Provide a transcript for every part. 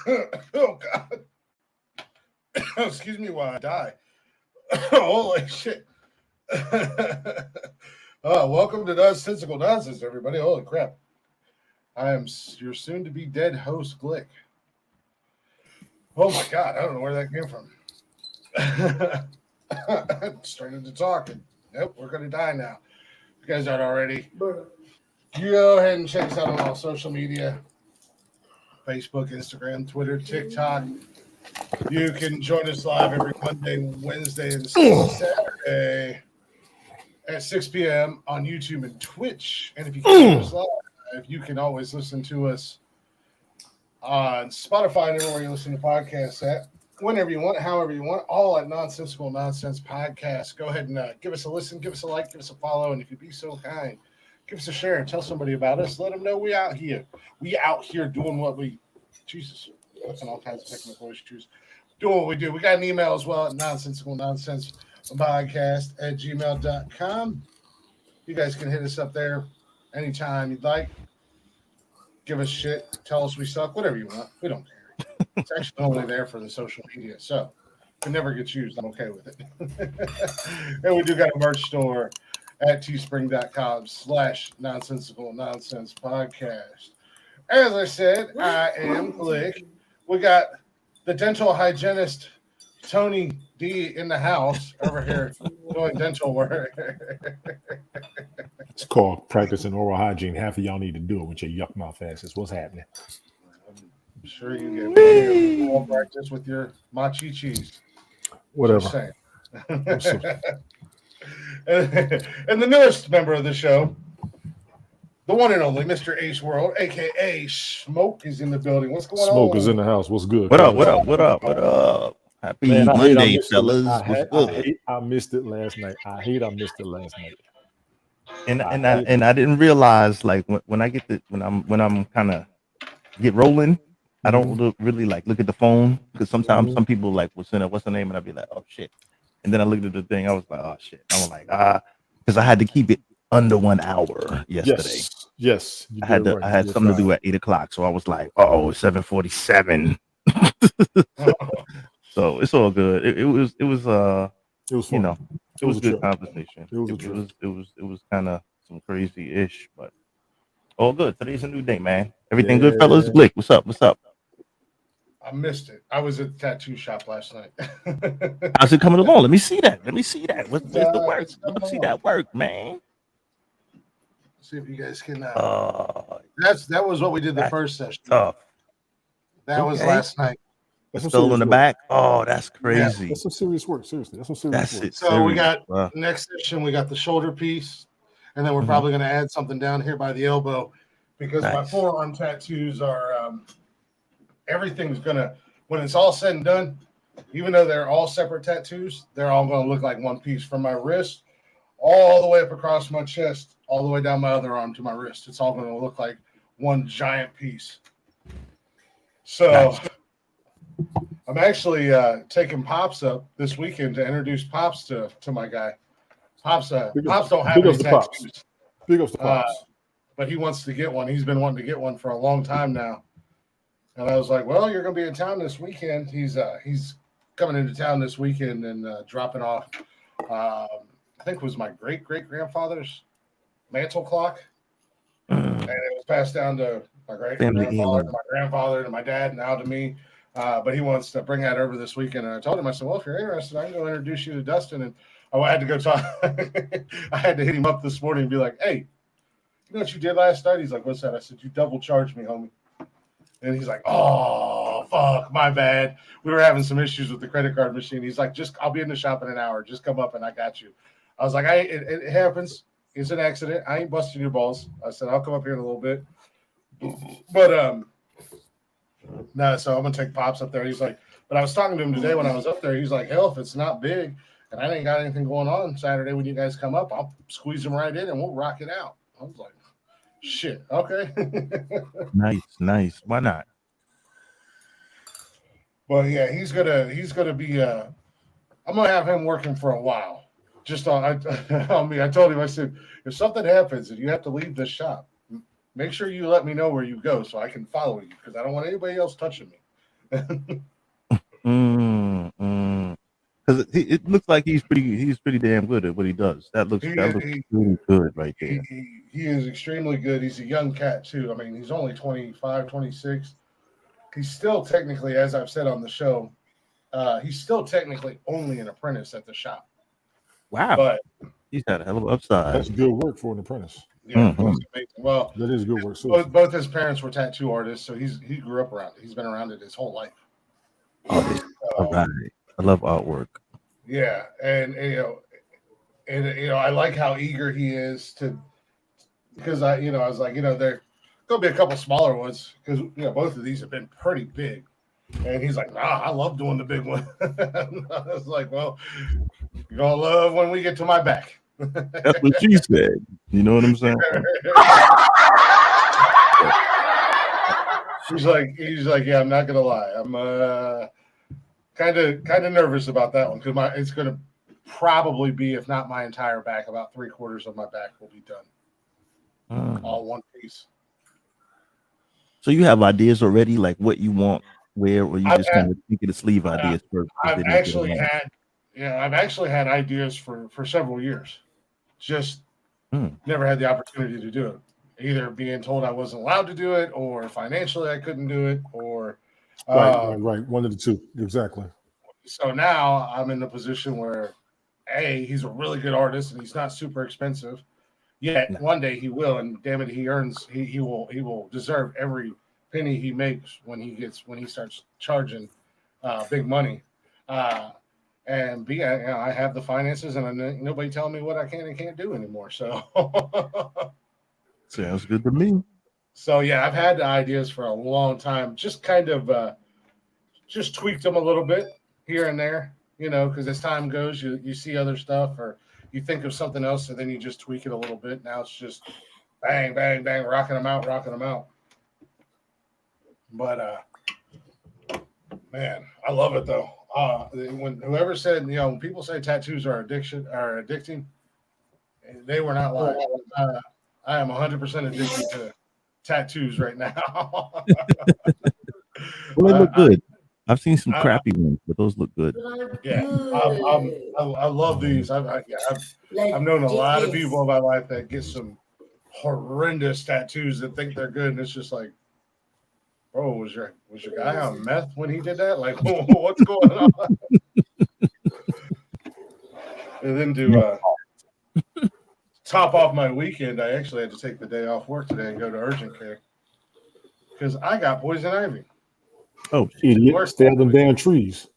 Oh God! Excuse me while I die. Holy shit! Welcome to Nonsensical Nonsense, everybody. Holy crap! I am your soon-to-be dead host, Glick. Oh my God! I don't know where that came from. Started to talk, and nope, we're gonna die now. You guys aren't already. You go ahead and check us out on all social media: Facebook, Instagram, Twitter, TikTok. You can join us live every Monday, Wednesday, and Saturday at 6 p.m. on YouTube and Twitch. And if you can't join us live, you can always listen to us on Spotify and everywhere you listen to podcasts at. Whenever you want, however you want, all at Nonsensical Nonsense Podcast. Go ahead and give us a listen, give us a like, give us a follow, and if you'd be so kind, give us a share and tell somebody about us. Let them know we out here. We out here doing what we, Jesus, that's all kinds of technical issues. Doing what we do. We got an email as well at Nonsensical Nonsense Podcast at gmail.com. You guys can hit us up there anytime you'd like. Give us shit. Tell us we suck. Whatever you want. We don't care. It's actually only there for the social media. So if it never gets used, I'm okay with it. And we do got a merch store at teespring.com/Nonsensical Nonsense Podcast. As I said, I am Glick. We got the dental hygienist Tony D in the house over here doing dental work. It's called practicing oral hygiene. Half of y'all need to do it with your yuck mouth asses. What's happening? I'm sure you get plenty of oral practice with your machi cheese. Whatever. And the newest member of the show, the one and only Mr. Ace World, aka Smoke, is in the building. What's going on? Smoke is in the house. What's good? What up? Happy Monday, fellas. I missed it last night. I missed it last night. And I didn't realize, like, when I get when I'm kind of get rolling, I don't really look at the phone, because sometimes some people will send up, what's the name, and I'll be like, oh shit, and then I looked at the thing, I was like, oh shit, I'm like, because I had to keep it under 1 hour yesterday. Yes. I had something to do at 8:00, so I was like, it's 7:47. So it's all good. It was fun. It was a good conversation. It was kind of some crazy-ish, but all good. Today's a new day, man. Everything good, fellas? Blake, what's up? I missed it. I was at the tattoo shop last night. How's it coming along? Let me see that. Where's the work? Let me see that work, man. See if you guys can. That was what we did the first session. Tough. That was last night. Still in the back. Oh, that's crazy. Yeah, that's some serious work. Seriously, that's some serious work. So we got next session. We got the shoulder piece, and then we're probably going to add something down here by the elbow, because my forearm tattoos are. Everything's gonna, when it's all said and done, even though they're all separate tattoos, they're all going to look like one piece, from my wrist all the way up across my chest, all the way down my other arm to my wrist. It's all going to look like one giant piece. So I'm actually taking Pops up this weekend to introduce Pops to my guy. Pops don't have any tattoos. Big ups to Pops. But he wants to get one. He's been wanting to get one for a long time now. And I was like, well, you're going to be in town this weekend. He's coming into town this weekend and dropping off, I think it was my great-great-grandfather's mantle clock. And it was passed down to my great-grandfather, to my grandfather, to my dad, and now to me. But he wants to bring that over this weekend. And I told him, I said, well, if you're interested, I can go introduce you to Dustin. And I had to go talk. I had to hit him up this morning and be like, hey, you know what you did last night? He's like, what's that? I said, you double charged me, homie. And he's like, oh, fuck, my bad. We were having some issues with the credit card machine. He's like, I'll be in the shop in an hour. Just come up and I got you. I was like, it happens. It's an accident. I ain't busting your balls. I said, I'll come up here in a little bit. But, no, so I'm going to take Pops up there. He's like, but I was talking to him today when I was up there. He's like, hell, if it's not big and I ain't got anything going on Saturday when you guys come up, I'll squeeze him right in and we'll rock it out. I was like, shit, okay. Nice. Why not? Well, yeah, he's gonna be. I'm gonna have him working for a while. Just on me. I told him, I said, if something happens and you have to leave the shop, make sure you let me know where you go so I can follow you, because I don't want anybody else touching me. Because it looks like he's pretty damn good at what he does. That looks really good right there. He is extremely good. He's a young cat too. I mean, he's only 25, 26. He's still technically, as I've said on the show, he's still technically only an apprentice at the shop. Wow. But he's had a hell of upside. That's good work for an apprentice. Yeah, he's amazing. Well, that is good work. Both his parents were tattoo artists, so he grew up around it. He's been around it his whole life. All right. I love artwork. Yeah, and I like how eager he is to, because I was like, there gonna be a couple smaller ones because both of these have been pretty big, and he's like, nah, I love doing the big one. I was like, well, you're gonna love when we get to my back. That's what she said. You know what I'm saying? He's like, yeah, I'm not gonna lie, I'm kind of nervous about that one because it's gonna probably be, if not my entire back, about 3/4 of my back will be done, all one piece. So you have ideas already, like what you want, where, or you just kind of think of the sleeve ideas first? I've actually had ideas for several years. Just never had the opportunity to do it. Either being told I wasn't allowed to do it, or financially I couldn't do it, or right. One of the two, exactly. So now I'm in the position where, he's a really good artist and he's not super expensive. Yet one day he will, and damn it, he will deserve every penny he makes when he starts charging big money. And I have the finances, and nobody telling me what I can and can't do anymore. So sounds good to me. So yeah, I've had the ideas for a long time. Just kind of just tweaked them a little bit here and there, because as time goes, you see other stuff, or you think of something else, and then you just tweak it a little bit. Now it's just bang, bang, bang, rocking them out. But man, I love it though. When whoever said, when people say tattoos are addicting, they were not lying. I am 100% addicted to tattoos right now. Well, they look good. I've seen some crappy ones, but those look good. Yeah, I love these. I've known a lot of people in my life that get some horrendous tattoos that think they're good, and it's just like, bro, was your guy on meth when he did that? Like, what's going on? And then to top off my weekend, I actually had to take the day off work today and go to urgent care because I got poison ivy. Oh, idiot! Stay on them damn trees.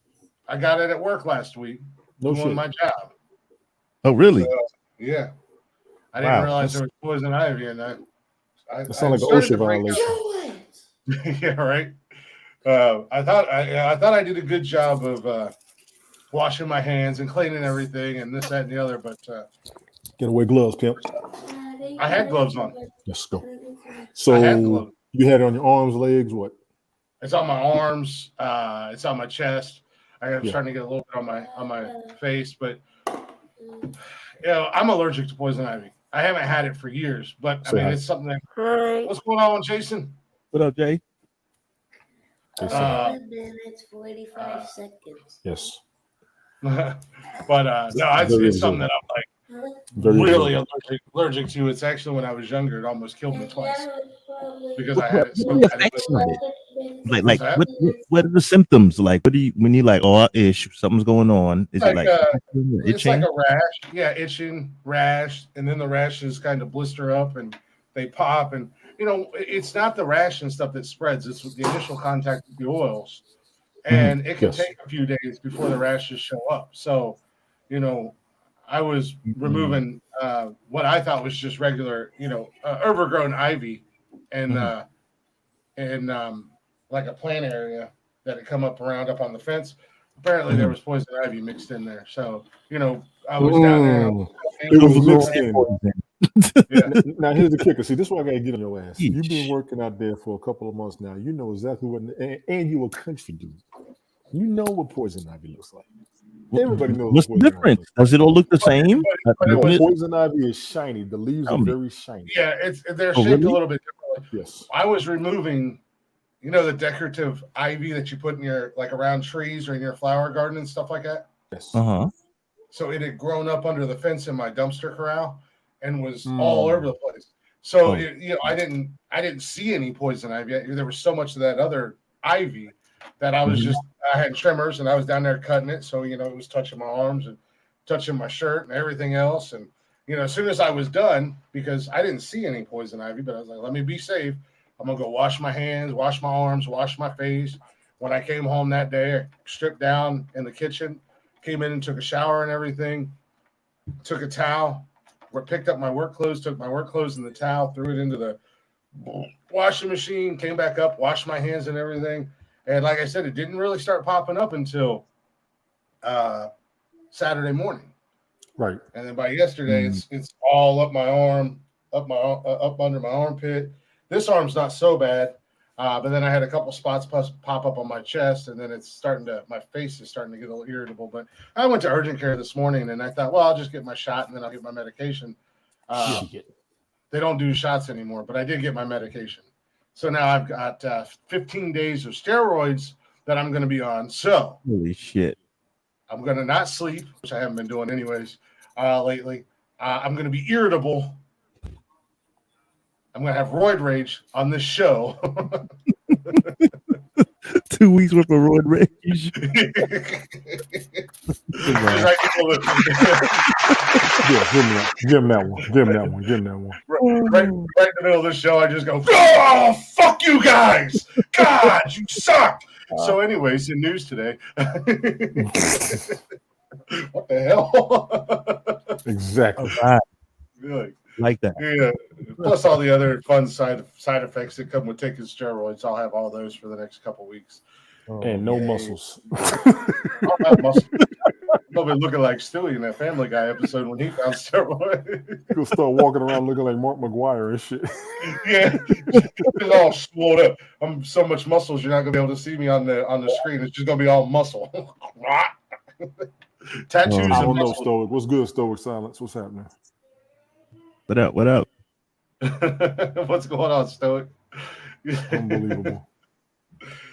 I got it at work last week doing my job. Oh, really? So, yeah. I didn't realize there was poison ivy, and I sounds like an OSHA violation. Yeah, right. I thought I did a good job of washing my hands and cleaning everything and this, that, and the other, but get away gloves, pimp. I had gloves on. Let's go. So you had it on your arms, legs, what? It's on my arms. It's on my chest. I'm starting to get a little bit on my face, but I'm allergic to poison ivy. I haven't had it for years, but I mean, it's something that. What's going on, Jason? What up, Jay? 5 minutes, 45 seconds. Yes. But no, it's something that I'm like really allergic to. It's actually when I was younger, it almost killed me twice because I had it so bad. Like what are the symptoms? Like, when you like, something's going on? Is it like itching? It's like a rash, itching, rash, and then the rashes kind of blister up and they pop, and it's not the rash and stuff that spreads; it's the initial contact with the oils, and it can take a few days before the rashes show up. So, I was removing what I thought was just regular, overgrown ivy, and like a plant area that had come up up on the fence. Apparently, there was poison ivy mixed in there. So, I was down there. It was mixed in. Now here's the kicker. See, this is why I gotta get on your ass. You've been working out there for a couple of months now. You know exactly what, and you a country dude. You know what poison ivy looks like. Everybody knows. What's the difference? Does it all look the same? Poison ivy is shiny. The leaves are very shiny. Yeah, they're shaped a little bit differently. Yes. I was removing you know the decorative ivy that you put in your like around trees or in your flower garden and stuff like that? Yes. So it had grown up under the fence in my dumpster corral and was all over the place. So I didn't see any poison ivy. There was so much of that other ivy that I was I had trimmers and I was down there cutting it. So it was touching my arms and touching my shirt and everything else. And as soon as I was done, because I didn't see any poison ivy, but I was like, let me be safe. I'm gonna go wash my hands, wash my arms, wash my face. When I came home that day, I stripped down in the kitchen, came in and took a shower and everything, took a towel, picked up my work clothes, took my work clothes in the towel, threw it into the washing machine, came back up, washed my hands and everything. And like I said, it didn't really start popping up until Saturday morning. Right. And then by yesterday, it's all up my arm, up under my armpit. This arm's not so bad, but then I had a couple spots pop up on my chest, and then my face is starting to get a little irritable. But I went to urgent care this morning, and I thought, well, I'll just get my shot, and then I'll get my medication. They don't do shots anymore, but I did get my medication. So now I've got 15 days of steroids that I'm going to be on. So holy shit. I'm going to not sleep, which I haven't been doing anyways lately. I'm going to be irritable. I'm going to have roid rage on this show. 2 weeks worth of roid rage. Give him that one. Right in the middle of the show, I just go, oh, fuck you guys. God, you suck. So anyways, in news today. What the hell? Exactly. Really? Like that. Yeah. Plus all the other fun side effects that come with taking steroids. I'll have all those for the next couple weeks. And no muscles. I'll have muscles. I'll be looking like Stewie in that Family Guy episode when he found steroids. You'll start walking around looking like Mark McGuire and shit. Yeah, it's all swelled up. I'm so much muscles, you're not gonna be able to see me on the screen. It's just gonna be all muscle. Tattoos. I don't know, Stoic. What's good, Stoic Silence? What's happening? What up? What up? What's going on, Stoic? Unbelievable.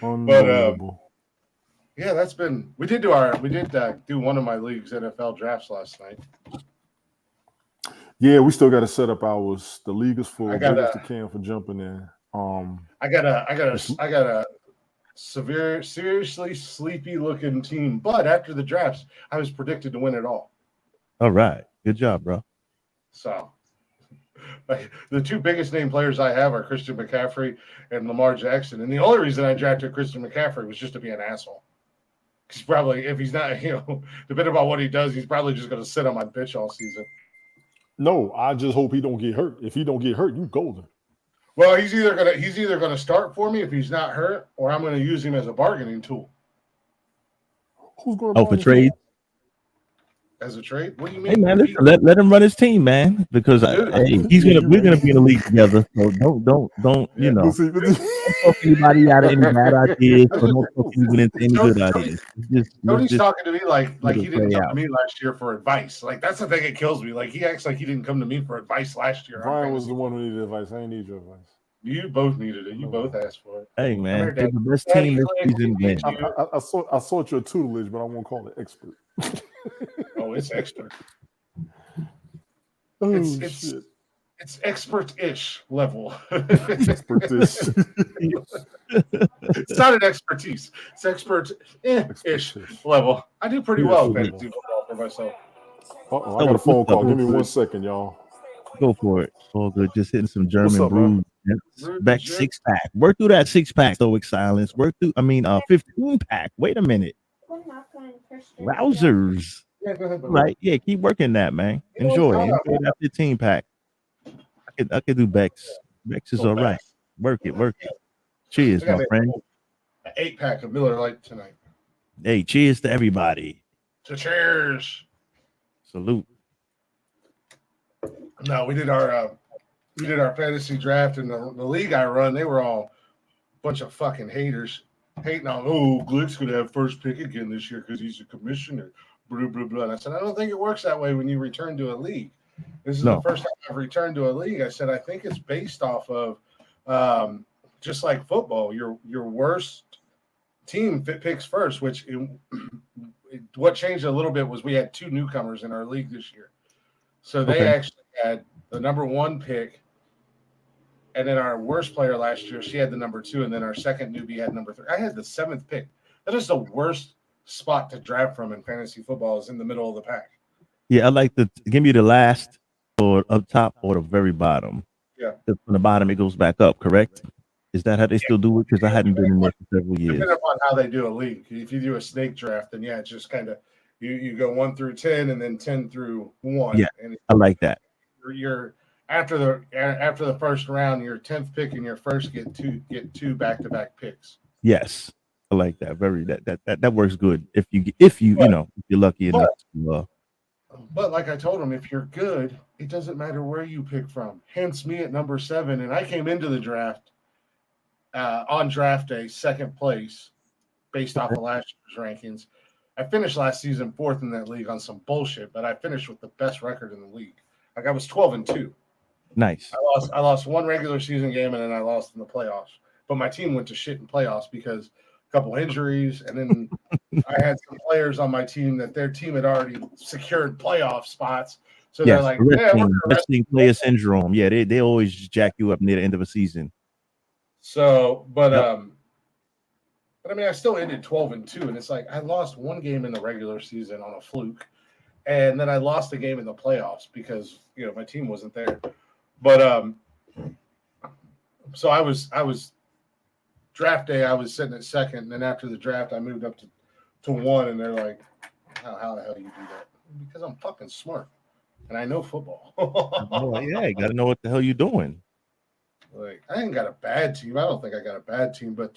But yeah, that's been. We did do one of my league's NFL drafts last night. Yeah, we still got to set up ours. The league is full. I got the can for jumping in. I got a seriously sleepy looking team, but after the drafts, I was predicted to win it all. All right, good job, bro. So, like, the two biggest name players I have are Christian McCaffrey and Lamar Jackson, and the only reason I drafted Christian McCaffrey was just to be an asshole. He's probably, if he's not, depending on what he does, he's probably just going to sit on my bench all season. No, I just hope he don't get hurt. If he don't get hurt, you golden. Well, he's either gonna start for me if he's not hurt, or I'm gonna use him as a bargaining tool. Who's going to for trade? As a trade? What do you mean? Hey man, let him run his team, man. Because we're gonna be in the league together. So don't don't talk anybody out of any bad ideas, or don't talk even into any good ideas. Cody's talking to me like he didn't come to me last year for advice. Like that's the thing that kills me. Like he acts like he didn't come to me for advice last year. Brian was the one who needed advice. I didn't need your advice. You both needed it. You both asked for it. Hey man, the best team this season. I sought your tutelage, but I won't call it expert. Oh, it's expert. It's expert-ish level. Expert-ish. It's not an expertise. It's expert-ish level. I do pretty well fantasy football for myself. I got a phone call. Give me 1 second, y'all. Go for it. All good. Just hitting some German brew. Back 6-pack. Work through that 6-pack, Stoic Silence. 15-pack. Wait a minute. Wowzers. Yeah, go ahead, right. Yeah, keep working that, man. Enjoy that 15-pack. I could do Bex. Bex is all right. Work it. Cheers, my friend. An 8-pack of Miller Lite tonight. Hey, cheers to everybody. Cheers. Salute. No, we did our fantasy draft in the league I run. They were all a bunch of fucking haters. Hating on, Glick's going to have first pick again this year because he's a commissioner. Blah, blah, blah. And I said, I don't think it works that way when you return to a league. This is the first time I've returned to a league. I said, I think it's based off of just like football, your worst team picks first. What changed a little bit was we had 2 newcomers in our league this year, so they actually had the number 1 pick, and then our worst player last year, she had the number 2, and then our second newbie had number 3. I had the 7th pick. That is the worst spot to draft from in fantasy football, is in the middle of the pack. Yeah, I like to give me the last or up top or the very bottom. Yeah. From the bottom, it goes back up, correct? Is that how they still do it? Because I hadn't been in there for several years. Depending upon how they do a league. If you do a snake draft, then it's just kind of you go 1 through 10 and then 10 through 1. Yeah, and I like that. You're after the first round, your 10th pick and your first get two back-to-back picks. Yes, I like that. That works good if you're lucky enough to. But like I told him, if you're good, it doesn't matter where you pick from. Hence me at number 7, and I came into the draft on draft day 2nd place based off of last year's rankings. I finished last season 4th in that league on some bullshit, but I finished with the best record in the league. Like I was 12-2. Nice. I lost 1 regular season game, and then I lost in the playoffs. But my team went to shit in playoffs because a couple injuries, and then I had some players on my team that their team had already secured playoff spots. So they're like, wrestling player syndrome. Yeah, they always jack you up near the end of a season. So, but I mean, I still ended 12-2, and it's like I lost 1 game in the regular season on a fluke, and then I lost a game in the playoffs because my team wasn't there. But so I was draft day. I was sitting at 2nd, and then after the draft, I moved up to 1, and they're like, "How the hell do you do that?" Because I'm fucking smart, and I know football. Oh yeah, you got to know what the hell you're doing. Like I ain't got a bad team. I don't think I got a bad team, but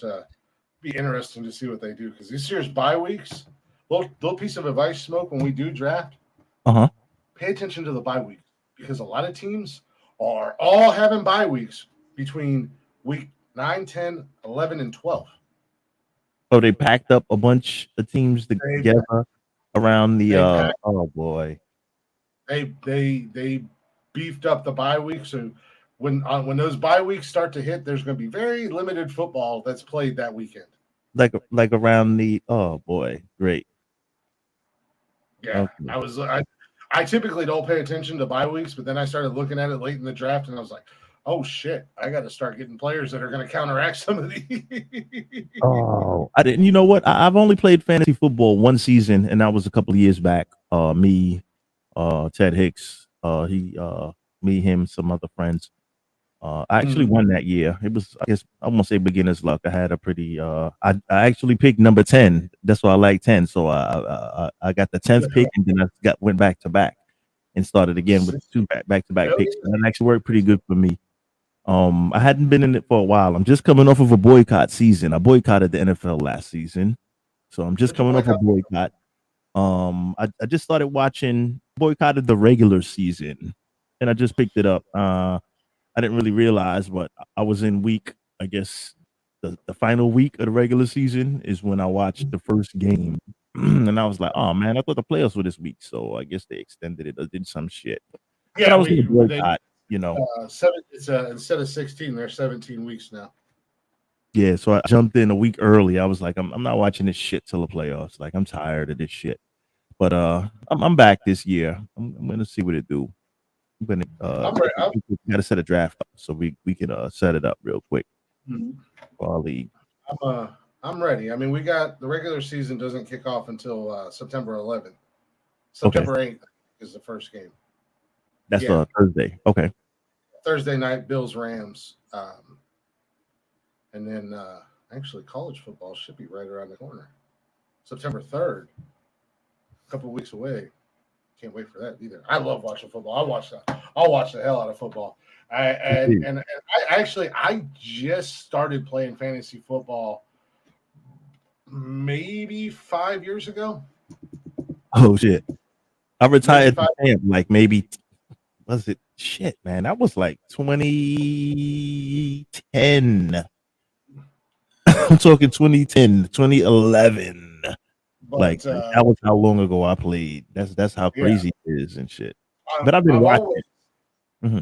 be interesting to see what they do because this year's bye weeks. Little piece of advice, Smoke, when we do draft, pay attention to the bye weeks because a lot of teams are all having bye weeks between week 9, 10, 11, and 12. Oh, they packed up a bunch of teams together around the oh boy. They beefed up the bye week, so when those bye weeks start to hit, there's going to be very limited football that's played that weekend. Like around the great. Yeah, okay. I typically don't pay attention to bye weeks, but then I started looking at it late in the draft, and I was like, oh shit, I got to start getting players that are going to counteract some of these. Oh, I didn't. You know what? I've only played fantasy football 1 season, and that was a couple of years back. Me, Ted Hicks, me, him, some other friends. I actually won that year. It was, I guess, I won't say beginner's luck. I had a pretty. I actually picked number 10. That's why I like 10. So I got the 10th pick, and then I went back to back and started again with 2 back to back picks. And that actually worked pretty good for me. I hadn't been in it for a while. I'm just coming off of a boycott season. I boycotted the NFL last season, so I'm just coming off a boycott. I just started boycotted the regular season, and I just picked it up. I didn't really realize, but I was in week, I guess the final week of the regular season is when I watched the first game. And I was like, oh man, I thought the playoffs were this week. So I guess they extended it or did some shit. Yeah, but I was in the boycott, instead of 16, they're 17 weeks now. Yeah, so I jumped in a week early. I was like, I'm not watching this shit till the playoffs. Like, I'm tired of this shit. But I'm back this year. I'm gonna see what it do. I'm gonna got to set a draft up so we can set it up real quick for our league. I'm ready. I mean, we got the regular season doesn't kick off until September 11th. September 8th is the first game. That's Thursday. Okay. Thursday night, Bills Rams, and then actually college football should be right around the corner. September 3rd, a couple of weeks away. Can't wait for that either. I love watching football. I'll watch the hell out of football. I just started playing fantasy football maybe 5 years ago. Oh shit! I retired from camp like maybe was it shit, man? That was like 2010. I'm talking 2010, 2011. But that was how long ago I played. That's how crazy it is and shit. But I've been watching.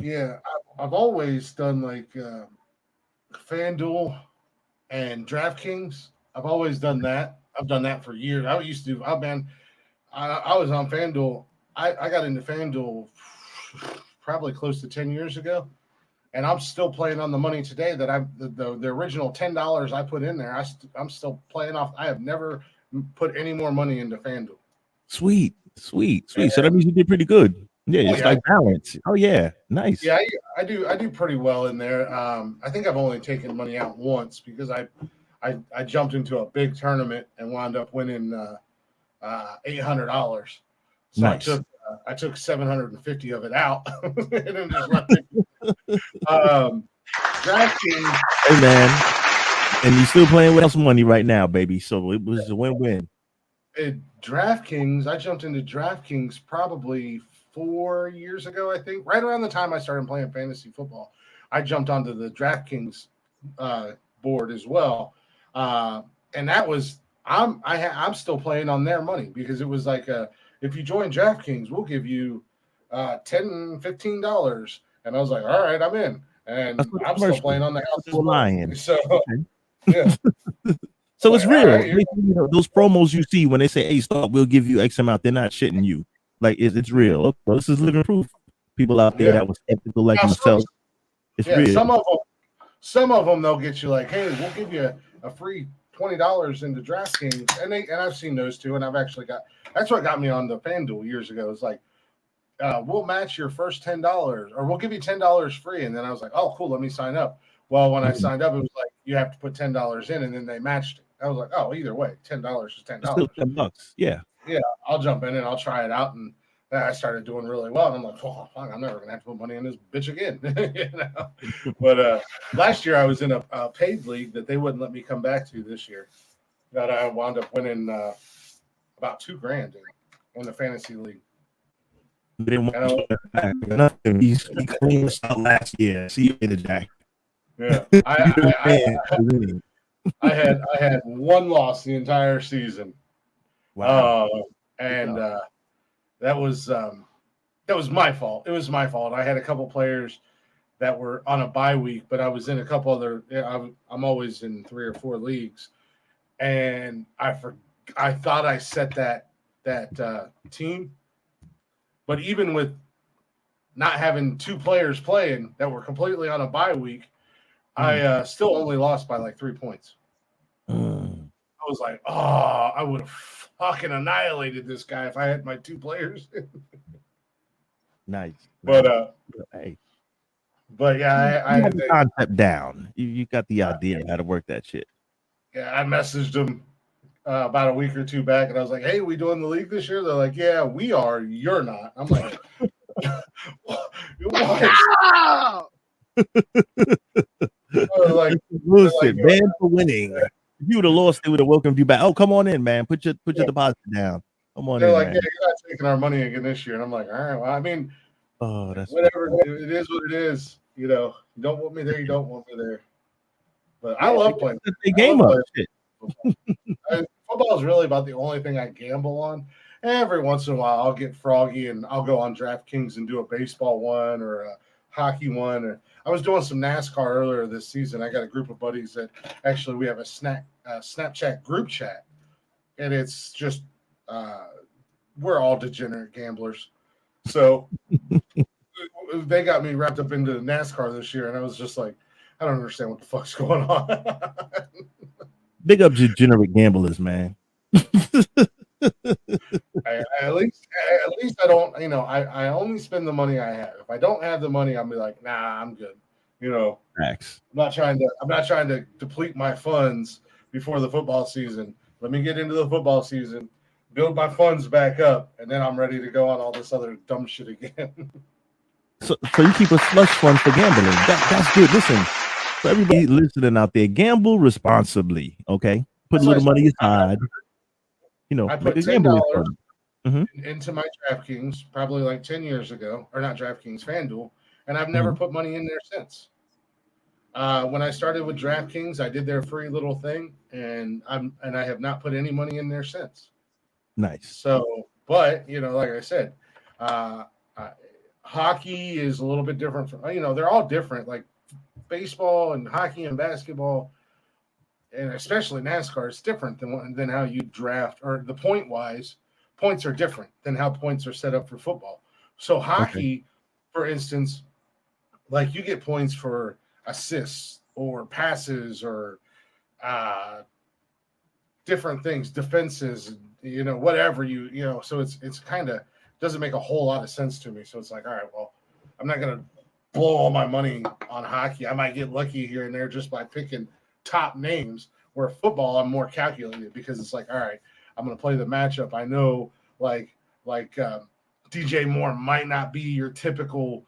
Yeah, I've always done like FanDuel and DraftKings. I've always done that. I've done that for years. I used to. I was on FanDuel. I got into FanDuel probably close to 10 years ago, and I'm still playing on the money today that the original $10 I put in there. I'm still playing off. I have never put any more money into FanDuel. Sweet. So that means you did pretty good. Yeah, it's like balance. Oh yeah, nice. Yeah, I do pretty well in there. I think I've only taken money out once because I jumped into a big tournament and wound up winning $800. So nice. I took 750 of it out and then just left it. DraftKings. Hey man, and you're still playing with some money right now, baby. So it was a win-win. DraftKings. I jumped into DraftKings probably 4 years ago, I think. Right around the time I started playing fantasy football, I jumped onto the DraftKings board as well, and that was I'm still playing on their money because it was like if you join DraftKings, we'll give you $10, $15, and I was like, all right, I'm in, and I'm still playing on the house as well. So yeah. So it's real. Right, you know, those promos you see when they say, "Hey, stop, we'll give you X amount." They're not shitting you. Like it's real. Okay, well, this is living proof. People out there that was skeptical like myself. It's real. Some of them they'll get you like, "Hey, we'll give you a free $20 into DraftKings," and I've seen those too, and I've actually that's what got me on the FanDuel years ago. It's like, we'll match your first $10, or we'll give you $10 free, and then I was like, "Oh, cool, let me sign up." Well, when I signed up, it was like you have to put $10 in, and then they matched it. I was like, "Oh, either way, $10 is $10. Still $10. Yeah, I'll jump in and I'll try it out." And I started doing really well, and I'm like, "Oh, fuck, I'm never gonna have to put money in this bitch again." You know? But last year I was in a paid league that they wouldn't let me come back to this year. That I wound up winning about $2,000 in the fantasy league. He cleaned us out last year. See you later, Jack. Yeah, I had one loss the entire season. Wow. And that was my fault. It was my fault. I had a couple players that were on a bye week, but I was in a couple other. I'm always in 3 or 4 leagues, and I thought I set that team, but even with not having 2 players playing that were completely on a bye week, I still only lost by like 3 points. I was like, oh, I would have fucking annihilated this guy if I had my 2 players. Nice. But hey. But yeah, I had the concept down. You got the idea how to work that shit. Yeah, I messaged them about a week or 2 back, and I was like, "Hey, we doing the league this year?" They're like, "Yeah, we are. You're not." I'm like, "What?" Bullshit, man, for winning. If you would have lost, they would have welcomed you back. Oh, come on in, man. Put your deposit down. Come on in. They're like, man. "Yeah, you're not taking our money again this year." And I'm like, "All right, well, I mean, that's whatever. It is what it is. You know, you don't want me there, you don't want me there." But I love playing. The game up. Football is really about the only thing I gamble on. Every once in a while, I'll get froggy and I'll go on DraftKings and do a baseball one or a hockey one. Or I was doing some NASCAR earlier this season. I got a group of buddies that actually we have a Snapchat group chat, and it's just we're all degenerate gamblers. So they got me wrapped up into NASCAR this year, and I was just like, I don't understand what the fuck's going on. Big up degenerate gamblers, man. At least I don't, you know, I only spend the money I have. If I don't have the money, I'll be like, nah, I'm good. You know, Facts. I'm not trying to deplete my funds before the football season. Let me get into the football season, build my funds back up, and then I'm ready to go on all this other dumb shit again. So you keep a slush fund for gambling. That's good. Listen, for everybody listening out there, gamble responsibly. Okay, put a little money aside. You know, I put $10 into my DraftKings probably like 10 years ago, or not DraftKings, FanDuel, and I've never put money in there since. When I started with DraftKings, I did their free little thing, and I have not put any money in there since. Nice. So, but you know, like I said, hockey is a little bit different from, you know, they're all different. Like baseball and hockey and basketball, and especially NASCAR, is different than how you draft, or the points are different than how points are set up for football. So hockey, for instance, like you get points for assists or passes or different things, defenses, whatever so it's kind of doesn't make a whole lot of sense to me. So it's like, all right, well, I'm not going to blow all my money on hockey. I might get lucky here and there just by picking top names, where football I'm more calculated, because it's like, all right, I'm going to play the matchup. I know like DJ Moore might not be your typical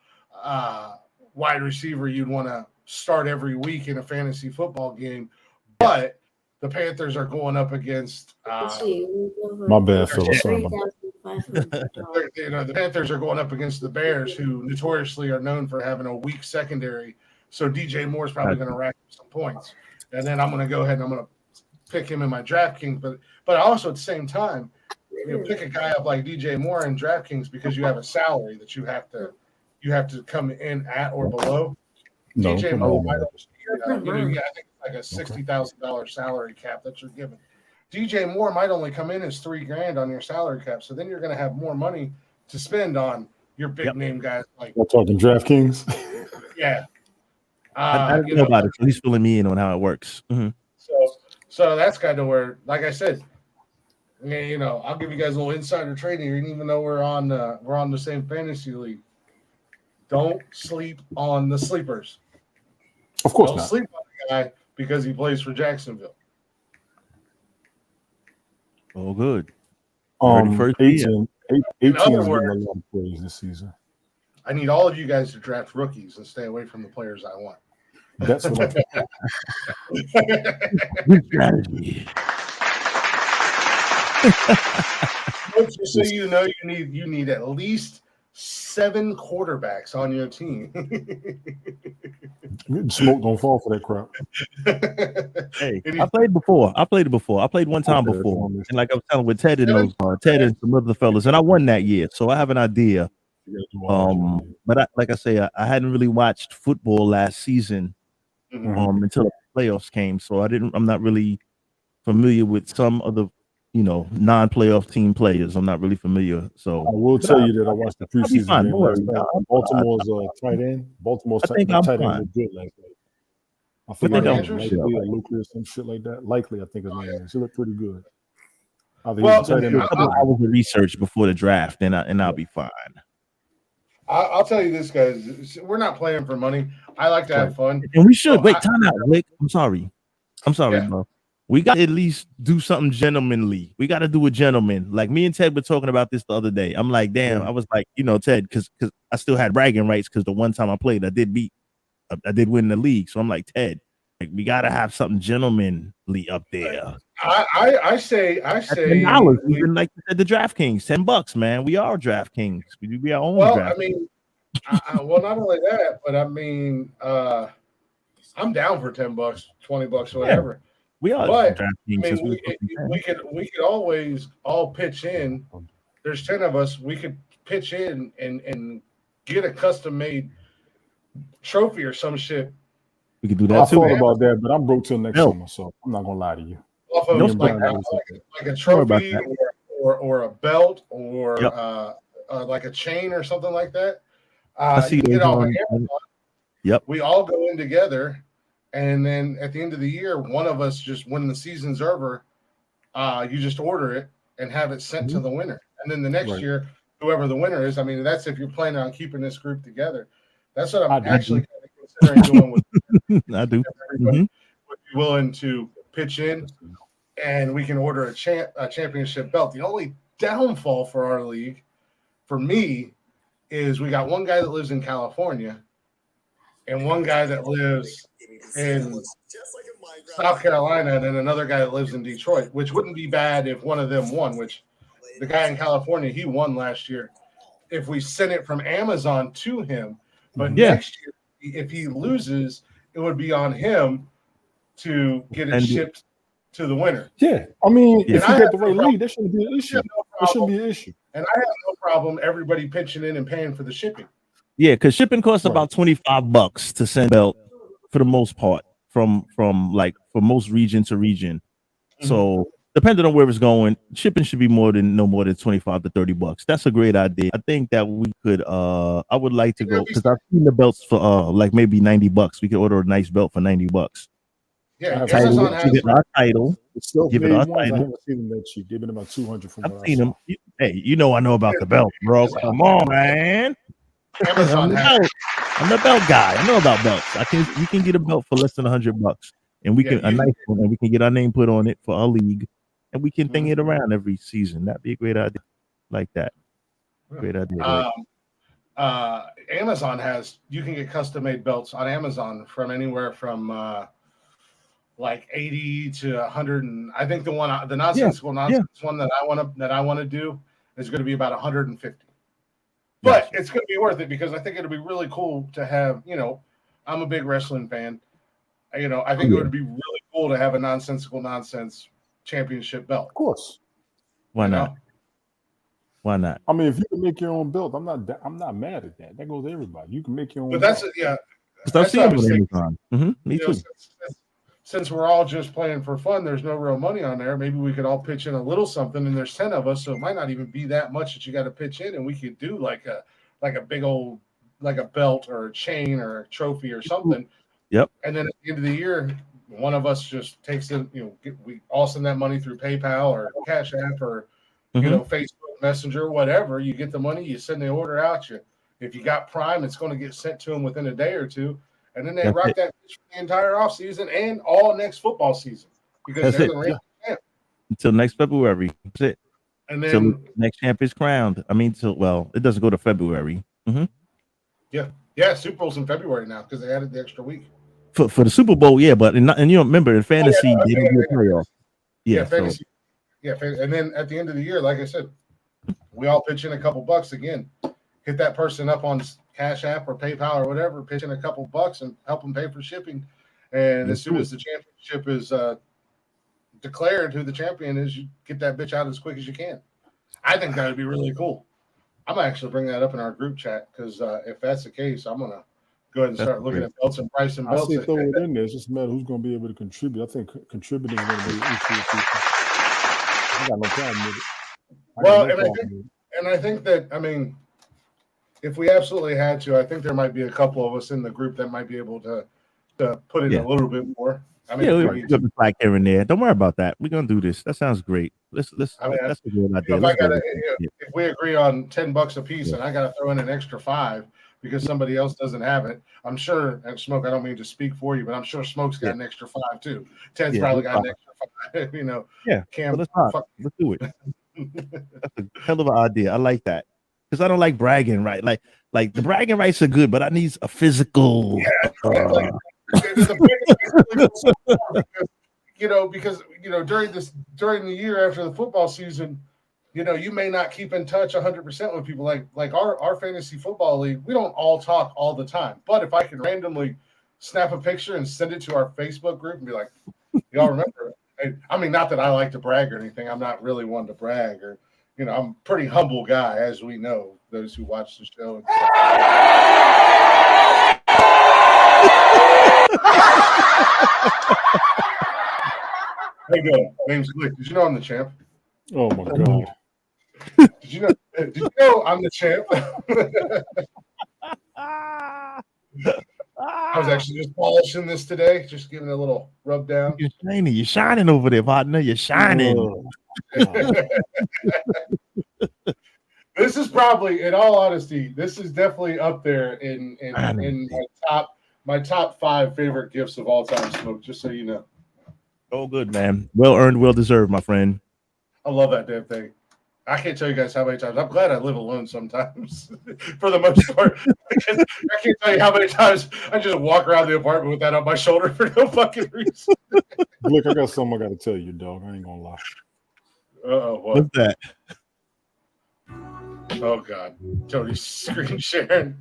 wide receiver you'd want to start every week in a fantasy football game, but the Panthers are going up against my bad, Phil. the Panthers are going up against the Bears, who notoriously are known for having a weak secondary. So DJ Moore's probably going to rack up some points, and then I'm going to go ahead and I'm going to pick him in my DraftKings. But also at the same time, pick a guy up like DJ Moore in DraftKings because you have a salary that you have to come in at or below. No, DJ Moore might I think it's like a $60,000 salary cap that you're given. DJ Moore might only come in as $3,000 on your salary cap, so then you're going to have more money to spend on your big name guys. Like we're talking DraftKings. Yeah, I don't know about it, so he's filling me in on how it works. Mm-hmm. So that's kind of where, like I said, I'll give you guys a little insider trading here, even though we're on the same fantasy league. Don't sleep on the sleepers. Of course Don't not. sleep on the guy because he plays for Jacksonville. Oh, good. 18 is getting a words, lot of plays this season. I need all of you guys to draft rookies and stay away from the players I want. That's what I'm Good strategy. Just so you need at least 7 quarterbacks on your team. Smoke don't fall for that crap. Hey, I played before. I played one time before, and like I was telling with Ted and Ted and some other fellas, and I won that year, so I have an idea. But I hadn't really watched football last season until the playoffs came, so I'm not really familiar with some of the non-playoff team players. I'm not really familiar. So I will tell you that I watched the preseason game last night. Baltimore's tight end. Baltimore's tight end was good last night. I think likely or Luke or some shit like that. Likely, I think his name is. He looked pretty good. I was research before the draft, and I'll be fine. I'll tell you this, guys. We're not playing for money. I like to have fun, and we should. Time out, Rick. I'm sorry, bro. We got to at least do something gentlemanly. We got to do a gentleman. Like me and Ted were talking about this the other day. I'm like, damn. I was like, Ted, because I still had bragging rights because the one time I played, I did win the league. So I'm like, Ted, like we got to have something gentlemanly up there. I say $10. Even like you said, the DraftKings, $10, man. We are DraftKings. We do our own. Well, draft. I mean, not only that, but I mean, I'm down for $10, $20, whatever. Yeah. We are, but I mean, we could always all pitch in. There's 10 of us. We could pitch in and get a custom made trophy or some shit. We could do that too. I thought about that, but I'm broke till next summer, so I'm not gonna lie to you. Off of like a trophy or a belt or like a chain or something like that. I see you on Amazon. Yep. We all go in together. And then at the end of the year, one of us just, when the season's over, you just order it and have it sent to the winner. And then the next year, whoever the winner is, I mean, that's if you're planning on keeping this group together. That's what I'm actually kind of considering doing with I do. Everybody would be willing to pitch in, and we can order a championship belt. The only downfall for our league, for me, is we got one guy that lives in California and one guy that lives in South Carolina, and then another guy that lives in Detroit, which wouldn't be bad if one of them won, which the guy in California, he won last year. If we sent it from Amazon to him, but next year, if he loses, it would be on him to get it shipped to the winner. Yeah. I mean, if you get the right lead, that shouldn't be an issue. It shouldn't be an issue. And I have no problem everybody pitching in and paying for the shipping. Yeah, because shipping costs about $25 to send belt for the most part, from most region to region. So depending on where it's going, shipping should be no more than $25 to $30. That's a great idea. I think that we could. I would like to go because I've seen the belts for like maybe $90. We could order a nice belt for $90. Yeah, Amazon has give it our title. Give it our title. I haven't seen them that cheap. They've been about $200 from what I've seen them. Hey, I know about the belt, bro. Come on, man. Amazon I'm the belt guy. I know about belts. We can get a belt for less than $100, and we can a nice one, and we can get our name put on it for our league, and we can thing it around every season. That'd be a great idea. Like that. Great idea. Amazon you can get custom made belts on Amazon from anywhere from like 80 to 100, and I think the nonsensical nonsense one that I want to do is going to be about 150. But it's going to be worth it because I think it'll be really cool to have. I'm a big wrestling fan. I think it would be really cool to have a nonsensical nonsense championship belt. Of course. Why not? Why not? I mean, if you can make your own belt, I'm not mad at that. That goes to everybody. You can make your own. But that's belt. That's what I was thinking. Me too. Since we're all just playing for fun, there's no real money on there. Maybe we could all pitch in a little something, and there's 10 of us, so it might not even be that much that you got to pitch in, and we could do like a big old like a belt or a chain or a trophy or something. Yep. And then at the end of the year, one of us just takes it. We all send that money through PayPal or Cash App or Facebook Messenger, whatever. You get the money, you send the order out. If you got Prime, it's going to get sent to them within a day or two. And then they rock that for the entire offseason and all next football season because they're the reigning champ. Until next February. That's it. And then until next champ is crowned. I mean, it doesn't go to February. Yeah, Super Bowl's in February now because they added the extra week. For the Super Bowl, but remember in fantasy, they don't do a playoff. Fantasy. And then at the end of the year, like I said, we all pitch in a couple bucks again. Hit that person up on Cash App or PayPal or whatever, pitch in a couple bucks and help them pay for shipping. And as soon as the championship is declared who the champion is, you get that bitch out as quick as you can. I think that would be really cool. I'm actually bring that up in our group chat because if that's the case, I'm gonna go ahead and start looking at belts and price and belts. I say throw it in there. It's just a matter who's going to be able to contribute. I think contributing is going to be an issue. I got no problem with it. I think that, I mean, if we absolutely had to, I think there might be a couple of us in the group that might be able to put in a little bit more. I mean, we're going to like here and there. Don't worry about that. We're going to do this. That sounds great. That's a good idea. If we agree on $10 a piece and I got to throw in an extra $5 because somebody else doesn't have it, I'm sure, and Smoke, I don't mean to speak for you, but I'm sure Smoke's got an extra $5 too. Ted's probably got an extra $5. Cam, let's do it. That's a hell of an idea. I like that because I don't like bragging, right? Like the bragging rights are good, but I need a physical. Because during the year after the football season, you may not keep in touch 100% with people. Like our fantasy football league, we don't all talk all the time. But if I can randomly snap a picture and send it to our Facebook group and be like, y'all remember? I mean, not that I like to brag or anything. I'm not really one to brag or, I'm a pretty humble guy, as we know, those who watch the show. How you doing? My name's Glick. Did you know I'm the champ? Oh my God. Did you know I'm the champ? I was actually just polishing this today, just giving it a little rub down. You're shining over there, partner. You're shining. This is probably, in all honesty, this is definitely up there in my top 5 favorite gifts of all time, Smoke, just so you know. Oh, good, man. Well earned, well deserved, my friend. I love that damn thing. I can't tell you guys how many times. I'm glad I live alone sometimes, for the most part. I can't tell you how many times I just walk around the apartment with that on my shoulder for no fucking reason. Look, I got something I got to tell you, dog. I ain't gonna lie. What's that? Oh God, Tony's screen sharing.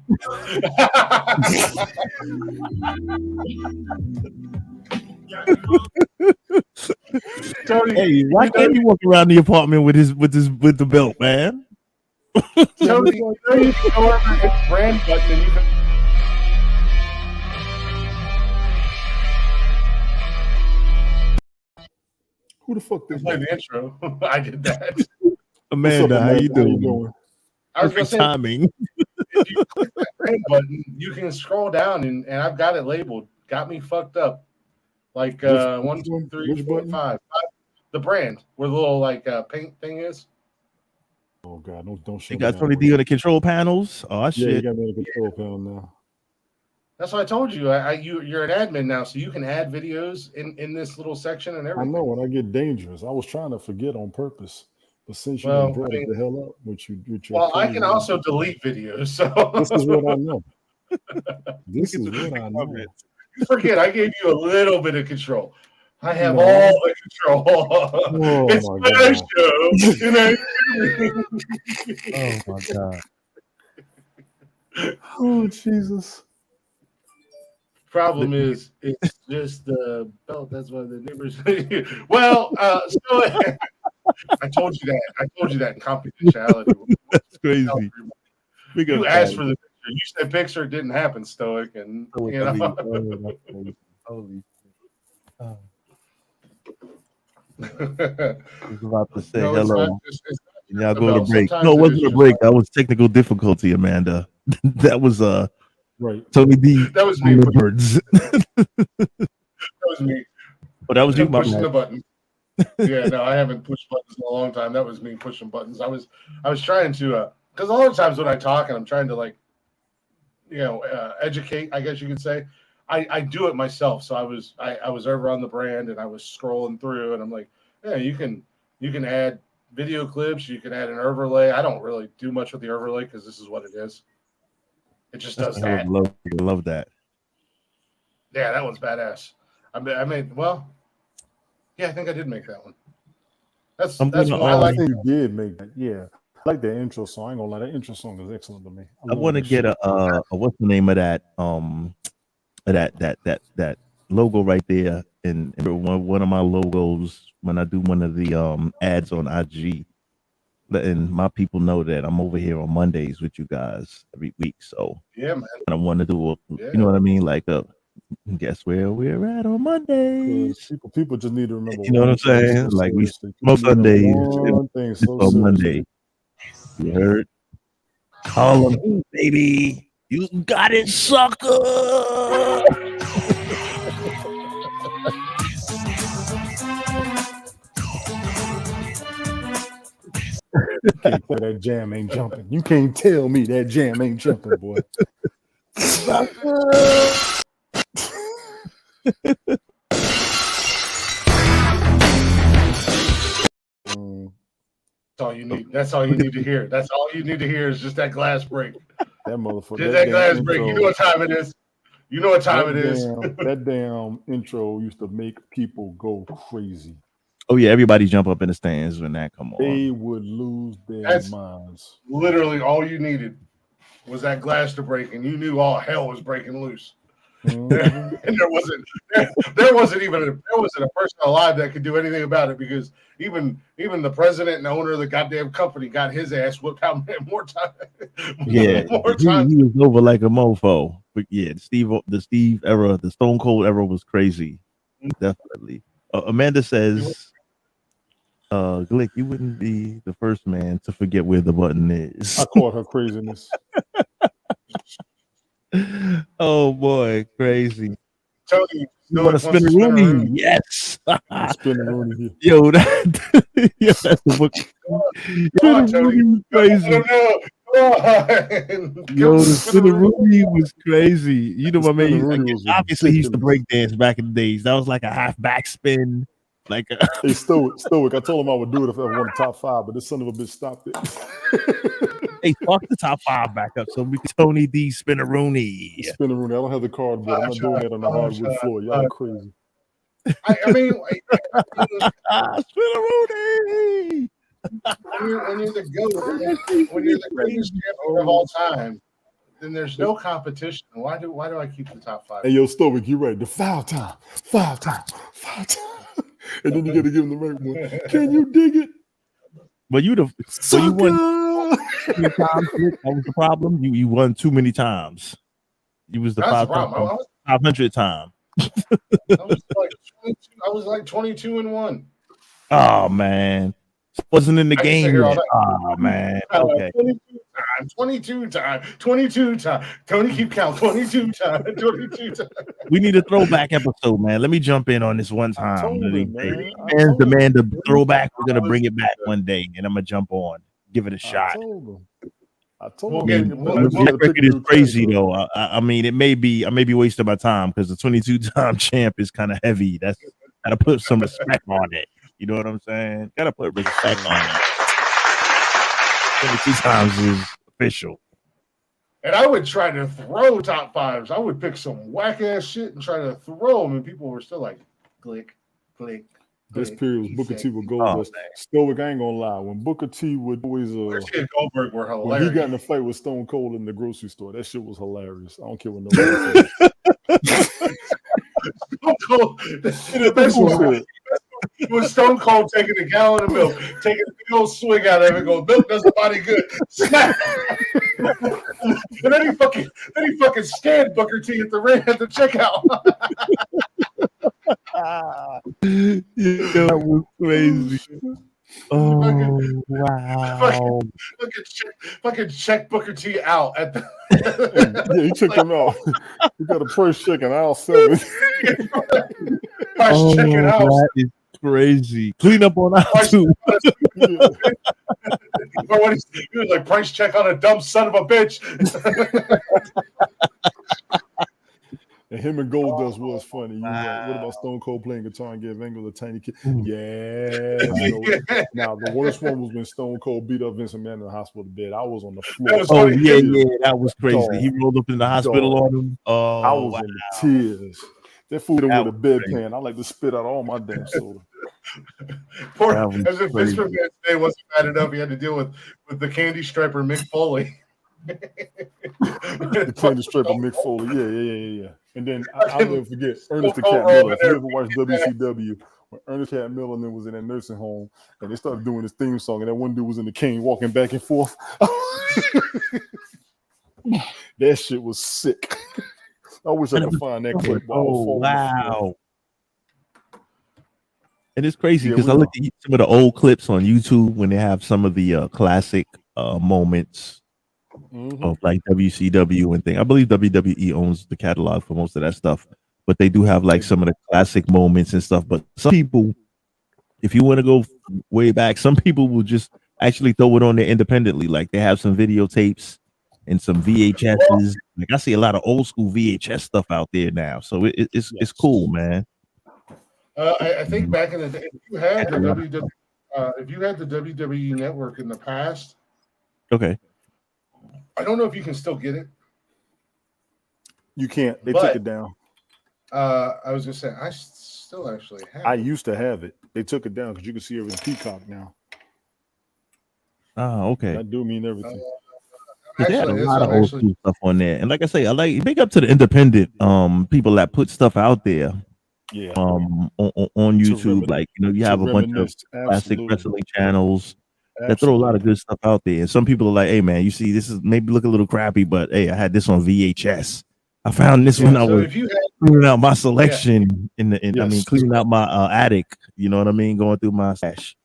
Tony, hey, why can't he walk around the apartment with the belt, man? Tony, you can go over and hit the brand button and you can. Who the fuck this? Play the intro. I did that. Amanda, how you doing? I was gonna Perfect say, timing. if you click that red button, you can scroll down and I've got it labeled. Got me fucked up. Like 1, 2, 3, 4, 5. The brand where the little like paint thing is. Oh God, don't show You me. got Tony D on the control panels. Oh shit! Yeah, you got me on the control panel now. That's what I told you. You're an admin now, so you can add videos in this little section and everything. I know when I get dangerous. I was trying to forget on purpose, but since you brought it the hell up, which you I can also delete videos. So this is what I know. This is what I know. You forget, I gave you a little bit of control. I have all the control. Oh it's my show. Oh my God. Oh Jesus. Problem is, it's just the belt. That's why the neighbors. Well, so I told you that. I told you that in confidentiality. That's crazy. You asked for the picture. You said picture didn't happen, Stoic, and you know. Holy. I was about to say hello. Y'all go to break. No, it wasn't a break. That was technical difficulty, Amanda. That was right. Tony D. That was me. Birds. That was me. But that was you pushing the button. Yeah, no, I haven't pushed buttons in a long time. That was me pushing buttons. I was trying to because a lot of times when I talk and I'm trying to like, educate, I guess you could say, I do it myself. So I was over on the brand and I was scrolling through and I'm like, yeah, you can add video clips, you can add an overlay. I don't really do much with the overlay because this is what it is. It just does that. I love that. Yeah, that one's badass. I made yeah, I think I did make that one. That's one I like. You did make that. Yeah, I like the intro song. I ain't gonna lie, that intro song is excellent to me. I want to get a what's the name of that that logo right there and one of my logos when I do one of the ads on IG, letting my people know that I'm over here on Mondays with you guys every week. So yeah, man, I want to do you know what I mean, like guess where we're at on Mondays. People just need to remember. You know what I'm saying? Like we most Sundays on Monday. You heard? Call them, baby. You got it, sucker. That jam ain't jumping. You can't tell me that jam ain't jumping, boy. That's all you need. That's all you need to hear. That's all you need to hear is just that glass break. That motherfucker. That glass break. You know what time it is. You know what time it is. That damn intro used to make people go crazy. Oh yeah, everybody jump up in the stands when that come on. They would lose their minds. Literally all you needed was that glass to break, and you knew all hell was breaking loose. Mm-hmm. And there wasn't a person alive that could do anything about it because even the president and owner of the goddamn company got his ass whooped out more time. Yeah, he was over like a mofo. But yeah, the Steve era, the Stone Cold era was crazy. Definitely. Amanda says, Glick, you wouldn't be the first man to forget where the button is. I caught her craziness. Oh boy, crazy. Tony, you want to spin a Rooney? Yes. Spin a Rooney. Yo, that's the book. Rooney crazy. Yo, the spin a Rooney was crazy. You know what I mean? Obviously, he used to break dance back in the days. That was like a half backspin. Like hey, Stoic. I told him I would do it if I won the top 5, but this son of a bitch stopped it. Hey, fuck the top 5 back up so we can Tony D Spinneroonie. Spinneroonie. I don't have the card, but I'm not doing that on the hardwood floor. Y'all are crazy. I mean, Spinneroonie. When you're the GOAT, when you're the greatest champion of all time, then there's no competition. Why do I keep the top 5? Hey, yo, Stoic, you're right. The foul time. And then you got to give him the right one. Can you dig it? But you won too many times. That was the problem. You won too many times. You was the 500 time. I was like 22 and 1. Oh man, wasn't in the I can sit game here all yet. day. Oh man. Okay. 22 times. Tony, keep count. 22 times. 22 times. We need a throwback episode, man. Let me jump in on this one I time. told him, man. Fans demand a throwback. We're gonna Oh, bring it back one day, and I'm gonna jump on, give it a shot. I told We'll him. get- Bring it we'll- back. The We track gotta pick a record is new crazy champ, though. I mean, I may be wasting my time because the 22-time champ is kind of heavy. That's gotta put some respect on it. You know what I'm saying? Gotta put respect on it. 22 times is official. And I would try to throw top fives. I would pick some whack ass shit and try to throw them, and people were still like, click, click. This period was Booker T would go. Oh, But Stoic, I ain't gonna lie. When Booker T would always Booker and Goldberg were hilarious. when he got in a fight with Stone Cold in the grocery store, that shit was hilarious. I don't care what nobody says. Stone Cold, the best one was Stone Cold taking a gallon of milk, taking a big old swig out of it, going, milk does the body good. Snap. And then he fucking scanned Booker T at the checkout. That was crazy. Oh wow! Fucking check Booker T out at the. Yeah, he checked him out. He got a price check in aisle 7. Price checking out. That is crazy. Clean up on aisle 2. Or what he was like, price check on a dumb son of a bitch. And him and Goldust was funny. You like, what about Stone Cold playing guitar and give Angle a tiny kid? Yeah. Now the worst one was when Stone Cold beat up Vince McMahon in the hospital bed. I was on the floor. Oh yeah, that was crazy. He rolled up in the hospital on him. Oh, I was in tears. That fool with a bedpan. I like to spit out all my damn soda. Poor, as if Vince McMahon's day wasn't bad enough, he had to deal with the candy striper Mick Foley. The candy striper Mick Foley. Yeah. And then I'll never forget Ernest the Cat Miller. If you ever watched WCW, when Ernest Cat Miller and then was in that nursing home and they started doing this theme song, and that one dude was in the cane walking back and forth. That shit was sick. I wish I could find that clip. Oh wow! And it's crazy because I look at some of the old clips on YouTube when they have some of the classic moments of like WCW and thing. I believe WWE owns the catalog for most of that stuff, but they do have like some of the classic moments and stuff. But some people, if you want to go way back, some people will just actually throw it on there independently. Like they have some videotapes and some VHSs. Like I see a lot of old school VHS stuff out there now, so it's cool, man. I think back in the day, if you had the WWE network in the past, okay. I don't know if you can still get it. You can't. They took it down. I was just saying, I still actually have it. I used to have it. They took it down because you can see everything Peacock now. Oh, okay. That do mean everything. They had a lot of old school stuff on there, and like I say, I like big up to the independent people that put stuff out there. Yeah. On YouTube, like you have a bunch of classic wrestling channels that throw a lot of good stuff out there. And some people are like, "Hey, man, you see, this is maybe look a little crappy, but hey, I had this on VHS. I found this when I was cleaning out my selection I mean, cleaning out my attic. You know what I mean? Going through my stash."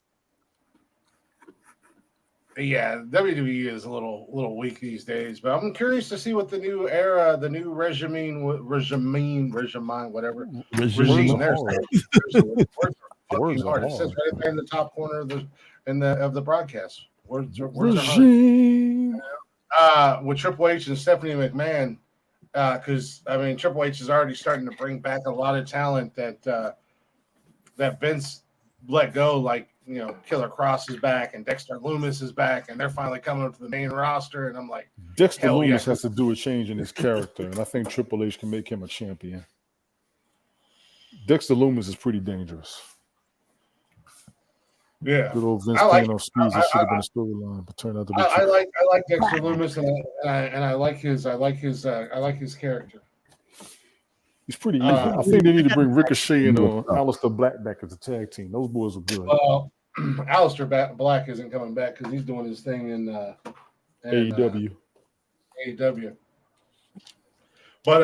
Yeah, WWE is a little weak these days, but I'm curious to see what the new era, the new regime, whatever. Regime. There's words are hard. It says right there in the top corner of the broadcast. Words are hard. With Triple H and Stephanie McMahon, because I mean Triple H is already starting to bring back a lot of talent that Vince let go, like. Killer Cross is back and Dexter Lumis is back, and they're finally coming up to the main roster. And I'm like, Dexter Lumis has to do a change in his character, and I think Triple H can make him a champion. Dexter Lumis is pretty dangerous. Yeah, good old Vince playing on skis. That should have been a storyline, but turned out to be. I like Dexter Lumis, and I like his character. He's pretty evil. I think they need to bring Ricochet and Aleister Black back as a tag team. Those boys are good. Well, Aleister Black isn't coming back because he's doing his thing in AEW. AEW. But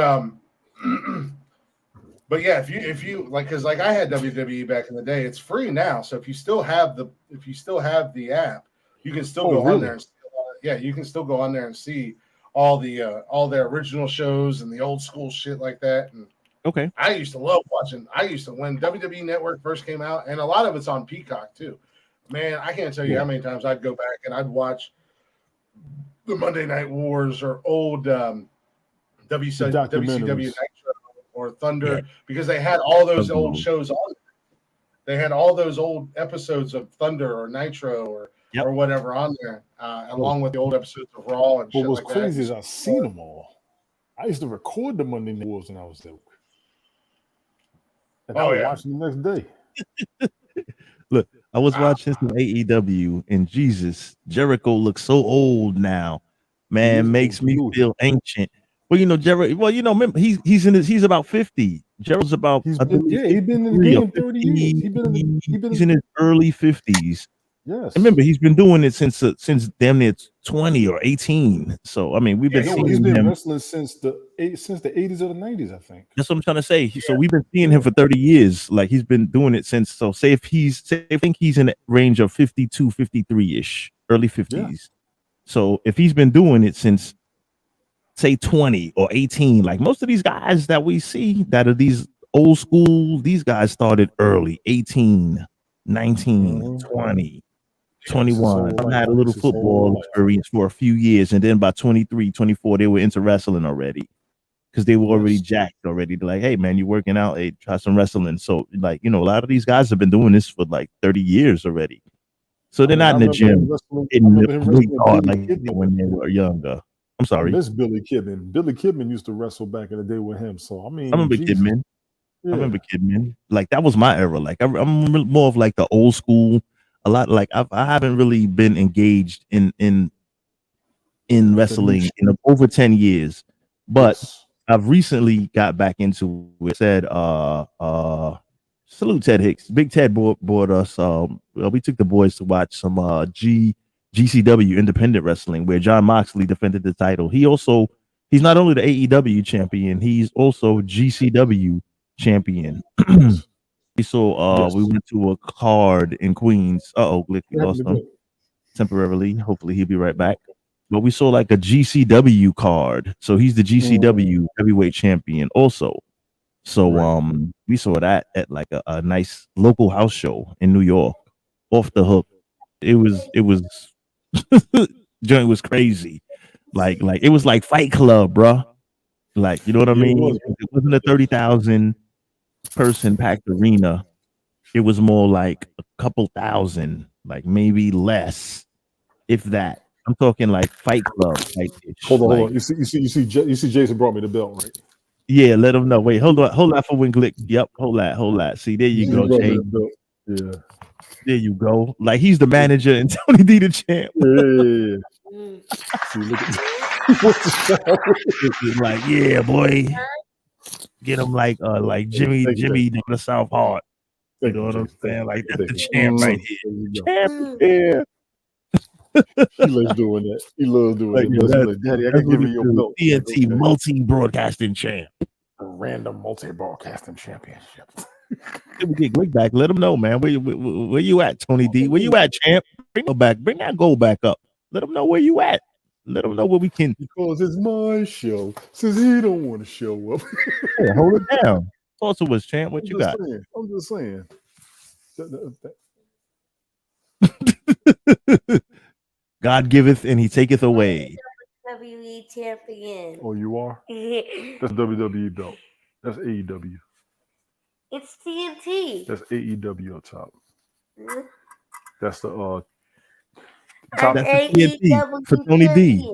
But yeah, if you like, because like I had WWE back in the day, it's free now. So if you still have the app, you can still go on there. And yeah, you can still go on there and see all their original shows and the old school shit like that. And okay, I used to love watching. I used to when WWE Network first came out, and a lot of it's on Peacock too. Man, I can't tell you how many times I'd go back and I'd watch the Monday Night Wars or old WCW Nitro or Thunder because they had all those old shows on. They had all those old episodes of Thunder or Nitro or whatever on there, along with the old episodes of Raw and shit like that. What's crazy is I've seen them all. I used to record the Monday Night Wars when I was there. And I would watch them the next day. Look, I was watching some AEW, and Jesus, Jericho looks so old now. Man, makes me feel ancient. Well, you know, Jericho. Well, you know, remember, he's about 50. Jericho's about he's been in the game 30 years. He's in his early 50s. Yes. Remember, he's been doing it since damn near 20 or 18. So I mean, we've been seeing he's been him wrestling since the 80s or the 90s, I think. That's what I'm trying to say. So we've been seeing him for 30 years. Like he's been doing it since. So I think he's in the range of 52, 53-ish, early 50s. Yeah. So if he's been doing it since say 20 or 18, like most of these guys that we see that are these old school, these guys started early, 18, 19, 20. 21. I had a little football experience for a few years, and then by 23, 24, they were into wrestling already because they were already jacked already. They're like, hey, man, you're working out. Hey, try some wrestling. So, like, you know, a lot of these guys have been doing this for like 30 years already. So they're not in the gym when they were younger. I'm sorry. This Billy Kidman. Billy Kidman used to wrestle back in the day with him. So, I mean, I remember Kidman. Yeah. I remember Kidman. Like, that was my era. Like, I'm more of like the old school. A lot like I haven't really been engaged in wrestling in over 10 years, but I've recently got back into it. Said salute Ted Hicks. Big Ted brought us we took the boys to watch some GCW independent wrestling where John Moxley defended the title. He's not only the AEW champion, he's also GCW champion. So we went to a card in Queens. We lost him temporarily. Hopefully he'll be right back. But we saw like a GCW card. So he's the GCW heavyweight champion also. So we saw that at like a nice local house show in New York. Off the hook. It was joint was crazy. Like it was like Fight Club, bro. Like, you know what I mean? It wasn't a 30,000 person packed arena. It was more like a couple thousand, like maybe less, if that. I'm talking like Fight Club. Hold on. You see, Jason brought me the belt, right? Yeah, let him know. Wait, hold that for when Glick. Yep, hold that. See, there you go, Jay. Yeah, there you go. Like he's the manager and Tony D the champ. Yeah. See, look at like, yeah, boy. Get him like Jimmy the South Hard. You know what I'm saying? Like that's the champ right here. Champ, yeah. He loves doing that. He loves doing that. Like, Daddy, I can give you your belt. TNT multi-broadcasting champ. A random multi-broadcasting championship. We get Glick back. Let him know, man. Where you at, Tony D? Where you at, champ? Bring that goal back up. Let him know where you at. Let him know where we can. Because it's my show. Since he don't want to show up. Yeah, hold it down. Talk to us, champ. What you got? I'm just saying. God giveth and he taketh away. WWE champion. Oh, you are? That's WWE belt. That's AEW. It's TNT. That's AEW on top. Mm-hmm. That's the top. That's TNT for Tony D.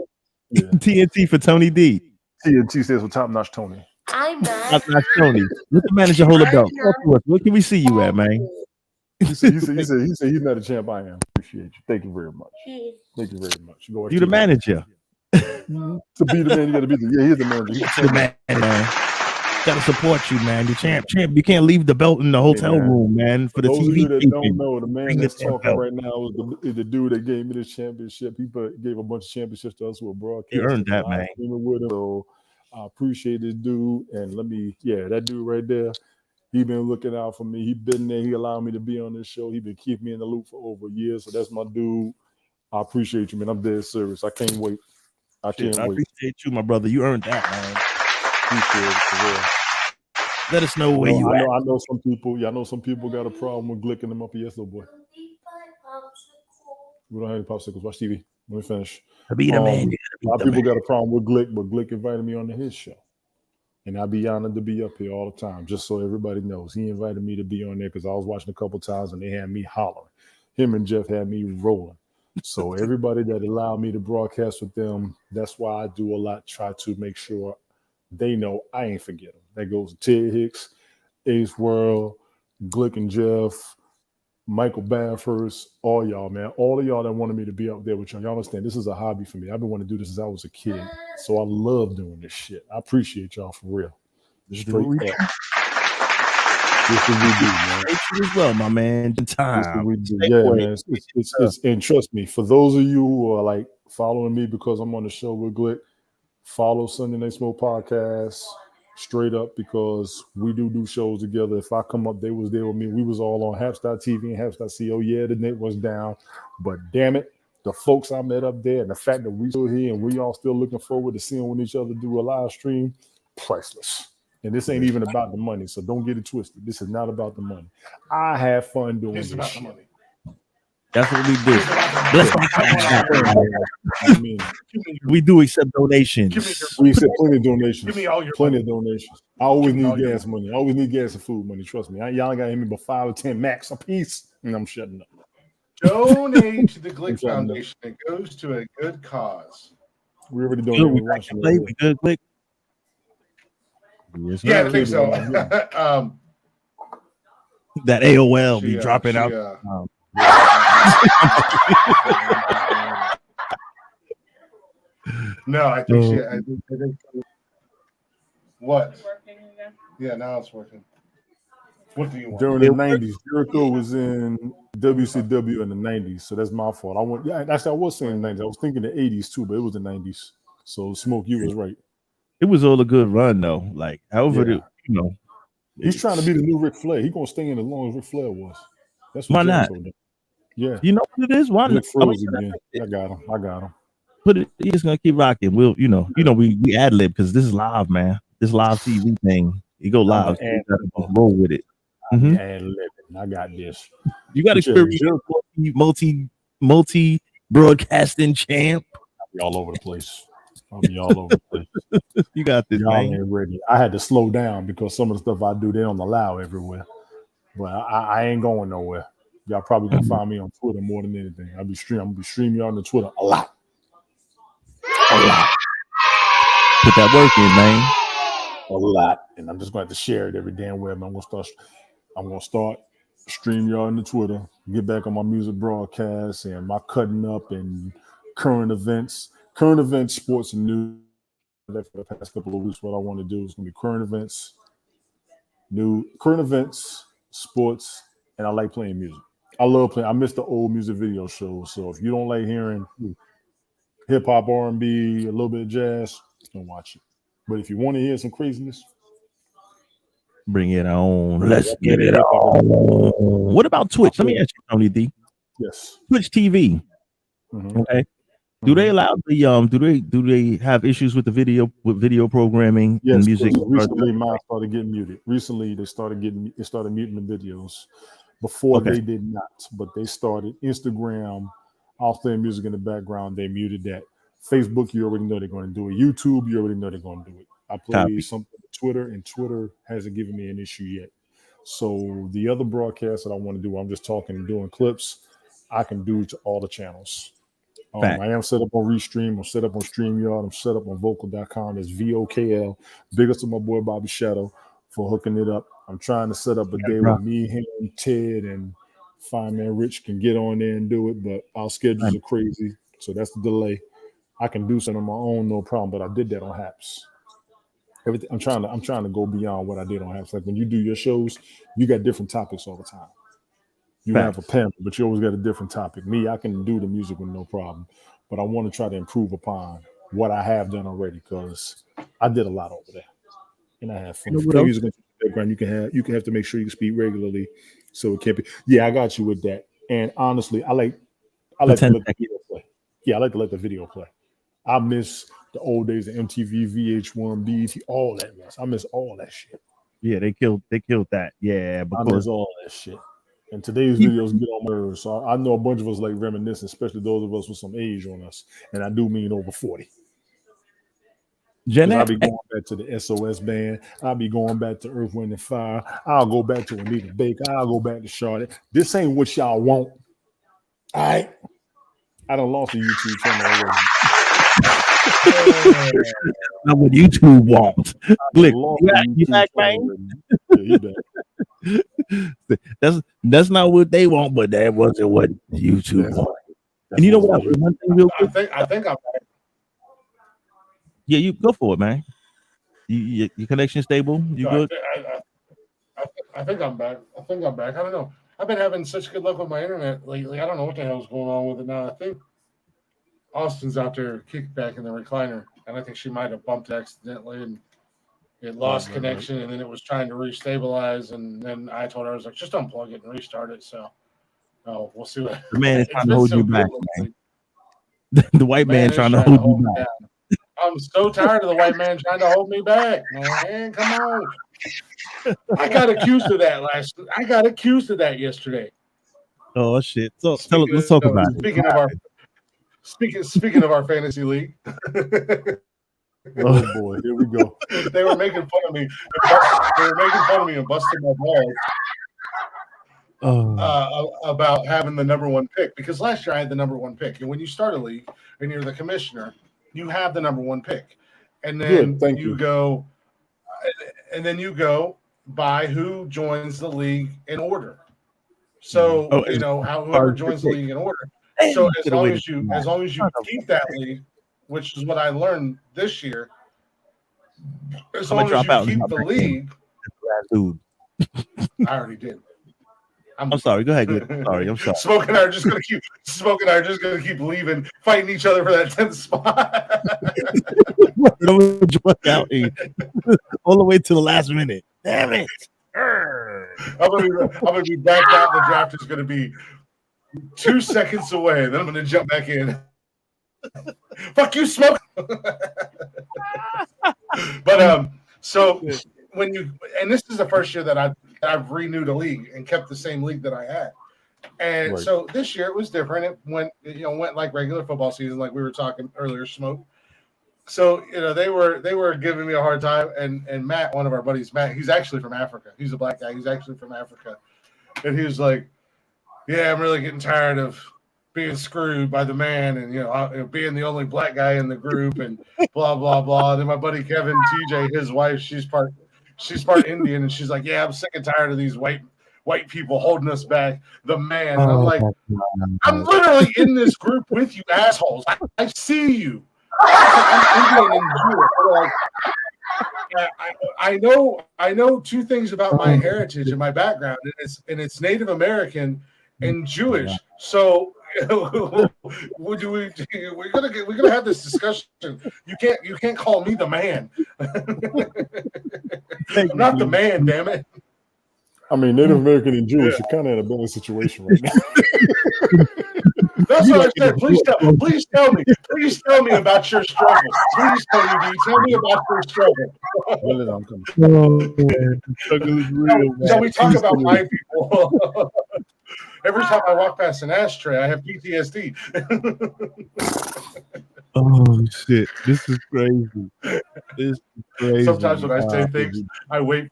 Yeah. TNT for Tony D. TNT stands for Top Notch Tony. I'm not. Top Notch Tony. Let the manager hold the belt. Where can we see you at, man? He said he's not a champ. I am. Appreciate you. Thank you very much. Thank you very much. Go you the manager. To be the man, you got to be he's the manager. He's the man. Gotta support you, man. The champ. You can't leave the belt in the hotel room, man. For the those TV. Of you that don't know, the man that's talking right now is the dude that gave me this championship. He gave a bunch of championships to us with broadcast. You earned that, man. With him, so I appreciate this dude. And that dude right there, he been looking out for me. He been there. He allowed me to be on this show. He been keeping me in the loop for over a year. So that's my dude. I appreciate you, man. I'm dead serious. I can't wait. I can't wait. Appreciate you, my brother. You earned that, man. Appreciate it for real. Let us know where you at. I know some people. Yeah, I know some people got a problem with glicking them up. Yes, little boy. We don't have any popsicles. Watch TV. Let me finish. Be the man. A lot of people got a problem with Glick, but Glick invited me on his show. And I'd be honored to be up here all the time, just so everybody knows. He invited me to be on there because I was watching a couple times and they had me hollering. Him and Jeff had me rolling. So everybody that allowed me to broadcast with them, that's why I do a lot, try to make sure they know I ain't forget them. That goes to Ted Hicks, Ace World, Glick and Jeff, Michael Bathurst, all y'all, man. All of y'all that wanted me to be up there with y'all. Y'all understand, this is a hobby for me. I've been wanting to do this since I was a kid. So I love doing this shit. I appreciate y'all for real. Straight up. This is what we do, man. As well, my man. Time. This is what we do. Yeah, man. It's and trust me, for those of you who are like following me because I'm on the show with Glick, follow Sunday Night Smoke Podcast straight up because we do shows together. If I come up, they was there with me. We was all on Haps.tv and Haps.co. Yeah, the net was down, but damn it, the folks I met up there and the fact that we still here and we all still looking forward to seeing when each other do a live stream, priceless. And this ain't even about the money, so don't get it twisted. This is not about the money. I have fun doing this shit. Money. That's what we do. We do accept donations. We accept plenty of donations. Give me all your plenty of donations. I always need gas money. I always need gas and food money. Trust me. Y'all ain't got to hit me but 5 or 10 max a piece, and I'm shutting up. Donate to the Glick Foundation. It goes to a good cause. We already donated. We good, Glick. Yes, yeah, I think so. That AOL be dropping out. No, I think she. I think what? Yeah, now it's working. What do you want? During the 90s, Jericho was in WCW in the 90s, so that's my fault. I was saying the 90s. I was thinking the 80s too, but it was the 90s. So Smoke, you was right. It was all a good run though. Like, however, he's trying to be the new Ric Flair. He's gonna stay in as long as Ric Flair was. That's what Jericho did. Yeah, you know what it is. Why not? Again. I got him. Put it. He's just gonna keep rocking. We'll, we ad lib because this is live, man. This live TV thing. You go live. So roll with it. Ad libbing. I got this. You got experience. Multi broadcasting champ. I'll be all over the place. You got this, y'all man. ain't ready. I had to slow down because some of the stuff I do, they don't allow everywhere. But I ain't going nowhere. Y'all probably gonna find me on Twitter more than anything. I'm gonna be streaming y'all on the Twitter a lot. Put that work in, man. A lot. And I'm just going to have to share it every damn web. I'm gonna start stream y'all on the Twitter, get back on my music broadcasts and my cutting up and current events, sports and news. For the past couple of weeks, what I want to do is going to be current events, sports, and I like playing music. I love playing. I miss the old music video shows. So if you don't like hearing hip hop, R&B, a little bit of jazz, don't watch it. But if you want to hear some craziness, bring it on. Let's get it on. What about Twitch? Let me ask you, Tony D. Yes. Twitch TV. Okay. Do they allow the do they have issues with the video programming and music? Recently mine started getting muted. Recently they started muting the videos. Before they did not, but they started. Instagram, I'll play music in the background, they muted that. Facebook, you already know they're going to do it. YouTube, you already know they're going to do it. I play something on Twitter, and Twitter hasn't given me an issue yet. So the other broadcasts that I want to do, I'm just talking and doing clips, I can do to all the channels. I am set up on Restream. I'm set up on StreamYard. I'm set up on Vocal.com. It's VOKL. Big up to my boy Bobby Shadow for hooking it up. I'm trying to set up a day where me, him, Ted, and Fine Man Rich can get on there and do it, but our schedules are crazy, so that's the delay. I can do something on my own, no problem, but I did that on Haps. Everything I'm trying to go beyond what I did on Haps. Like when you do your shows, you got different topics all the time. You have a panel, but you always got a different topic. Me, I can do the music with no problem, but I want to try to improve upon what I have done already because I did a lot over there, and I have fun. You know If you what play else? music in the background, you can have to make sure you can speak regularly, so it can't be. Yeah, I got you with that. And honestly, I like For to 10 let the seconds. video play. Yeah, I like to let the video play. I miss the old days of MTV, VH1, BET, all that mess. I miss all that shit. Yeah, they killed that. Yeah, I because miss all that shit. And today's even videos get on my nerves. So I know a bunch of us like reminiscing, especially those of us with some age on us. And I do mean over 40. Gen Because I'll X, be going back to the SOS band. I'll be going back to Earth, Wind, and Fire. I'll go back to Anita Baker. I'll go back to Charlotte. This ain't what y'all want. All right. I done lost a YouTube channel already. not what YouTube wants. Glick, Lost you a back, you YouTube back, channel man? already. Yeah, he back. That's not what they want, but that wasn't what YouTube That's wants. right. And you know what? That's One thing real I quick. think I'm back. Yeah, you go for it, man. Your connection stable? You No, good? I think I'm back. I think I'm back. I don't know. I've been having such good luck with my internet lately. I don't know what the hell's going on with it now. I think Austin's out there kicked back in the recliner, and I think she might have bumped accidentally and it lost right. connection, and then it was trying to restabilize, and then I told her, I was like, just unplug it and restart it. So, we'll see what. The man is It's trying to been hold so you good back, lately. the white man is trying to trying to hold you hold me back. down. I'm so tired of the white man trying to hold me back, man. Come on. I got accused of that yesterday. Oh shit! So let's talk about it. Speaking of our fantasy league, Oh boy, here we go. they were making fun of me. They were making fun of me and busting my balls about having the number one pick, because last year I had the number one pick, and when you start a league and you're the commissioner, you have the number one pick, and then you go by who joins the league in order. So whoever joins the league in order. So as long as you keep that league, which is what I learned this year, as long as you keep the league, dude. I already did. I'm sorry. Go ahead. Sorry. I'm sorry. Smoke and I are just gonna keep leaving, fighting each other for that 10th spot. All the way to the last minute. Damn it! I'm gonna be back out. The draft is gonna be 2 seconds away, and then I'm gonna jump back in. Fuck you, Smoke. But so when this is the first year that I've renewed a league and kept the same league that I had. And so this year it was different. It went like regular football season, like we were talking earlier, Smoke. So they were giving me a hard time, and Matt, one of our buddies, Matt, he's actually from Africa. He's a black guy. He's actually from Africa, and he was like, "Yeah, I'm really getting tired of being screwed by the man, and being the only black guy in the group, and blah blah blah." And then my buddy Kevin, TJ, his wife, she's part Indian, and she's like, "Yeah, I'm sick and tired of these white people holding us back. The man." And I'm like, "I'm literally in this group with you assholes. I see you. I'm Indian and Jewish." I know two things about my heritage and my background, and it's Native American and Jewish. So we're gonna have this discussion. You can't call me the man. I'm not the man, damn it. I mean, Native American and Jewish are kind of in a better situation right now. That's what I said. Please tell me about your struggle. Please tell me about your struggle. Struggle is real, man. Shall we talk about my people? Every time I walk past an ashtray, I have PTSD. Oh shit! This is crazy. Sometimes when I say things, I wait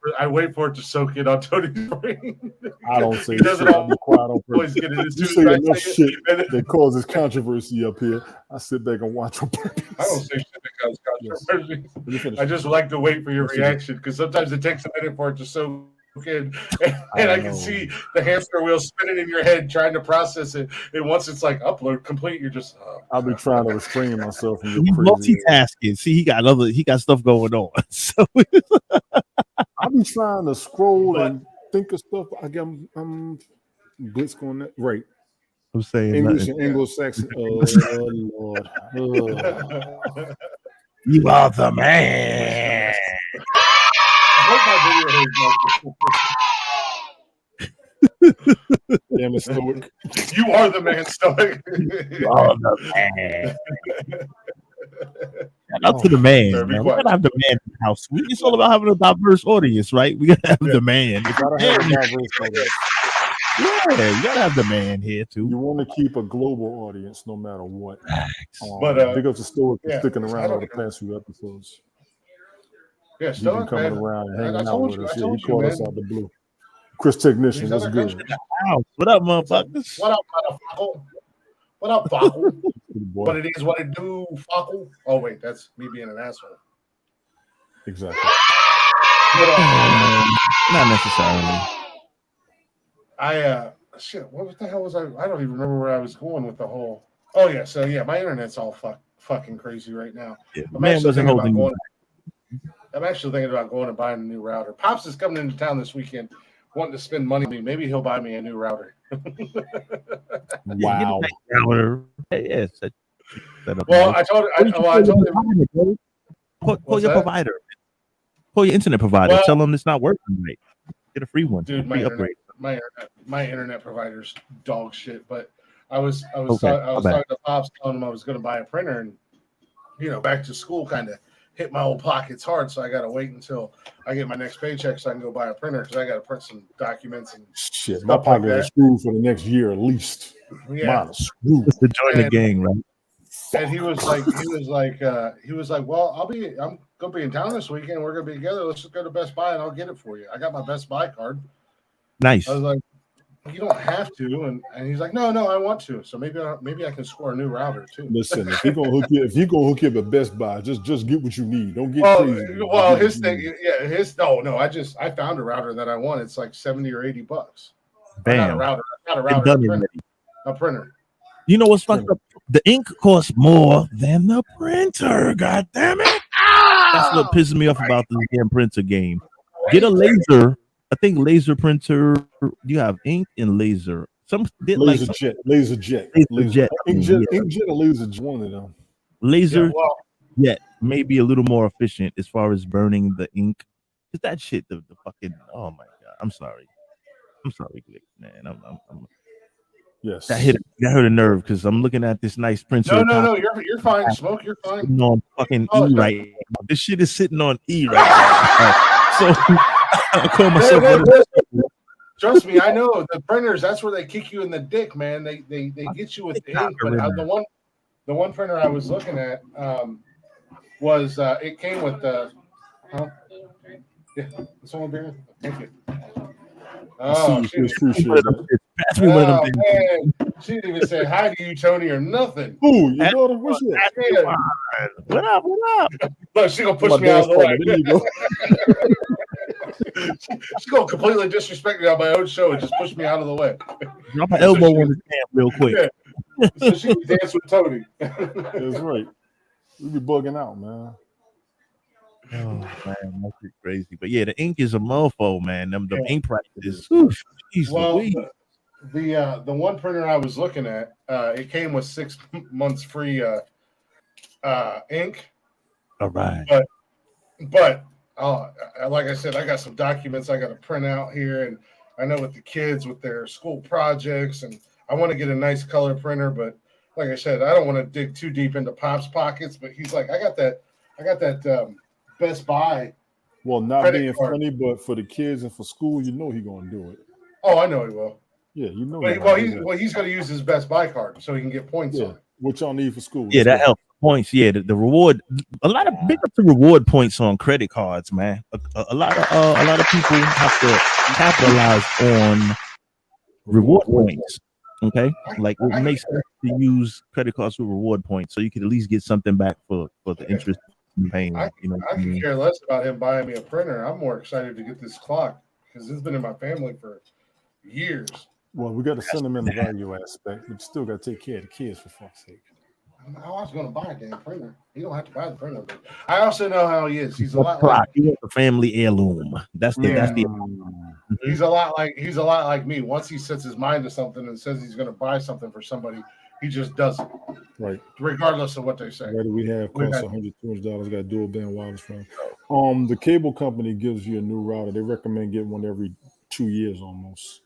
for it to soak in on Tony's brain. I don't say shit. I'll be quiet on purpose. You say enough shit that causes controversy up here. I sit back and watch on purpose. I don't say shit that causes controversy. Yes. I just like to wait for your reaction, because sometimes it takes a minute for it to soak in, and I can see the hamster wheel spinning in your head trying to process it. And once it's like upload complete, you're just. I'll be trying to restrain myself from your crazy. Multitasking. See, he got stuff going on. So I'll be trying to scroll and think of stuff. I'm blitz on that. Right. I'm saying English and Anglo-Saxon. Oh Lord. You are the man. I hope my video is Damn it, stoic. You are the man, Stoic. You are the man. Shout out to the man. Sir, be We quiet. gotta have the man in the house. It's all about having a diverse audience, right? We gotta have the man. You gotta have a diverse audience. Yeah, you gotta have the man here too. You want to keep a global audience no matter what. But, big up to Stoic for yeah, sticking I around don't all the past few episodes. Yeah, He's been Stoic, coming man. around and I hanging out told with you, us. I Yeah, he told you, caught us man. out the blue. Chris Technician, These what's other good? countries. What up, motherfuckers? What up, motherfucker? What up, Fockle? Good boy. What it is, what it do, Fockle? Oh, wait, that's me being an asshole. Exactly. Not necessarily. Shit, what the hell was I don't even remember where I was going with the whole. Oh, yeah, so yeah, my internet's all fucking crazy right now. Yeah, I'm man actually wasn't thinking about holding you going. I'm actually thinking about going and buying a new router. Pops is coming into town this weekend, wanting to spend money on me. Maybe he'll buy me a new router. Wow. Yeah, set up Well, nice. I told him. Call your provider. Call your internet provider. Well, Tell them it's not working right. Get a free one. Dude, free upgrade. My internet provider's dog shit. But I was Okay, talking to Pops, telling him I was going to buy a printer, and back to school kind of hit my old pockets hard. So I got to wait until I get my next paycheck so I can go buy a printer because I got to print some documents and shit. My pocket is screwed for the next year at least. Yeah, screwed. Just to join the gang, right? And he was like, well, I'm gonna be in town this weekend. We're gonna be together. Let's just go to Best Buy and I'll get it for you. I got my Best Buy card. Nice. I was like, you don't have to, and he's like, no, I want to. So maybe I can score a new router too. Listen, if you gonna hook you up at Best Buy, just get what you need. Don't get crazy. Well, his thing, I found a router that I want. It's like $70 or $80. Bam. Not a router, a printer. You know what's fucked up? The ink costs more than the printer. God damn it! That's what pisses me off about this damn printer game. Get a laser. I think laser printer. You have ink and laser. Laser jet. Inkjet, or laser jet. One of them. Laser jet may be a little more efficient as far as burning the ink. Cause that shit, the fucking. Oh my god! I'm sorry, Glick, man. I'm Yes. That hurt a nerve because I'm looking at this nice printer. No, you're fine. Smoke, you're fine. Sitting on fucking E right now. This shit is sitting on E right now. So I call myself. Trust me, I know the printers. That's where they kick you in the dick, man. They get you with the ink. But the one printer I was looking at was it came with the. Yeah, someone beer. Thank you. Oh, she didn't even say hi to you, Tony, or nothing. Ooh, your daughter, what's that? What up? Look, she's gonna push me out of the way. There you go. She's gonna completely disrespect me on my own show and just push me out of the way. Drop an elbow on the camp real quick. Yeah. So she can dance with Tony. That's right. We be bugging out, man. Oh man, that's crazy. But yeah, the ink is a mofo, man. The ink prices. Well, the one printer I was looking at, it came with 6 months free ink. All right. But like I said, I got some documents I got to print out here, and I know with the kids with their school projects, and I want to get a nice color printer, but like I said, I don't want to dig too deep into Pop's pockets. But he's like, I got that Best Buy. Well, not being funny, but for the kids and for school, you know he's gonna do it. Oh, I know he will. Yeah, you know. He's gonna use his Best Buy card so he can get points on it. What y'all need for school? Yeah, that helps. Points. Yeah, the reward. A lot of big up to reward points on credit cards, man. A lot of people have to capitalize on reward points. Okay, like it makes sense to use credit cards with reward points, so you can at least get something back for the interest you're paying. I could care less about him buying me a printer. I'm more excited to get this clock because it's been in my family for years. Well, we got to send them in the value aspect, but still got to take care of the kids for fuck's sake. I was going to buy a damn printer. You don't have to buy the printer. But I also know how he is. He's a lot like a family heirloom. That's the. He's a lot like me. Once he sets his mind to something and says he's going to buy something for somebody, He just doesn't. Right. Regardless of what they say. What do we have? Costs $100, $200. Got dual band wireless phone. The cable company gives you a new router. They recommend getting one every 2 years almost.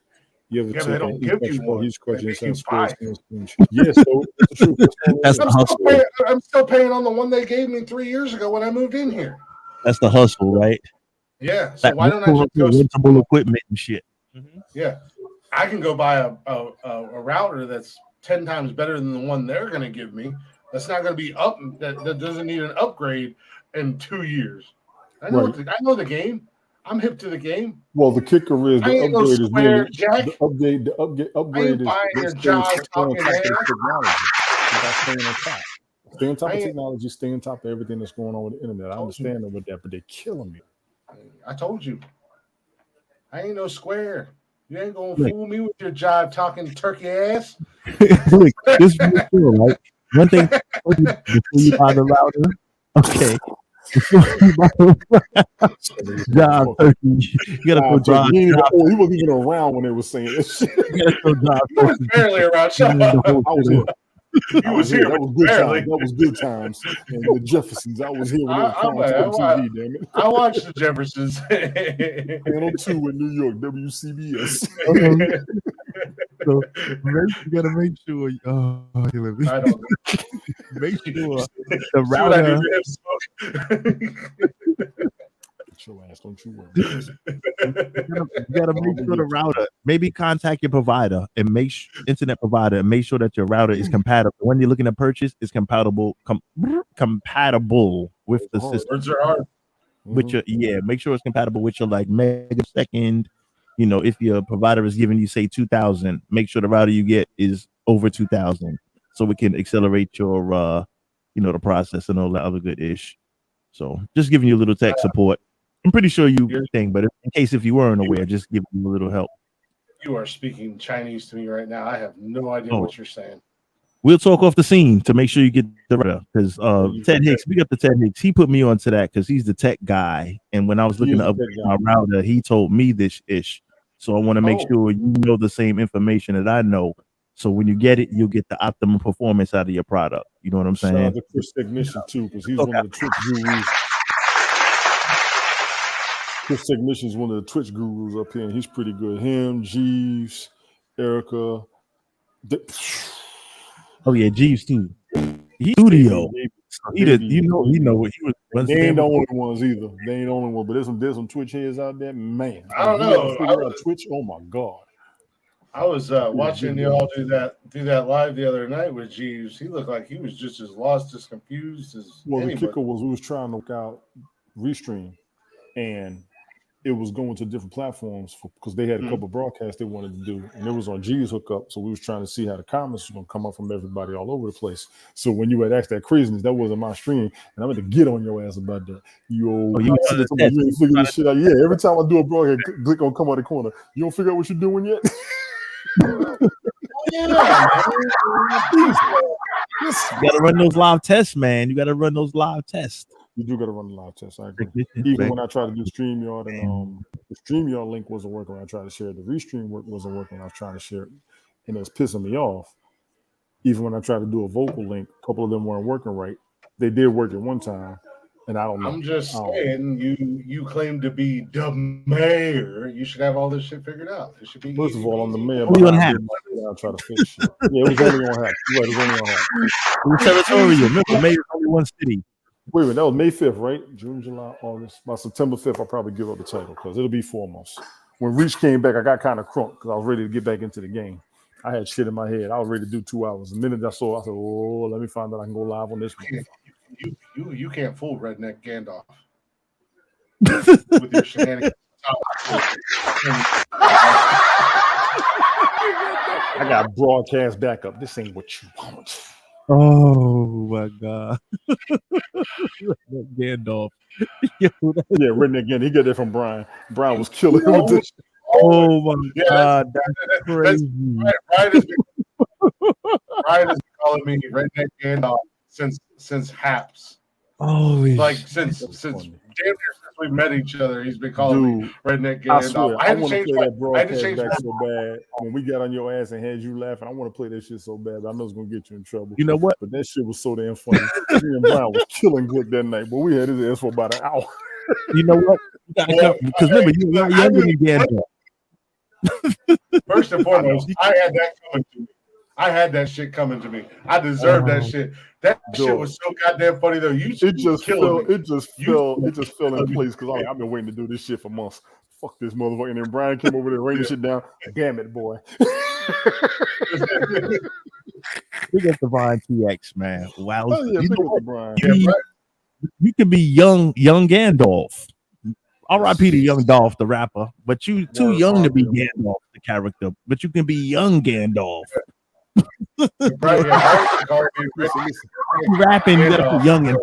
You ever they don't give you one. He's They make you buy it. Yes, so that's the truth. I'm still paying on the one they gave me 3 years ago when I moved in here. That's the hustle, right? Yeah. So why don't I just go rentable equipment and shit? Mm-hmm. Yeah, I can go buy a router that's 10 times better than the one they're going to give me. That's not going to be up. That doesn't need an upgrade in 2 years. I know. I know the game. I'm hip to the game. Well, the kicker is the upgrade is really Jack. The upgrade is your job talking technology. Stay on top of technology. Stay on top of everything that's going on with the internet. I understand with that, but they're killing me. I told you. I ain't no square. You ain't gonna fool me with your job talking turkey ass. Look, this is real, right? One thing before you buy the router, okay. Job turkey. You gotta put job. He wasn't even around when they were saying this shit. You was barely around. I was here. That was good times. That was good times. And the Jeffersons. I was here when they were on TV. Damn it! I watched the Jeffersons. Channel 2 in New York, WCBS. So you gotta make sure. I don't know. Make sure the router. Your ass, don't you worry. You gotta make sure the router. Maybe contact your provider and internet provider and make sure that your router is compatible. When you're looking to purchase, it's compatible with the system. Words are hard. With your make sure it's compatible with your like megasecond. You know, if your provider is giving you say 2,000, make sure the router you get is over 2,000, so we can accelerate your the process and all that other good ish. So just giving you a little tech support. I'm pretty sure you thing, but in case if you weren't aware, just give you a little help. You are speaking Chinese to me right now. I have no idea what you're saying. We'll talk off the scene to make sure you get the router because Ted Hicks, we got the Ted Hicks. He put me onto that because he's the tech guy. And when I was looking to upgrade my router, he told me this ish. So I want to make sure you know the same information that I know. So when you get it, you'll get the optimum performance out of your product. You know what I'm saying? Shout out to Chris Technician too, because he's one of the Twitch gurus. Chris Technician is one of the Twitch gurus up here, and he's pretty good. Him, Jeeves, Erica. Oh yeah, Jeeves too. He studio. He know what he was. They ain't the only ones either. They ain't the only one, but there's some Twitch heads out there, man. I don't know. Figure out Twitch. Oh my god. I was watching y'all do that live the other night with Jeeves. He looked like he was just as lost, as confused as anybody. The kicker was we was trying to work out Restream, and it was going to different platforms because they had a couple of broadcasts they wanted to do, and it was on G's hookup. So we was trying to see how the comments were going to come up from everybody all over the place. So when you had asked that craziness, that wasn't my stream, and I'm going to get on your ass about that. You ain't figure this shit out. Yeah, every time I do a broadcast, click on come out the corner. You don't figure out what you're doing yet. You gotta run those live tests, man. You gotta run those live tests. You do gotta run the live tests. I agree. Even when I tried to do StreamYard and the StreamYard link wasn't working when I tried to share it. The Restream wasn't working when I was trying to share it, and it was pissing me off. Even when I tried to do a vocal link, a couple of them weren't working right. They did work at one time, and I don't know. I'm just saying, you claim to be the mayor. You should have all this shit figured out. It should be. First of all, I'm the mayor. I'll try to fix shit. Yeah, it was only on half. Right, it was only on half. It was territorial. Remember, mayor's only one city. Wait a minute, that was May 5th, right? June, July, August. By September 5th, I'll probably give up the title because it'll be 4 months. When Reach came back, I got kind of crunk because I was ready to get back into the game. I had shit in my head. I was ready to do 2 hours. The minute I saw it, I said, oh, let me find out I can go live on this one. You can't fool Redneck Gandalf with your shenanigans. I got broadcast backup. This ain't what you want. Oh my god. Gandalf. Yeah, Redneck again. He got that from Brian. Brian was killing him with this. Oh my god, that's crazy. Brian has been calling me Redneck Gandalf since Haps. Like since damn near since we met each other, he's been calling me redneck Gandalf. I want to play that broadcast back so bad. When we got on your ass and had you laughing, I want to play that shit so bad. But I know it's gonna get you in trouble. You know what? But that shit was so damn funny. Me and Brian was killing good that night, but we had his ass for about an hour. You know what? Because remember, you were younger than Gandalf. First and foremost, I had that coming to me. I had that shit coming to me. I deserved that shit. That shit was so goddamn funny though. It just fell in place because I've been waiting to do this shit for months. Fuck this motherfucker. And then Brian came over there raining shit down. Damn it, boy. We got Divine TX, man. Wow. Oh, yeah, Brian. You can be young Gandalf. R.I.P. to Young Dolph, the rapper. But you too young to be Gandalf, the character. But you can be young Gandalf. Rapping, you gotta be young and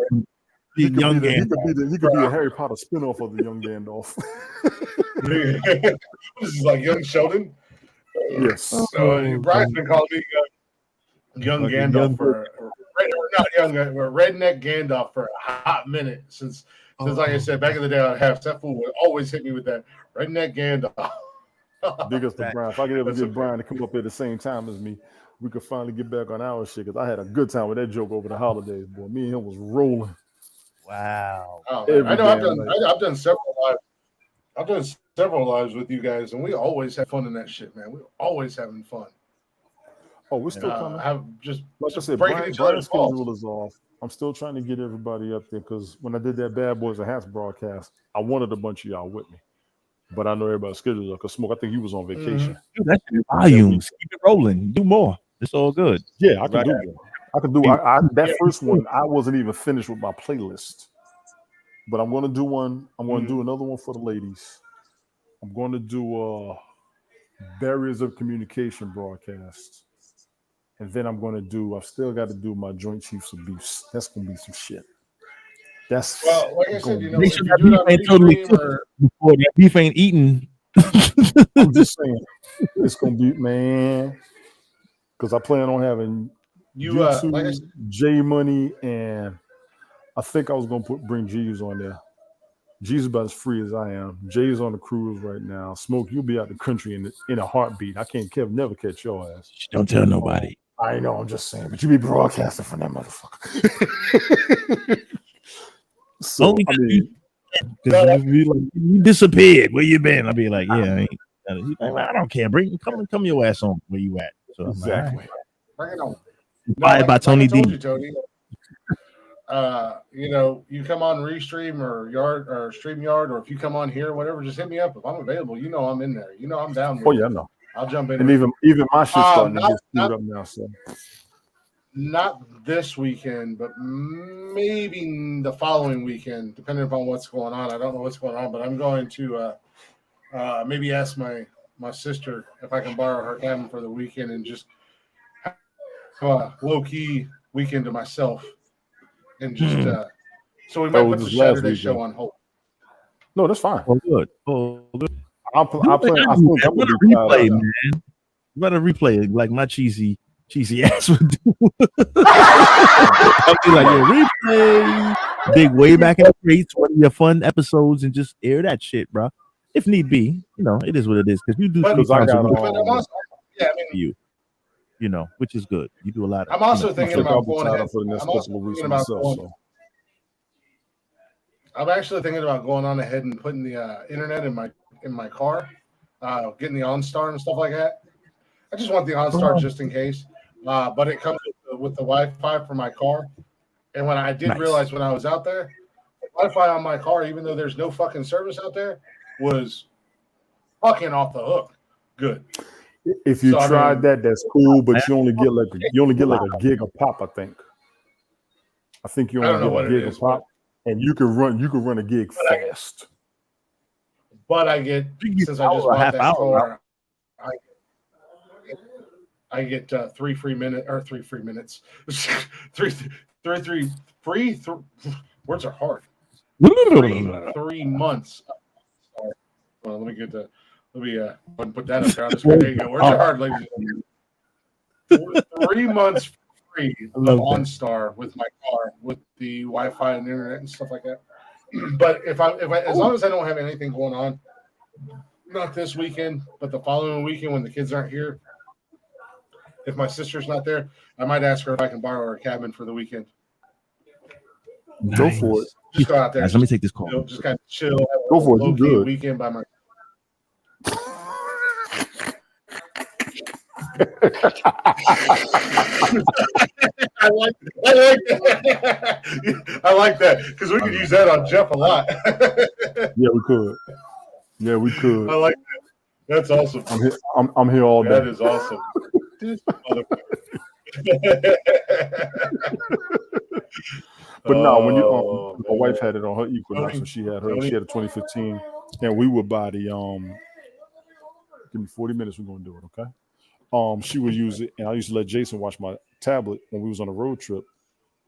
he could be a Harry Potter spinoff of the young Gandalf. This is like young Sheldon. Yes. So Brian's been calling me young Gandalf redneck Gandalf for a hot minute since like I said, back in the day, I'd have that fool would always hit me with that redneck Gandalf. Big up to Brian. If I could ever get Brian to come up at the same time as me, we could finally get back on our shit because I had a good time with that joke over the holidays, boy. Me and him was rolling. Wow. Oh, I know I've done several lives. I've done several lives with you guys, and we always have fun in that shit, man. We're always having fun. Oh, we're still coming. Like I said, Brian's schedule is off. I'm still trying to get everybody up there because when I did that Bad Boys and Hats broadcast, I wanted a bunch of y'all with me. But I know everybody's schedule up because Smoke, I think he was on vacation. Dude, that's volumes. Keep it rolling. Do more. It's all good. Yeah, I can do more. That first one, I wasn't even finished with my playlist. But I'm going to do one. I'm going to do another one for the ladies. I'm going to do Barriers of Communication broadcast. And then I've still got to do my Joint Chiefs of Beefs. That's going to be some shit. Like I said, make sure that beef ain't totally cooked before that beef ain't eaten. I'm just saying, it's going to be, man, because I plan on having YouTube, J Money, and I think I was going to bring G's on there. G's about as free as I am. Jay's on the cruise right now. Smoke, you'll be out the country in a heartbeat. I can't never catch your ass. Don't tell nobody. I know, I'm just saying, but you be broadcasting from that motherfucker. So I mean, you disappeared. Where you been? I'll be like, I don't care. Come your ass on where you at. So exactly. Bring it on. By Tony D. You come on Restream or StreamYard, or if you come on here, whatever, just hit me up if I'm available. I'm in there. I'm down. Oh yeah, no. I'll jump in. And even my shit's starting to get screwed up now. So not this weekend, but maybe the following weekend, depending upon what's going on. I don't know what's going on, but I'm going to maybe ask my sister if I can borrow her cabin for the weekend and just have a low-key weekend to myself. And just so we might put the Saturday show on hold. No, that's fine. Oh, good. I replay, man. You better replay it like my cheesy ass would do. I'll be like, replay. Dig way back in the crates, one of your fun episodes, and just air that shit, bro. If need be, it is what it is. Because you do which is good. You do a lot. I'm also thinking about going ahead. I'm actually thinking about going on ahead and putting the internet in my car, getting the OnStar and stuff like that. I just want the OnStar just in case. But it comes with the Wi-Fi for my car. And when I did realize when I was out there, the Wi-Fi on my car, even though there's no fucking service out there, was fucking off the hook. Good. If you tried that, that's cool, but you only get like a gig a pop, I think. I think you only get a gig a pop, and you can run a gig fast. But I get, since I just bought that car, I get 3 free minutes. Words are hard. 3 months. Well, let me put that up there. There you go. Words are hard, ladies and gentlemen. 3 months free of OnStar with my car with the Wi-Fi and internet and stuff like that. But if I as long as I don't have anything going on, not this weekend, but the following weekend when the kids aren't here, if my sister's not there, I might ask her if I can borrow her cabin for the weekend. Go for it. Just go out there. Guys, let me take this call. Just kind of chill. Go for it. You good. Weekend by my. I like that. I like that because we could use that on Jeff a lot. Yeah, we could. Yeah, we could. I like that. That's awesome. I'm here all day. That is awesome. But no, when you my wife had it on her Equinox, so she had a 2015, and we would buy the Give me 40 minutes. We're gonna do it, okay? She would use it, and I used to let Jason watch my tablet when we was on a road trip.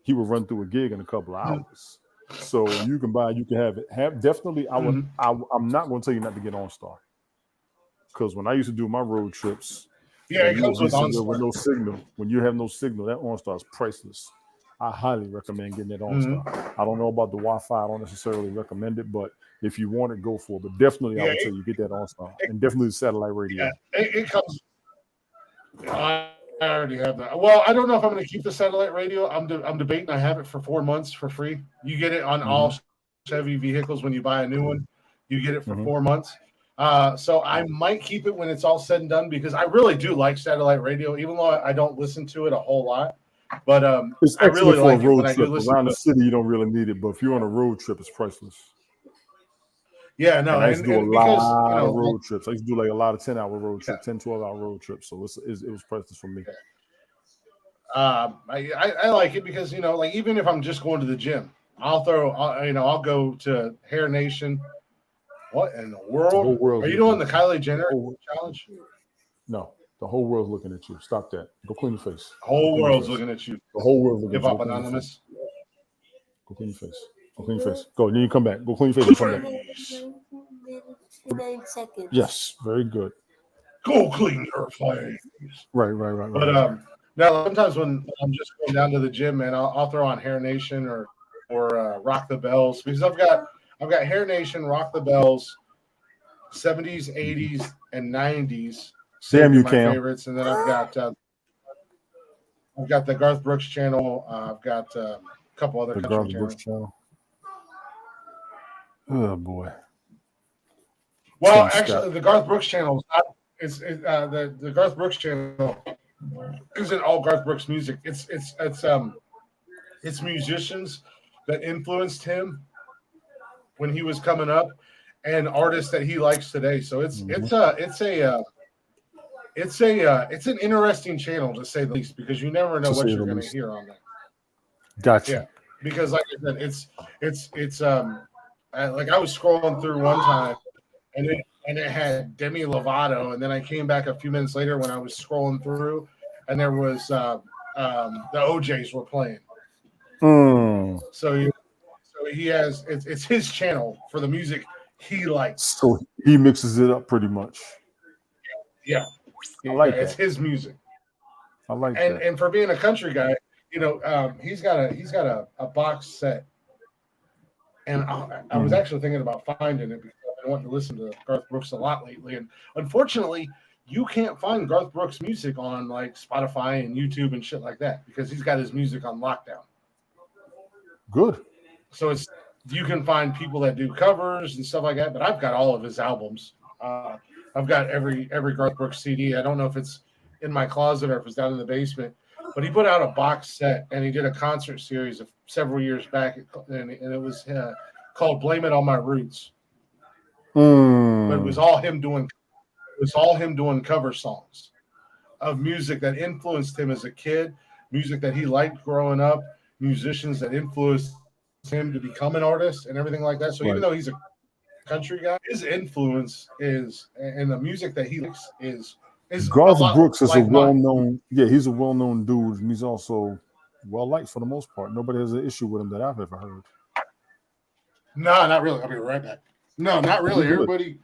He would run through a gig in a couple of hours. So you can have it. Definitely, I would. I'm not going to tell you not to get OnStar, because when I used to do my road trips, it comes with OnStar. With no signal. When you have no signal, that OnStar is priceless. I highly recommend getting that OnStar. I don't know about the Wi-Fi. I don't necessarily recommend it, but if you want it, go for it. But definitely, I would tell you get that OnStar, and definitely the satellite radio. Yeah, it comes. I already have that. Well, I don't know if I'm going to keep the satellite radio. I'm debating. I have it for 4 months for free. You get it on all Chevy vehicles when you buy a new one. You get it for 4 months. So I might keep it when it's all said and done because I really do like satellite radio, even though I don't listen to it a whole lot. But it's I really for like a road it when trip. I do listen Around to the city, you don't really need it, but if you're on a road trip, it's priceless. Yeah, no, and I used to do a lot of road trips. I used to do like a lot of 10-hour road trips, 10, 12-hour road trips. So it was priceless for me. I like it because, like even if I'm just going to the gym, I'll go to Hair Nation. What in the world? The whole world. Are you doing the Kylie Jenner challenge? No, the whole world's looking at you. Stop that. Go clean your face. The whole world's looking at you. The whole world's looking at you. Hip Hop Anonymous. Go clean your face. Go clean your face. Go. Then you come back. Go clean your face and come back. 9 seconds. Yes, very good. Go clean your face. Right. But now sometimes when I'm just going down to the gym, man, I'll throw on Hair Nation or Rock the Bells because I've got Hair Nation, Rock the Bells, 70s, 80s, and 90s. Damn, you my can. Favorites, and then I've got the Garth Brooks channel. I've got a couple other country channels. Channel. Oh boy. Well, actually, the Garth Brooks channel is not. The Garth Brooks channel isn't all Garth Brooks music. It's musicians that influenced him when he was coming up, and artists that he likes today. So it's an interesting channel to say the least because you never know what you're going to hear on there. Gotcha. Yeah, because like I said, it's like I was scrolling through one time. And it had Demi Lovato, and then I came back a few minutes later when I was scrolling through, and there was the OJs were playing. So he has it's his channel for the music he likes. So he mixes it up pretty much. Yeah, I like it's that. his music. I like that. And for being a country guy, he's got a box set, and I was actually thinking about finding it because I've been wanting to listen to Garth Brooks a lot lately, and unfortunately, you can't find Garth Brooks music on like Spotify and YouTube and shit like that because he's got his music on lockdown. Good. So you can find people that do covers and stuff like that, but I've got all of his albums. I've got every Garth Brooks CD. I don't know if it's in my closet or if it's down in the basement, but he put out a box set and he did a concert series of several years back, and it was called "Blame It on My Roots." But it was all him doing cover songs of music that influenced him as a kid, music that he liked growing up, musicians that influenced him to become an artist and everything like that. So even though he's a country guy, his influence is and the music that he likes is Garth Brooks is like a well-known, he's a well-known dude, and he's also well-liked for the most part. Nobody has an issue with him that I've ever heard. No, not really. I'll be right back. No, not really. Everybody,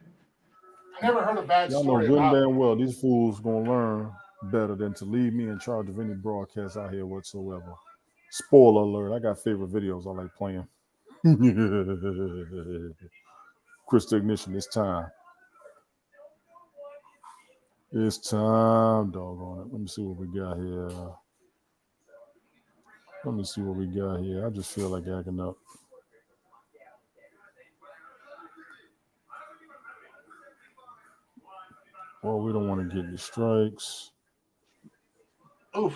I never heard a bad story know good about and damn well these fools gonna learn better than to leave me in charge of any broadcast out here whatsoever. Spoiler alert, I got favorite videos I like playing. Crystal Ignition, it's time. It's time, doggone it. Let me see what we got here. I just feel like acting up. Well, we don't want to get any strikes. Oof.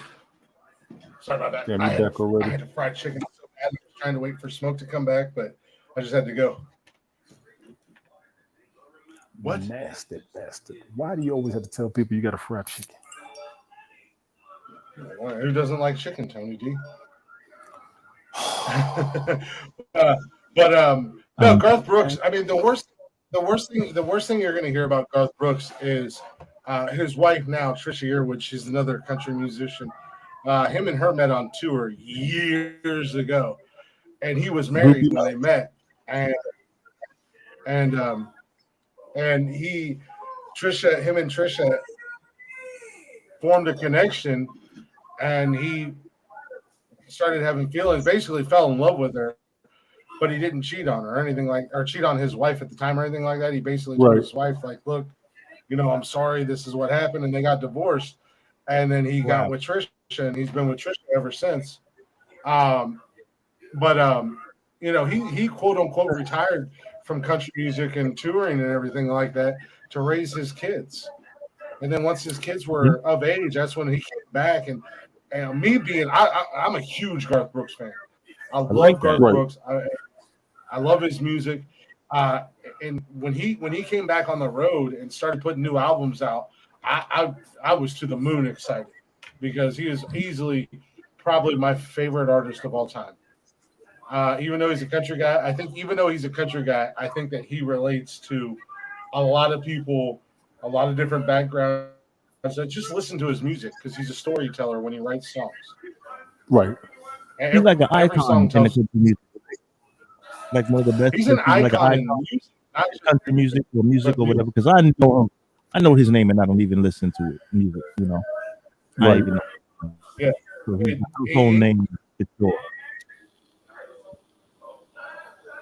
Sorry about that. Damn, I you back already? had a fried chicken so bad. I was trying to wait for smoke to come back, but I just had to go. What? Nasty bastard. Why do you always have to tell people you got a fried chicken? Who doesn't like chicken, Tony D? No, Garth Brooks. I mean, the worst thing you're going to hear about Garth Brooks is his wife now, Trisha Yearwood. She's another country musician. Him and her met on tour years ago, and he was married when they met, and him and Trisha formed a connection, and he started having feelings, basically fell in love with her, but he didn't cheat on her or anything or cheat on his wife at the time or anything like that. He basically told his wife, like, look, I'm sorry, this is what happened. And they got divorced. And then he got with Trisha, and he's been with Trisha ever since. He quote unquote retired from country music and touring and everything like that to raise his kids. And then once his kids were of age, that's when he came back. And me being, I'm a huge Garth Brooks fan. I love Garth Brooks. I love his music. And when he came back on the road and started putting new albums out, I was to the moon excited because he is easily probably my favorite artist of all time. Even though he's a country guy, I think that he relates to a lot of people, a lot of different backgrounds that just listen to his music because he's a storyteller when he writes songs. Right. And he's like an icon in the country music. Like one of the best. He's an icon in music, country music or music or whatever. Because I know his name and I don't even listen to it. Music, Right. I even know. Yeah. So his whole name is George.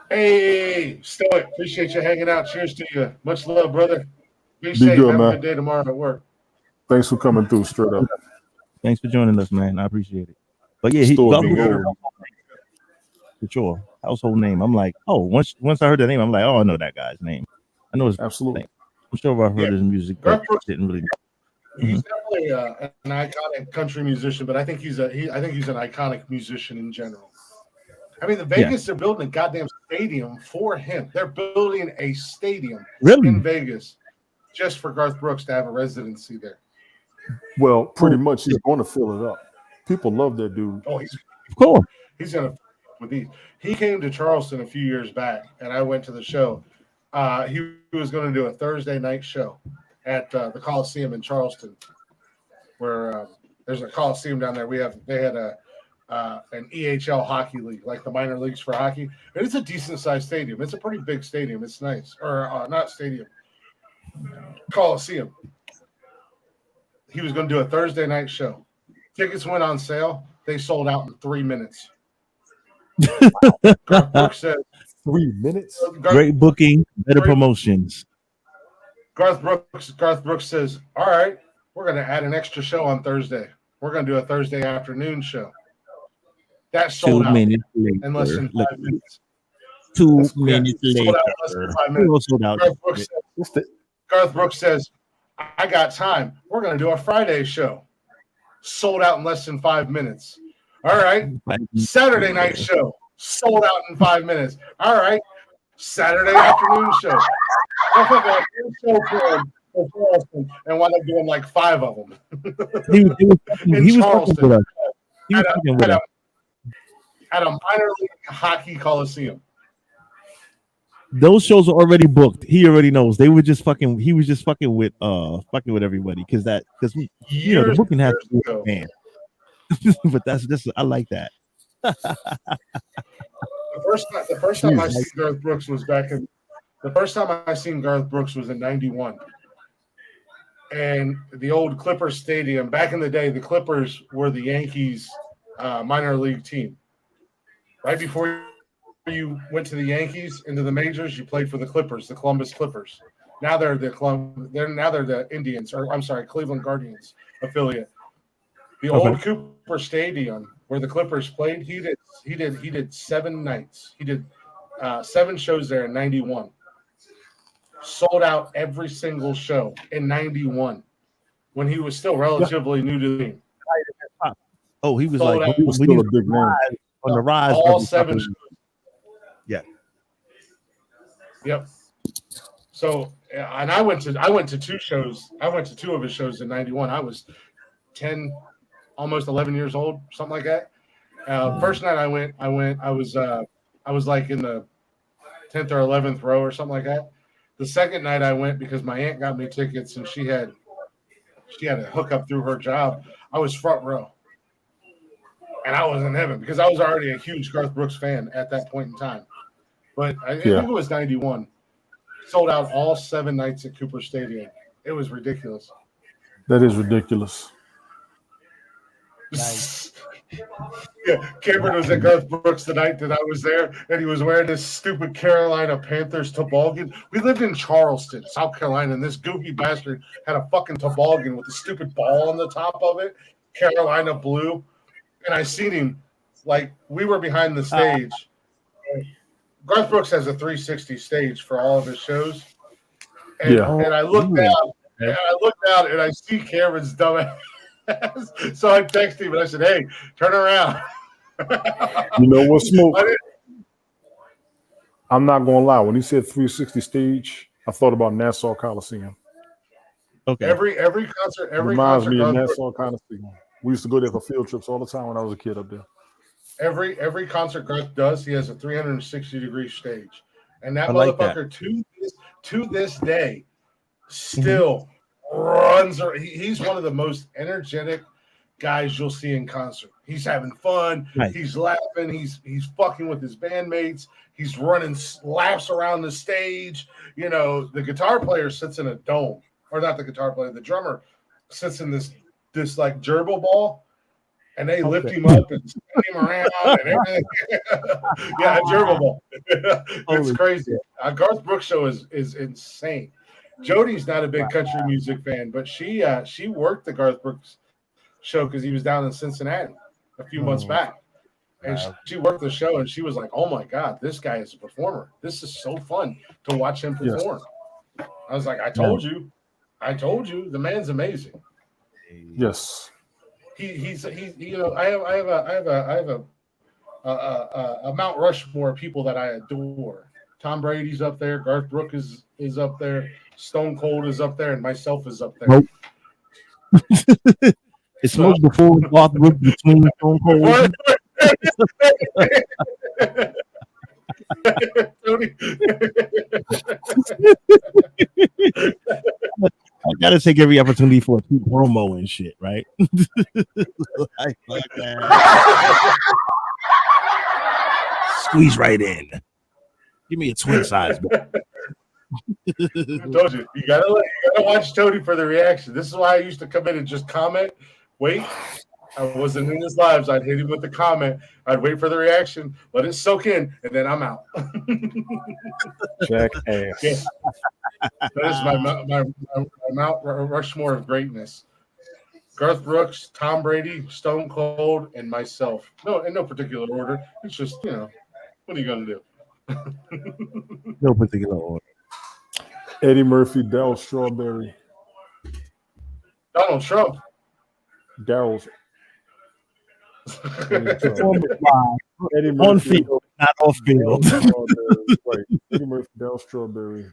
Hey, Stoic, appreciate you hanging out. Cheers to you. Much love, brother. Be Be safe. good, Have man. a good day tomorrow at work. Thanks for coming through, straight up. Thanks for joining us, man. I appreciate it. But yeah, for sure. Household name. I'm like, once I heard the name, I'm like, I know that guy's name. I know his absolutely name. I'm sure I heard his music, but didn't really. He's definitely an iconic country musician, but I think he's an iconic musician in general. I mean, the Vegas, they're building a goddamn stadium for him. They're building a stadium in Vegas just for Garth Brooks to have a residency there. Well, pretty much he's going to fill it up. People love that dude. Oh, of course. He's going to with these. He came to Charleston a few years back, and I went to the show. He was going to do a Thursday night show at the Coliseum in Charleston, where there's a Coliseum down there. They had an EHL hockey league, like the minor leagues for hockey. And it's a decent sized stadium. It's a pretty big stadium. It's nice. Or not stadium, Coliseum. He was going to do a Thursday night show. Tickets went on sale. They sold out in 3 minutes. Garth Brooks said 3 minutes. Great booking, better promotions. Garth Brooks says, all right, we're going to add an extra show on Thursday. We're going to do a Thursday afternoon show. That sold out in less than 5 minutes. 2 minutes later. Garth Brooks says, I got time. We're going to do a Friday show. Sold out in less than 5 minutes. All right. Saturday night show. Sold out in 5 minutes. All right. Saturday afternoon show. And wound up doing like 5 of them. He was Charleston. At a minor league hockey coliseum. Those shows are already booked. He already knows. They were just fucking. He was just fucking with everybody because the booking has to be a man. But that's just I like that. The first time I seen Garth Brooks was the first time I seen Garth Brooks was in '91, and the old Clippers Stadium. Back in the day, the Clippers were the Yankees minor league team. Right before you went to the Yankees into the majors, you played for the Clippers, the Columbus Clippers. Now they're the Indians, or I'm sorry, Cleveland Guardians affiliate. The old Cooper Stadium where the Clippers played, he did 7 nights. He did 7 shows there in '91. Sold out every single show in '91 when he was still relatively new to the game. Oh, he was Sold like out. He was still a big name. On the rise. All 7 shows. Yeah. Yep. So, and I went to 2 shows. I went to 2 of his shows in '91. I was 10, almost 11 years old, something like that. First night I was like in the 10th or 11th row or something like that. The second night I went because my aunt got me tickets and she had a hookup through her job. I was front row. And I was in heaven because I was already a huge Garth Brooks fan at that point in time. But I think it was '91. Sold out all 7 nights at Cooper Stadium. It was ridiculous. That is ridiculous. Nice. Yeah, Cameron was at Garth Brooks the night that I was there, and he was wearing this stupid Carolina Panthers toboggan. We lived in Charleston, South Carolina, and this goofy bastard had a fucking toboggan with a stupid ball on the top of it, Carolina blue. And I seen him, like, we were behind the stage. Garth Brooks has a 360 stage for all of his shows. And, and I looked out, and I see Cameron's dumb ass. So I texted him, and I said, hey, turn around. You know what, Smoke? I'm not going to lie. When he said 360 stage, I thought about Nassau Coliseum. Okay. Every concert, reminds me of Garth Nassau Coliseum. We used to go there for field trips all the time when I was a kid up there. Every concert Garth does, he has a 360-degree stage, and that motherfucker to this day still runs. He's one of the most energetic guys you'll see in concert. He's having fun. Nice. He's laughing. He's fucking with his bandmates. He's running laps around the stage. You know, the guitar player sits in a dome, or not the guitar player. The drummer sits in this like gerbil ball. And they lift him up and spin him around and everything. Yeah, a gerbil ball. It's crazy. Garth Brooks show is insane. Jody's not a big country music fan, but she worked the Garth Brooks show because he was down in Cincinnati a few months back. And she worked the show and she was like, oh my God, this guy is a performer. This is so fun to watch him perform. Yes. I was like, I told you, the man's amazing. Yes. He's you know, I have a Mount Rushmore of people that I adore. Tom Brady's up there, Garth Brooks is up there, Stone Cold is up there, and myself is up there. Nope. It's Smoke before Garth Brooks, between Stone Cold. I gotta take every opportunity for a cheap promo and shit, right? like that. Squeeze right in. Give me a twin size. I told you, you gotta watch Tony for the reaction. This is why I used to come in and just comment. Wait, I wasn't in his lives. I'd hit him with the comment. I'd wait for the reaction, let it soak in, and then I'm out. Jackass. Yeah. That is my Mount Rushmore of greatness. Garth Brooks, Tom Brady, Stone Cold, and myself. No, in no particular order. It's just, you know, what are you gonna do? No particular order. Eddie Murphy, Darryl Strawberry. Donald Trump. Daryl's. Eddie Murphy, on field, not off field. Right. Eddie Murphy, Darryl Strawberry.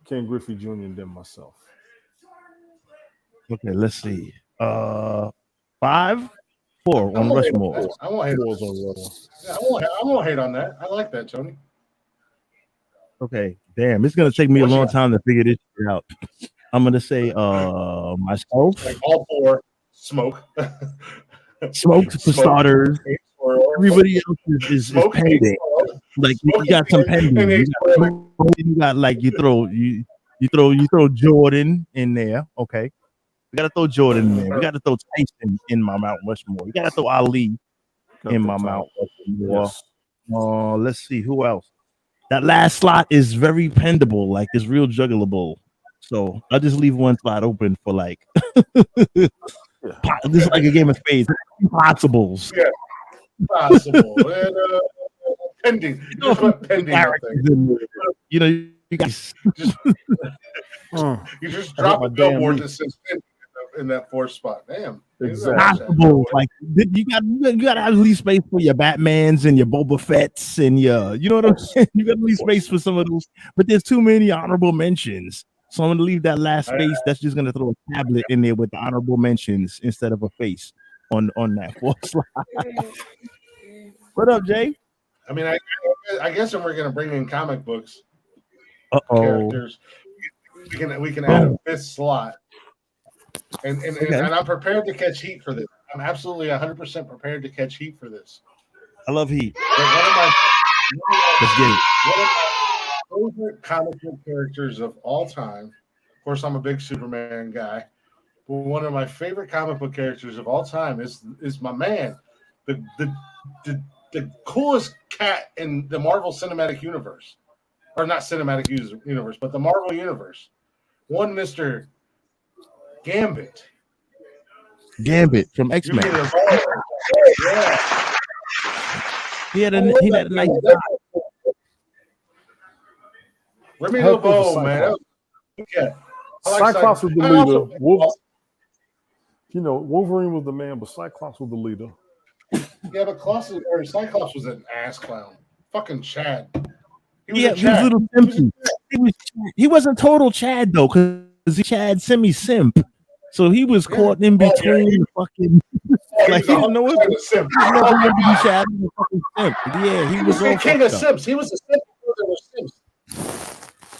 Ken Griffey Jr. and then myself. Okay, let's see. 5, 4 on Rushmore. I won't hate on that. I like that, Tony. Okay, it's gonna take me a long time to figure this shit out. I'm gonna say myself. Like all 4, Smoke. Smoke for starters. Everybody else is pending. Like you got some pending. You got like you throw Jordan in there. Okay. We gotta throw Jordan in there. We gotta throw Tyson in my Mount Rushmore. We gotta throw Ali in my Mount Rushmore. Yes. Let's see who else. That last slot is very pendable, like it's real juggleable. So I'll just leave one slot open for like this is like a game of spades. Impossibles. Yeah, possible. And, pending. You just went pending up there. You know, you guys Just, you just drop a billboard that says pending in that fourth spot. Damn. Impossible. Like you got to have at least space for your Batmans and your Boba Fett's and your, you know what I'm saying? You got to leave space for some of those, but there's too many honorable mentions. So I'm gonna leave that last space. That's just gonna throw a tablet in there with the honorable mentions instead of a face on that fourth slide. What up, Jay? I mean, I guess when we're gonna bring in comic books characters, we can add a fifth slot. And I'm prepared to catch heat for this. I'm absolutely 100% prepared to catch heat for this. I love heat. One of my favorite comic book characters of all time. Of course, I'm a big Superman guy. But one of my favorite comic book characters of all time is my man, the coolest cat in the Marvel Cinematic Universe, or not Cinematic Universe, but the Marvel Universe. One Mr. Gambit. Gambit from X-Men. Yeah. He had a nice Remy LeBeau, man. Yeah. Cyclops was the leader. Wolverine was the man, but Cyclops was the leader. Yeah, but Cyclops was an ass clown. Fucking Chad. He was a little simpy. He wasn't total Chad though, because he Chad semi-simp. So he was caught in between the fucking like he didn't know it. He never wanted to be Chad and fucking simp. Yeah, he was all king of simps. He was a simp before there were simps.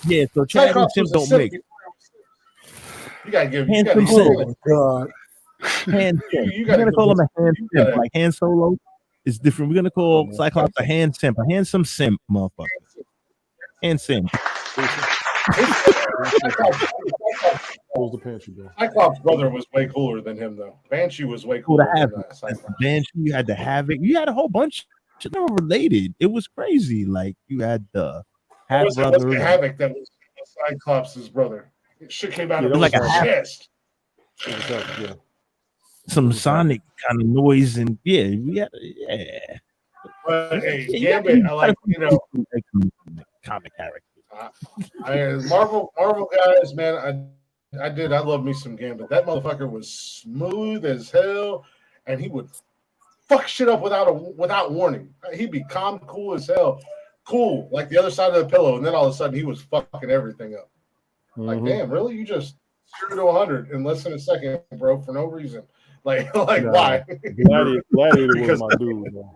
Yeah, so Chad and simp don't make. You gotta give handsome simp. God. Hand simp. We're gonna call him a hand simp, like Han Solo. It's different. We're gonna call Cyclops a hand simp, a handsome simp, motherfucker. Hand simp. Cyclops' brother was way cooler than him, though. Banshee was way cooler than Cyclops. Banshee, you had the Havoc. You had a whole bunch. They were related. It was crazy. Like you had the half brother. Havoc that was Cyclops' brother. Shit came out of like his a chest. Yeah. Some sonic kind of noise and yeah. But hey, Gambit, I like comic character. Marvel guys, man, I love me some Gambit. That motherfucker was smooth as hell, and he would fuck shit up without warning. He'd be calm, cool as hell, cool like the other side of the pillow, and then all of a sudden he was fucking everything up. Like, damn, really? You just 0 to 100 in less than a second, bro, for no reason. Like why? Gladiator was my dude, man.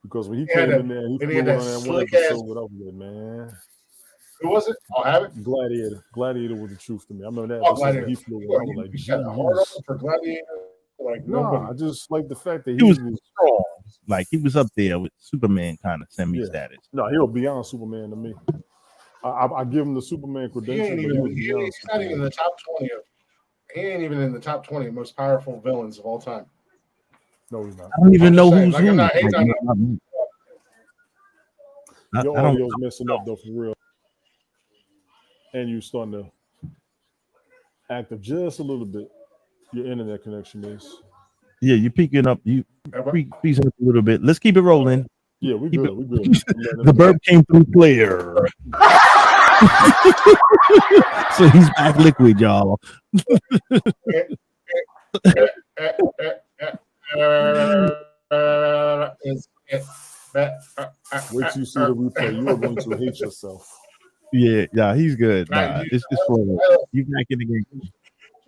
Because when he came in there, he had that slick ass. Man. Who was it? Oh, Havoc? Gladiator was the truth to me. I remember that. Gladiator. He flew I was like, you got a hard on for Gladiator. Like, I just like the fact that he was strong. Like he was up there with Superman kind of semi-status. No, he was beyond Superman to me. I give him the Superman credentials. He's not even in the top 20 of. He ain't even in the top 20 most powerful villains of all time. No, he's not. I don't even know who's who. Your audio's messing up though, for real. And you're starting to act up just a little bit. Your internet connection is. Yeah, you're peaking up. You peaking up a little bit. Let's keep it rolling. Yeah, we good. The burp came through clear. So he's back liquid, y'all. Wait till you see the replay. You are going to hate yourself. Yeah, he's good. Nah, it's for you back in the game.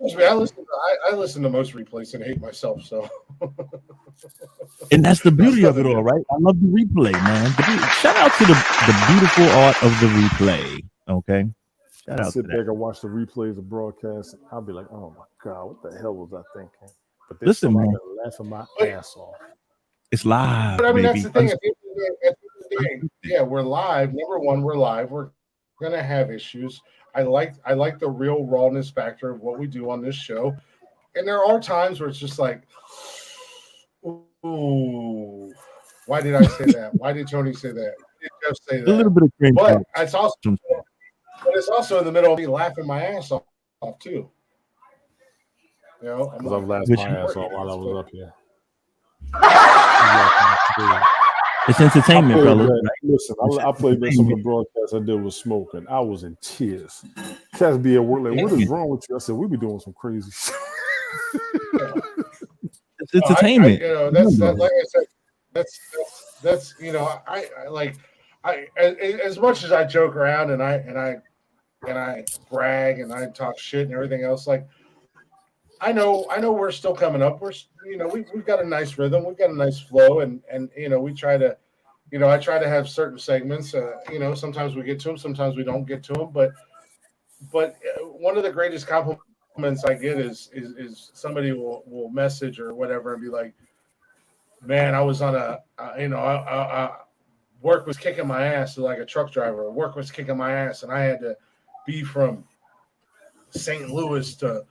I listen to most replays and hate myself. So, and that's the beauty of it all, right? I love the replay, man. Shout out to the beautiful art of the replay. Okay, shout out. I sit back and watch the replays of broadcasts. I'll be like, oh my god, what the hell was I thinking? But listen, man, laughing my ass off. It's live. But I mean, baby. That's the thing. At the end of the day, yeah, we're live. Number one, we're live. We're gonna have issues. I like the real rawness factor of what we do on this show. And there are times where it's just like, ooh, why did I say that? Why did Tony say that? Why did Jeff say A little that? bit of cringe. But it's also in the middle of me laughing my ass off too. You know, I'm Because I've laughed my ass off while I was up here. It's entertainment, fellas. Listen, I played some of the broadcasts I did with Smoke, and I was in tears. Cats be at work like, what is wrong with you? I said, we be doing some crazy shit. It's entertainment. That's like I said, that's I as much as I joke around and I brag and I talk shit and everything else, like I know we're still coming up. We've got a nice rhythm, we've got a nice flow, and we try to, I try to have certain segments. Sometimes we get to them, sometimes we don't get to them, but one of the greatest compliments I get is somebody will message or whatever and be like, man, I was on work was kicking my ass like a truck driver. Work was kicking my ass, and I had to be from St. Louis to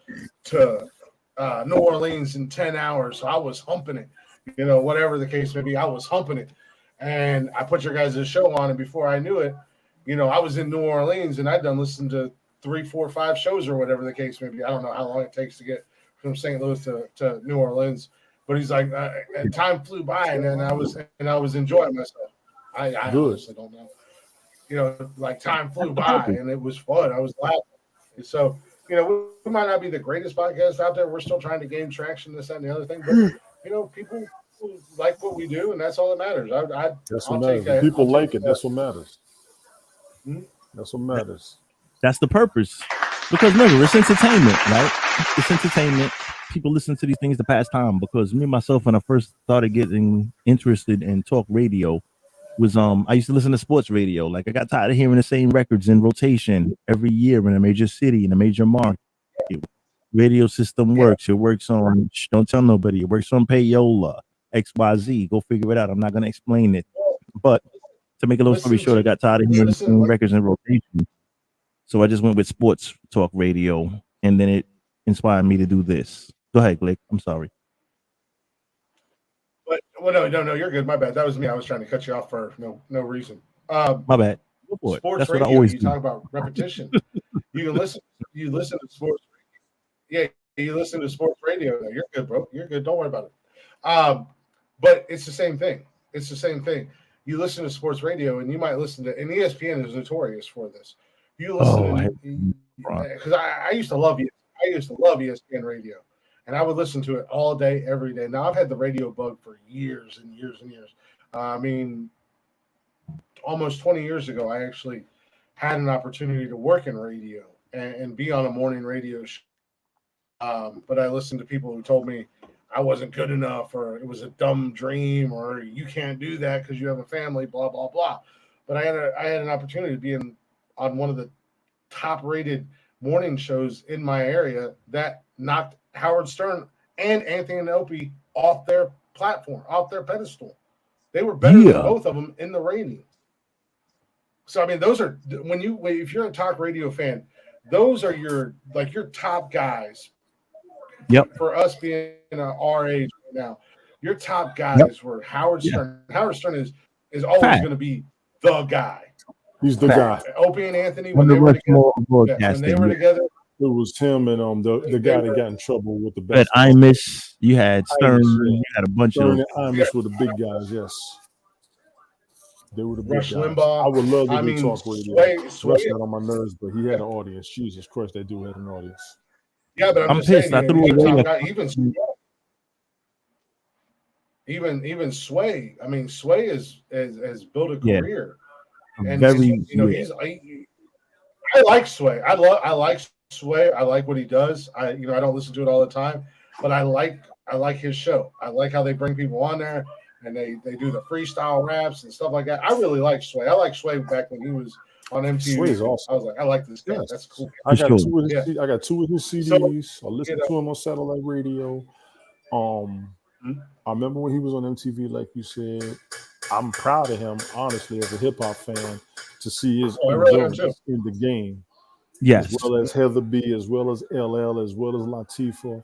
New Orleans in 10 hours. So I was humping it, whatever the case may be. I was humping it, and I put your guys' show on, and before I knew it, I was in New Orleans, and I'd done listened to 3, 4, 5 shows or whatever the case may be. I don't know how long it takes to get from St. Louis to New Orleans, but he's like, and time flew by, and I was enjoying myself. I honestly don't know. Like time flew by, and it was fun. I was laughing. So, we might not be the greatest podcast out there. We're still trying to gain traction, this, that, and the other thing. But, people like what we do, and that's all that matters. That's what matters. People like it. That's what matters. Hmm? That's what matters. That's the purpose. Because remember, it's entertainment, right? It's entertainment. People listen to these things to pass time. Because me, myself, when I first started getting interested in talk radio, was I used to listen to sports radio. Like I got tired of hearing the same records in rotation every year in a major city, in a major market. Radio system works. It works on don't tell nobody. It works on payola, XYZ. Go figure it out. I'm not gonna explain it. But to make a long story short, I got tired of hearing the same records in rotation. So I just went with sports talk radio, and then it inspired me to do this. Go ahead, Blake. I'm sorry. But no, you're good. My bad. That was me. I was trying to cut you off for no reason. My bad. Sports That's radio. what I always you do. talk about repetition. You listen to sports. Yeah, you listen to sports radio. You're good, bro. You're good. Don't worry about it. But it's the same thing. It's the same thing. You listen to sports radio, and you might listen to, and ESPN is notorious for this. You listen because I used to love you. I used to love ESPN radio. And I would listen to it all day, every day. Now, I've had the radio bug for years and years and years. I mean, almost 20 years ago, I actually had an opportunity to work in radio and be on a morning radio show. But I listened to people who told me I wasn't good enough, or it was a dumb dream, or you can't do that because you have a family, blah, blah, blah. But I had an opportunity to be on one of the top-rated morning shows in my area that knocked Howard Stern and Anthony Opie off their platform, off their pedestal. They were better than both of them in the ratings. So I mean, those are if you're a talk radio fan, those are your top guys. Yep. For us being our age right now, your top guys were Howard Stern. Howard Stern is always going to be the guy. He's the guy. Opie and Anthony when they were together. It was him and the guy that got in trouble with the best. But Imish, you had Stern, you had a bunch Stern of and Imish were the big guys. Yes, they were the big Rush guys. Limbaugh. I would love to do talk radio. Sway Rush got on my nerves, but he had an audience. Jesus Christ, that dude had an audience. Yeah, but I'm just pissed. saying, I threw away even Sway. I mean, Sway has built a career, and I like Sway. I like Sway. I like what he does. I don't listen to it all the time, but I like his show. I like how they bring people on there and they do the freestyle raps and stuff like that. I really like Sway. I like Sway back when he was on MTV. Sway's awesome. I was like, I like this guy. Yes. That's cool. I got two of his CDs. I listened to him on satellite radio. I remember when he was on MTV, like you said. I'm proud of him, honestly, as a hip hop fan, to see his in the game. Yes. as well as Heather B, as well as LL, as well as Latifah,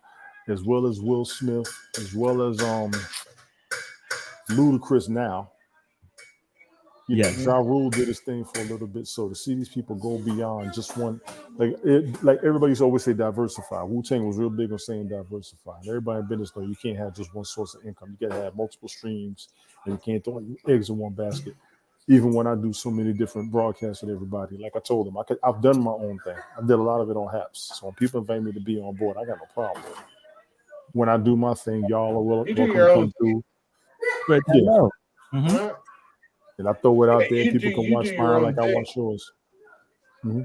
as well as Will Smith, as well as Ludacris now. Yes. Ja Rule did his thing for a little bit. So to see these people go beyond just one, like everybody used to always say diversify. Wu Tang was real big on saying diversify. And everybody in business know you can't have just one source of income. You got to have multiple streams, and you can't throw eggs in one basket. Even when I do so many different broadcasts with everybody, like I told them, I've done my own thing. I did a lot of it on Haps. So when people invite me to be on board, I got no problem with it. When I do my thing, y'all are welcome to come through. But Yeah. Mm-hmm. And I throw it out there. You People can watch mine like I watch yours. Mm-hmm.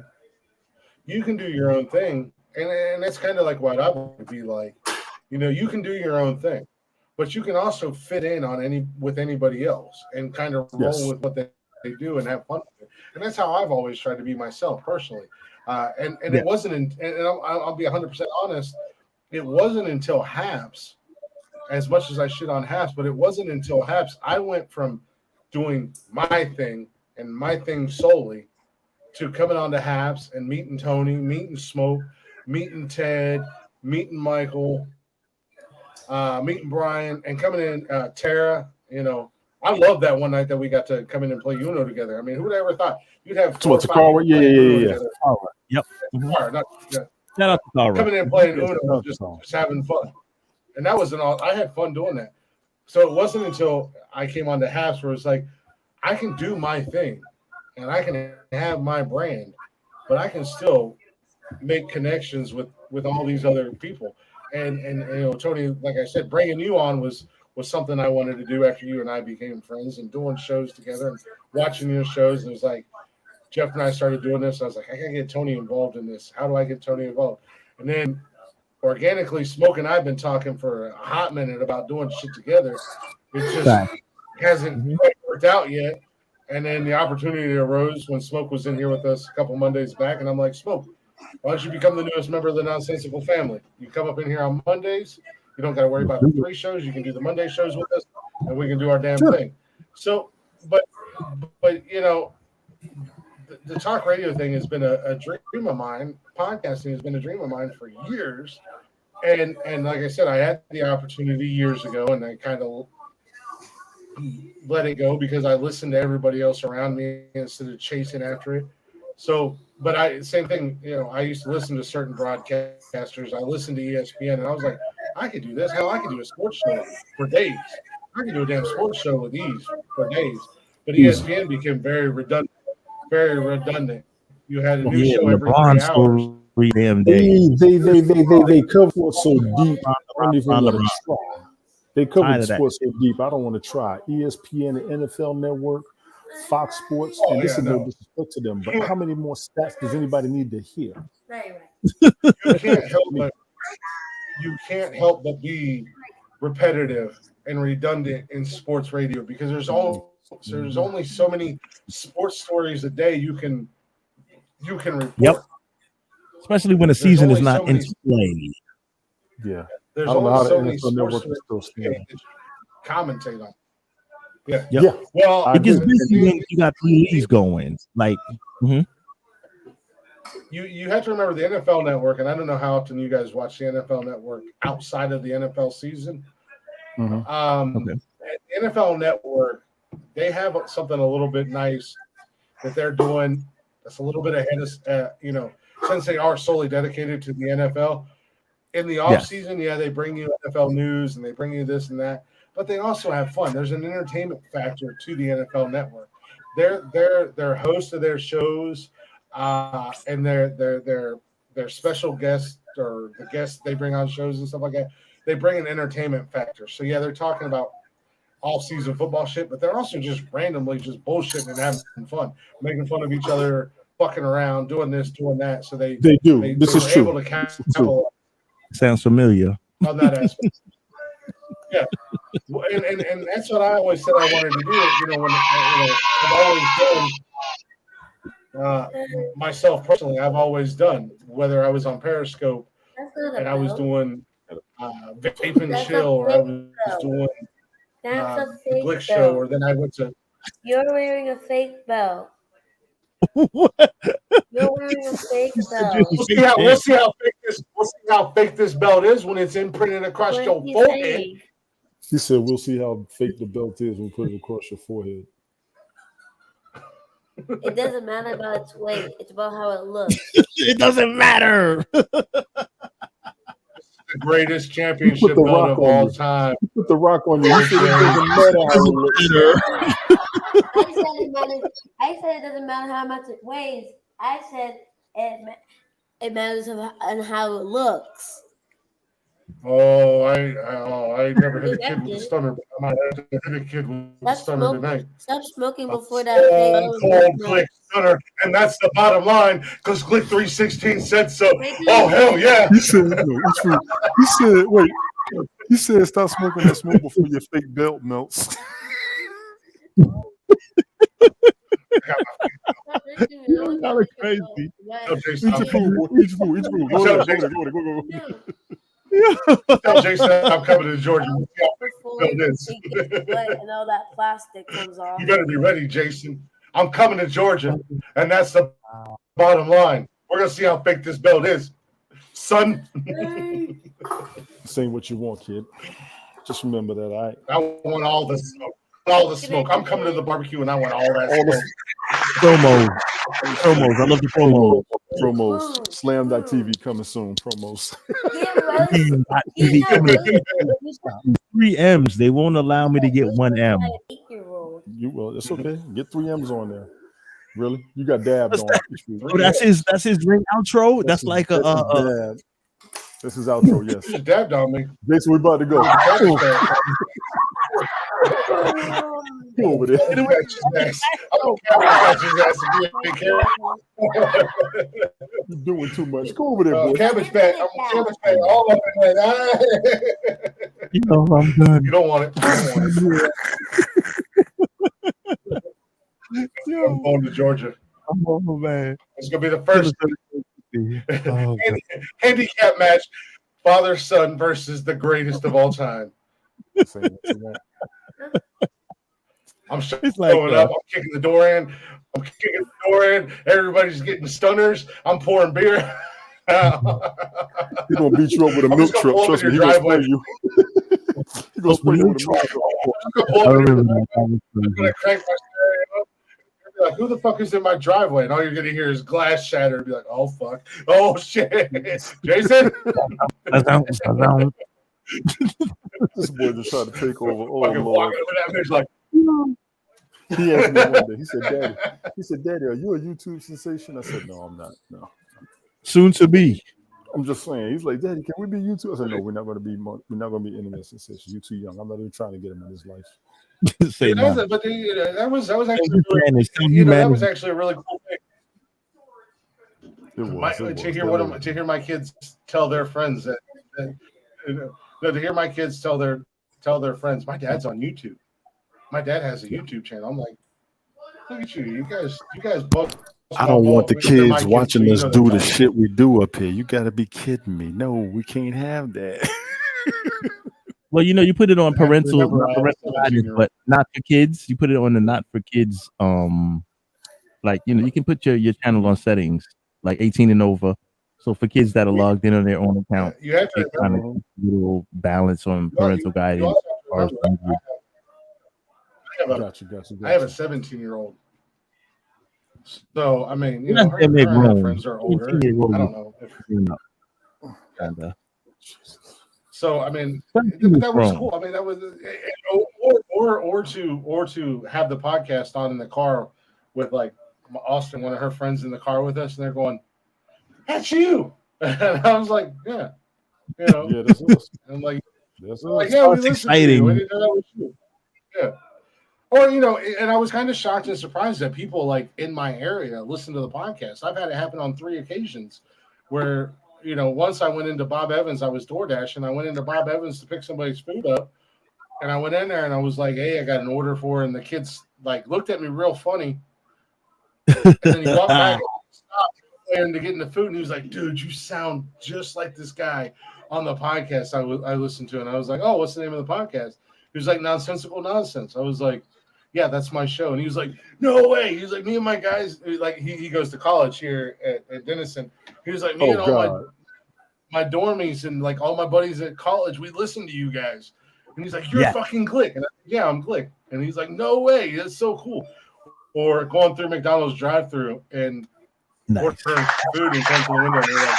You can do your own thing, and that's kind of like what I would be like. You can do your own thing, but you can also fit in on with anybody else and kind of roll with what they do and have fun with it. And that's how I've always tried to be myself personally. And it wasn't, and I'll be 100% honest, it wasn't until Haps, as much as I shit on Haps, but it wasn't until Haps I went from doing my thing and my thing solely to coming on to Haps and meeting Tony, meeting Smoke, meeting Ted, meeting Michael, meeting Brian, and coming in Tara. I love that one night that we got to come in and play Uno together. I mean, who would ever thought you'd have 4 or 5 people playing Uno together? Yep. Coming in and playing Uno, just having fun. And that was I had fun doing that. So it wasn't until I came on to Haps where it's like, I can do my thing and I can have my brand, but I can still make connections with all these other people. And Tony, like I said, bringing you on was something I wanted to do after you and I became friends and doing shows together and watching your shows. And it was like, Jeff and I started doing this. I was like, I gotta get Tony involved in this. How do I get Tony involved? And then organically, Smoke and I've been talking for a hot minute about doing shit together. It just hasn't quite worked out yet. And then the opportunity arose when Smoke was in here with us a couple Mondays back, and I'm like, Smoke, why don't you become the newest member of the Nonsensical family? You come up in here on Mondays. You don't got to worry about the 3 shows. You can do the Monday shows with us, and we can do our damn thing. So, but the talk radio thing has been a dream of mine. Podcasting has been a dream of mine for years. And like I said, I had the opportunity years ago, and I kind of let it go because I listened to everybody else around me instead of chasing after it. So, but same thing, I used to listen to certain broadcasters. I listened to ESPN, and I was like, I could do this. Hell, I could do a sports show for days. I could do a damn sports show with ease for days. But ESPN became very redundant. Very redundant. You had a new show every 3 hours. Damn day. They cover it so deep. I don't even want to try. They cover sports so deep. I don't want to try. ESPN, the NFL Network, Fox Sports, and this is no disrespect to them, but how many more stats does anybody need to hear? You can't help but be repetitive and redundant in sports radio because there's only so many sports stories a day you can report. Yep. Especially when the season is not in play. Yeah. There's only so many sports stories to commentate on. Yeah. Yep. Yeah. Well, it gets busy when you got 3 leagues going. Like, you have to remember the NFL Network, and I don't know how often you guys watch the NFL Network outside of the NFL season. The NFL Network, they have something a little bit nice that they're doing that's a little bit ahead of, since they are solely dedicated to the NFL. In the off season, they bring you NFL news and they bring you this and that, but they also have fun. There's an entertainment factor to the NFL Network. They're hosts of their shows, and their special guests or the guests they bring on shows and stuff like that. They bring an entertainment factor. So they're talking about off-season football shit, but they're also just randomly just bullshitting and having fun, making fun of each other, fucking around, doing this, doing that. So they do. This is true. Able to capitalize sounds familiar on that aspect. Yeah, and that's what I always said I wanted to do. When I've always done myself personally. I've always done, whether I was on Periscope and I was doing Vape and Chill, or I was doing the Blick Show, or then I went to. You're wearing a fake belt. You're wearing a fake belt. We'll see how fake this belt is when it's imprinted across What your he's forehead. saying. He said, "We'll see how fake the belt is when we put it across your forehead." It doesn't matter about its weight. It's about how it looks. It doesn't matter. The greatest championship belt of all time. Put the rock on you. He said it doesn't matter how it looks. I said it doesn't matter how much it weighs. I said it matters on how it looks. Oh, I never hit a kid with a stunner, but I might have to hit a kid with a stunner tonight. Stop smoking before that. Cold Glick stunner, and that's the bottom line, because Glick 316 said so. Oh, hell yeah. He said, no, it's true. He said, wait. He said, stop smoking that smoke before your fake belt melts. You're kind of crazy. Eat your food, boy. Eat your food. Go. Tell Jason I'm coming to Georgia. And all that plastic comes off. You better be ready, Jason. I'm coming to Georgia, and that's the bottom line. We're gonna see how fake this belt is, son. This ain't what you want, kid. Just remember that. I want all the smoke. All the smoke. I'm coming to the barbecue, and I want all that smoke. Promos. I love the promos. Promos. Slam.tv coming soon. Promos. TV coming. 3 M's. They won't allow me to get 1 M. You will. It's okay. Get 3 M's on there. Really? You got dabbed on. Oh, that's his ring outro. That's like a dab. This is outro. Yes. You dabbed on me. Jason, we about to go. Go over there. You're doing too much. Go over there, boy. Cabbage patch. Cabbage patch all up in there. You know, I'm done. You don't want it. I'm going to Georgia. Oh man, it's gonna be the first handicap match: father-son versus the greatest of all time. I'm showing up. I'm kicking the door in. Everybody's getting stunners. I'm pouring beer. He's gonna beat you up with a milk truck. Trust me, he's gonna spray you. He's gonna spray you with a milk truck. I'm gonna crank my stereo up. Like, who the fuck is in my driveway? And all you're gonna hear is glass shatter. And be like, oh fuck, oh shit, Jason. This boy just trying to take over. Oh fucking Lord. Like, he asked me one day. He said, Daddy, are you a YouTube sensation? I said, no, I'm not. No. Soon to be. I'm just saying. He's like, Daddy, can we be YouTube? I said, no, we're not going to be internet sensation. You're too young. I'm not even trying to get him in his life. That was actually a really cool thing. To hear my kids tell their friends to hear my kids tell their friends, my dad's on YouTube. My dad has a YouTube channel. I'm like, look at you. You guys both. I don't want the kids watching us do the shit we do up here. You got to be kidding me. No, we can't have that. Well, you know, you put it on parental guidance, but not for kids. You put it on the not for kids. Like, you know, you can put your channel on settings like 18 and over. So for kids that are logged in on their own account, you have to kind of little balance on parental guidance. I have a 17-year-old. So I mean, you know, her friends are older. I don't know. So I mean, that was cool. I mean, that was, or to have the podcast on in the car with like Austin, one of her friends in the car with us, and they're going, "That's you," and I was like, "Yeah, you know, yeah, that's us." And like, yeah, we exciting. To you. That was you. Yeah. Or, you know, and I was kind of shocked and surprised that people like in my area listen to the podcast. I've had it happen on 3 occasions where, you know, once I went into Bob Evans, I was DoorDash, and I went into Bob Evans to pick somebody's food up. And I went in there and I was like, hey, I got an order for, and the kids like looked at me real funny. And then he walked back and stopped and to get in the food. And he was like, dude, you sound just like this guy on the podcast I listened to. And I was like, oh, what's the name of the podcast? He was like, Nonsensical Nonsense. I was like, yeah, that's my show. And he was like, no way. He's like, me and my guys, like he goes to college here at Denison. He was like, me and all my dormies and like all my buddies at college, we listen to you guys. And he's like, you're fucking Glick. And yeah, I'm Glick. And he's like, no way. That's so cool. Or going through McDonald's drive-thru and ordering food and going to the window. And they're like,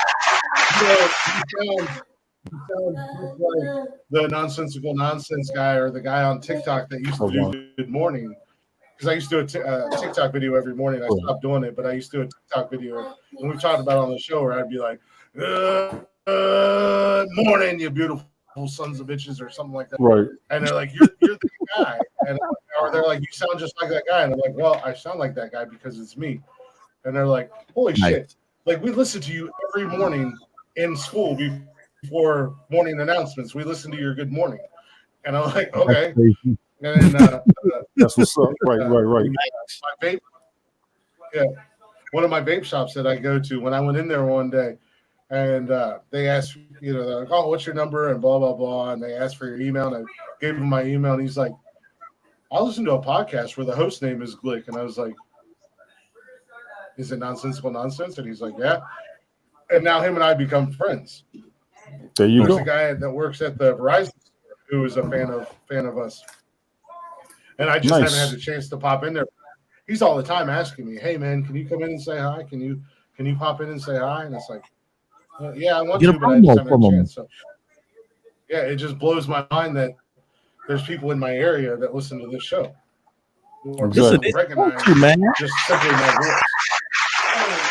you sound like the nonsensical nonsense guy or the guy on TikTok that used to do Good Morning. Because I used to do a TikTok video every morning. I stopped doing it, but I used to do a TikTok video. And we talked about it on the show where I'd be like, morning, you beautiful sons of bitches, or something like that. Right. And they're like, you're the guy. And or they're like, you sound just like that guy. And I'm like, well, I sound like that guy because it's me. And they're like, holy shit. Like, we listen to you every morning in school before morning announcements. We listen to your Good Morning. And I'm like, okay. And that's what's up. Right. My vape, one of my vape shops that I go to, when I went in there one day, and they asked, they're like, oh, what's your number? And blah, blah, blah. And they asked for your email. And I gave him my email. And he's like, I listen to a podcast where the host name is Glick. And I was like, is it Nonsensical Nonsense? And he's like, yeah. And now him and I become friends. There you go. There's a guy that works at the Verizon store who is a fan of us. And I just haven't had the chance to pop in there. He's all the time asking me, hey, man, can you come in and say hi? Can you pop in and say hi? And it's like, yeah, I want to, but I just haven't had a chance. So, yeah, it just blows my mind that there's people in my area that listen to this show. Or recognize just simply my voice.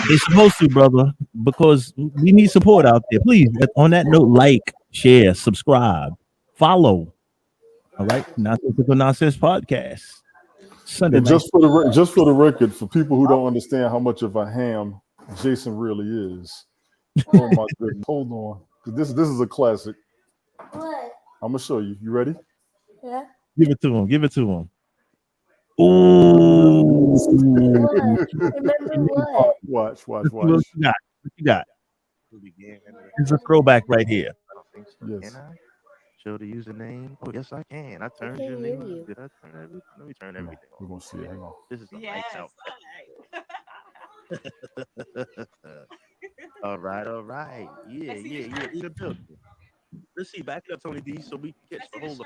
They're supposed to, brother, because we need support out there. Please, on that note, like, share, subscribe, follow. All right, Nonsensical Nonsense Podcast. Sunday. And just for the record, for people who don't understand how much of a ham Jason really is. Oh my goodness! Hold on, this is a classic. What? I'm gonna show you. You ready? Yeah. Give it to him. Ooh. Remember what? Watch. What you got? It's a throwback right here. Yes. Can I show the username? Oh, yes, I can. I turned your name. Did I turn everything? Let me turn everything We're gonna see it. Hang on. This is a lights out. All right. Yeah. In the building. Let's see. Back it up, Tony D, so we can catch the whole.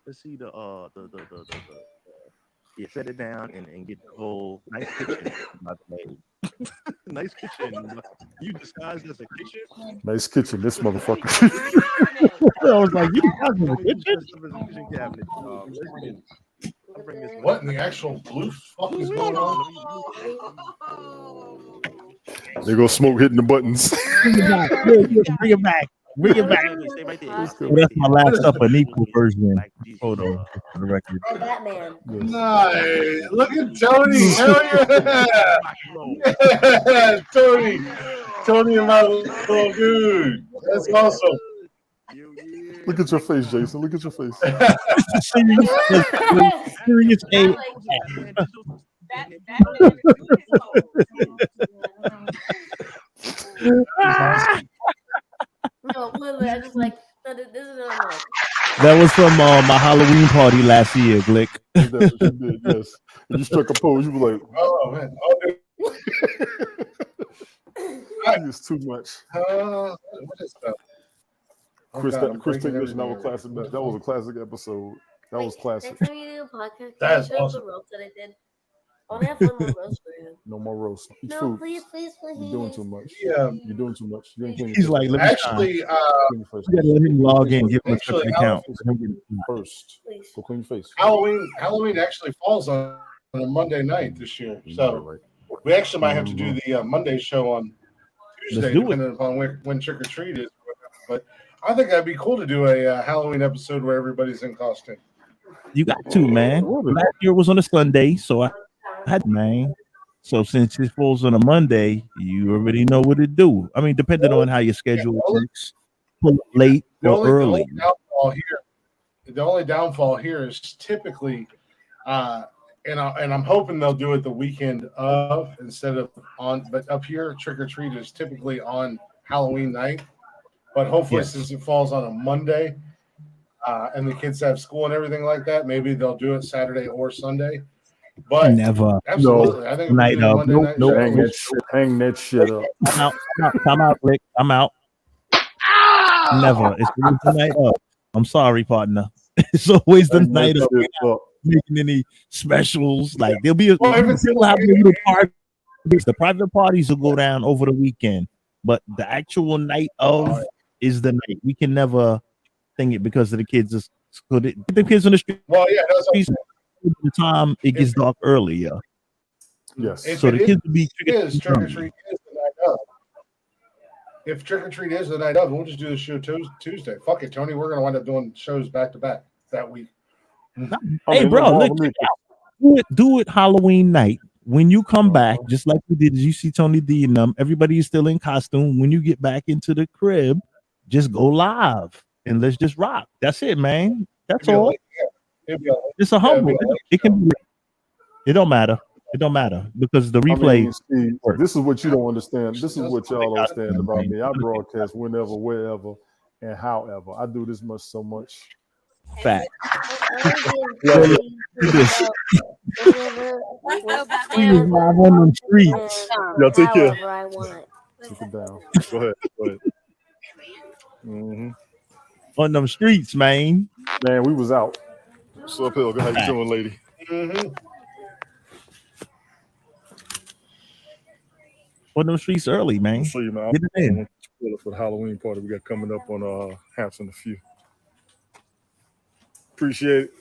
Let's see the set it down and get the whole nice kitchen. Nice kitchen. You disguised as a kitchen. Nice kitchen, this motherfucker. I was like, you disguised as a kitchen cabinet. What in the actual blue fuck is going on? They go smoke hitting the buttons. Bring it back. Stay right there. Well, that's my last up an equal version photo for the record. Oh, Batman. Nice. Look at Tony. Hell yeah. Tony and my little dude. That's awesome. Look at your face, Jason. Look at your face. Serious A. No, literally, I just like, this is what I'm like. That was from my Halloween party last year, Glick. That's what you did, yes. And you struck a pose. You were like, oh, man. It's too much. What is that? Chris English, that was classic. That was a classic episode. That was classic. Next time you do a podcast, That's can you show awesome. the roast that I did? I want to have one more roast for you. No more roast. Eat No, food. please. You're doing too much. Yeah. You're doing too much. He's like, let me Actually, you gotta let him log in, give him a Actually, account. first. Please. Go clean your face. Halloween actually falls on a Monday night this year. So we actually might have to do the Monday show on Tuesday, depending upon when Trick or Treat is. But I think that'd be cool to do a Halloween episode where everybody's in costume. You got to, man. Last year was on a Sunday, so I had, man. So since it falls on a Monday, you already know what to do. I mean, depending on how your schedule works, late or early. The only downfall here is typically, and I'm hoping they'll do it the weekend of instead of on. But up here, Trick or Treat is typically on Halloween night. But hopefully, since it falls on a Monday, and the kids have school and everything like that, maybe they'll do it Saturday or Sunday. But Never. absolutely, No. I think if we're Night doing a of. Monday Nope, night nope, show, Hang that shit up. I'm out, Rick. I'm out. Never. It's always the night of. I'm sorry, partner. It's always the Hang that night of. shit up. Making any specials. Like there'll be Well, if it's people have their little parties. The private parties will go down over the weekend, but the actual night of is the night. We can never think it because of the kids. The kids on the street. well, yeah, that's what I'm Streets, the time it gets dark earlier. Yes. If So it the kids will be trick or treat is the night of. If trick or treat is the night of, we'll just do the show Tuesday. Fuck it, Tony. We're gonna wind up doing shows back to back that week. Hey, bro, do it Halloween night. When you come back, just like we did, as you see Tony D and them, everybody is still in costume. When you get back into the crib, just go live and let's just rock. That's it, man. That's all. It's a humble. It can be. It don't matter. It don't matter because the replay. This is what you don't understand. This is what y'all don't understand about me. I broadcast whenever, wherever, and however. I do this much so much. Fact. On them streets. Y'all take care. I want. Take it down. Go ahead. Mm-hmm. On them streets, man. Man, we was out. What's up, Helga? How you doing, lady? Mm-hmm. On them streets early, man. So you know, get it in. For the Halloween party we got coming up on Haps in a few. Appreciate it.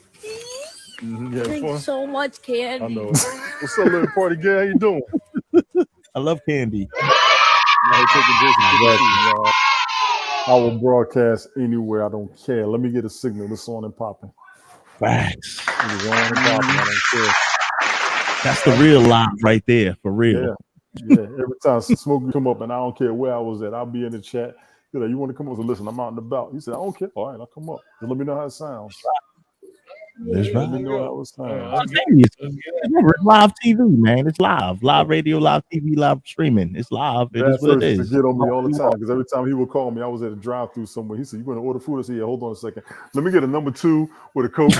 Mm-hmm. Thanks so much, Candy. I know. What's up, little party girl? How you doing? I love candy. I will broadcast anywhere. I don't care. Let me get a signal. It's on and popping. Facts. It is on and popping. I don't care. That's the real live right there, for real. Yeah. Every time Smokey come up and I don't care where I was at, I'll be in the chat. You're like, you want to come up and listen? I'm out and about. He said, I don't care. All right, I'll come up. Just let me know how it sounds. That's right. Let me know how it sounds. It's live TV, man. It's live radio, live TV, live streaming. It's live. It is what it is. To get on me all the time because every time he would call me, I was at a drive-through somewhere. He said, "You going to order food?" I said, "Yeah, hold on a second. Let me get a number 2 with a Coke."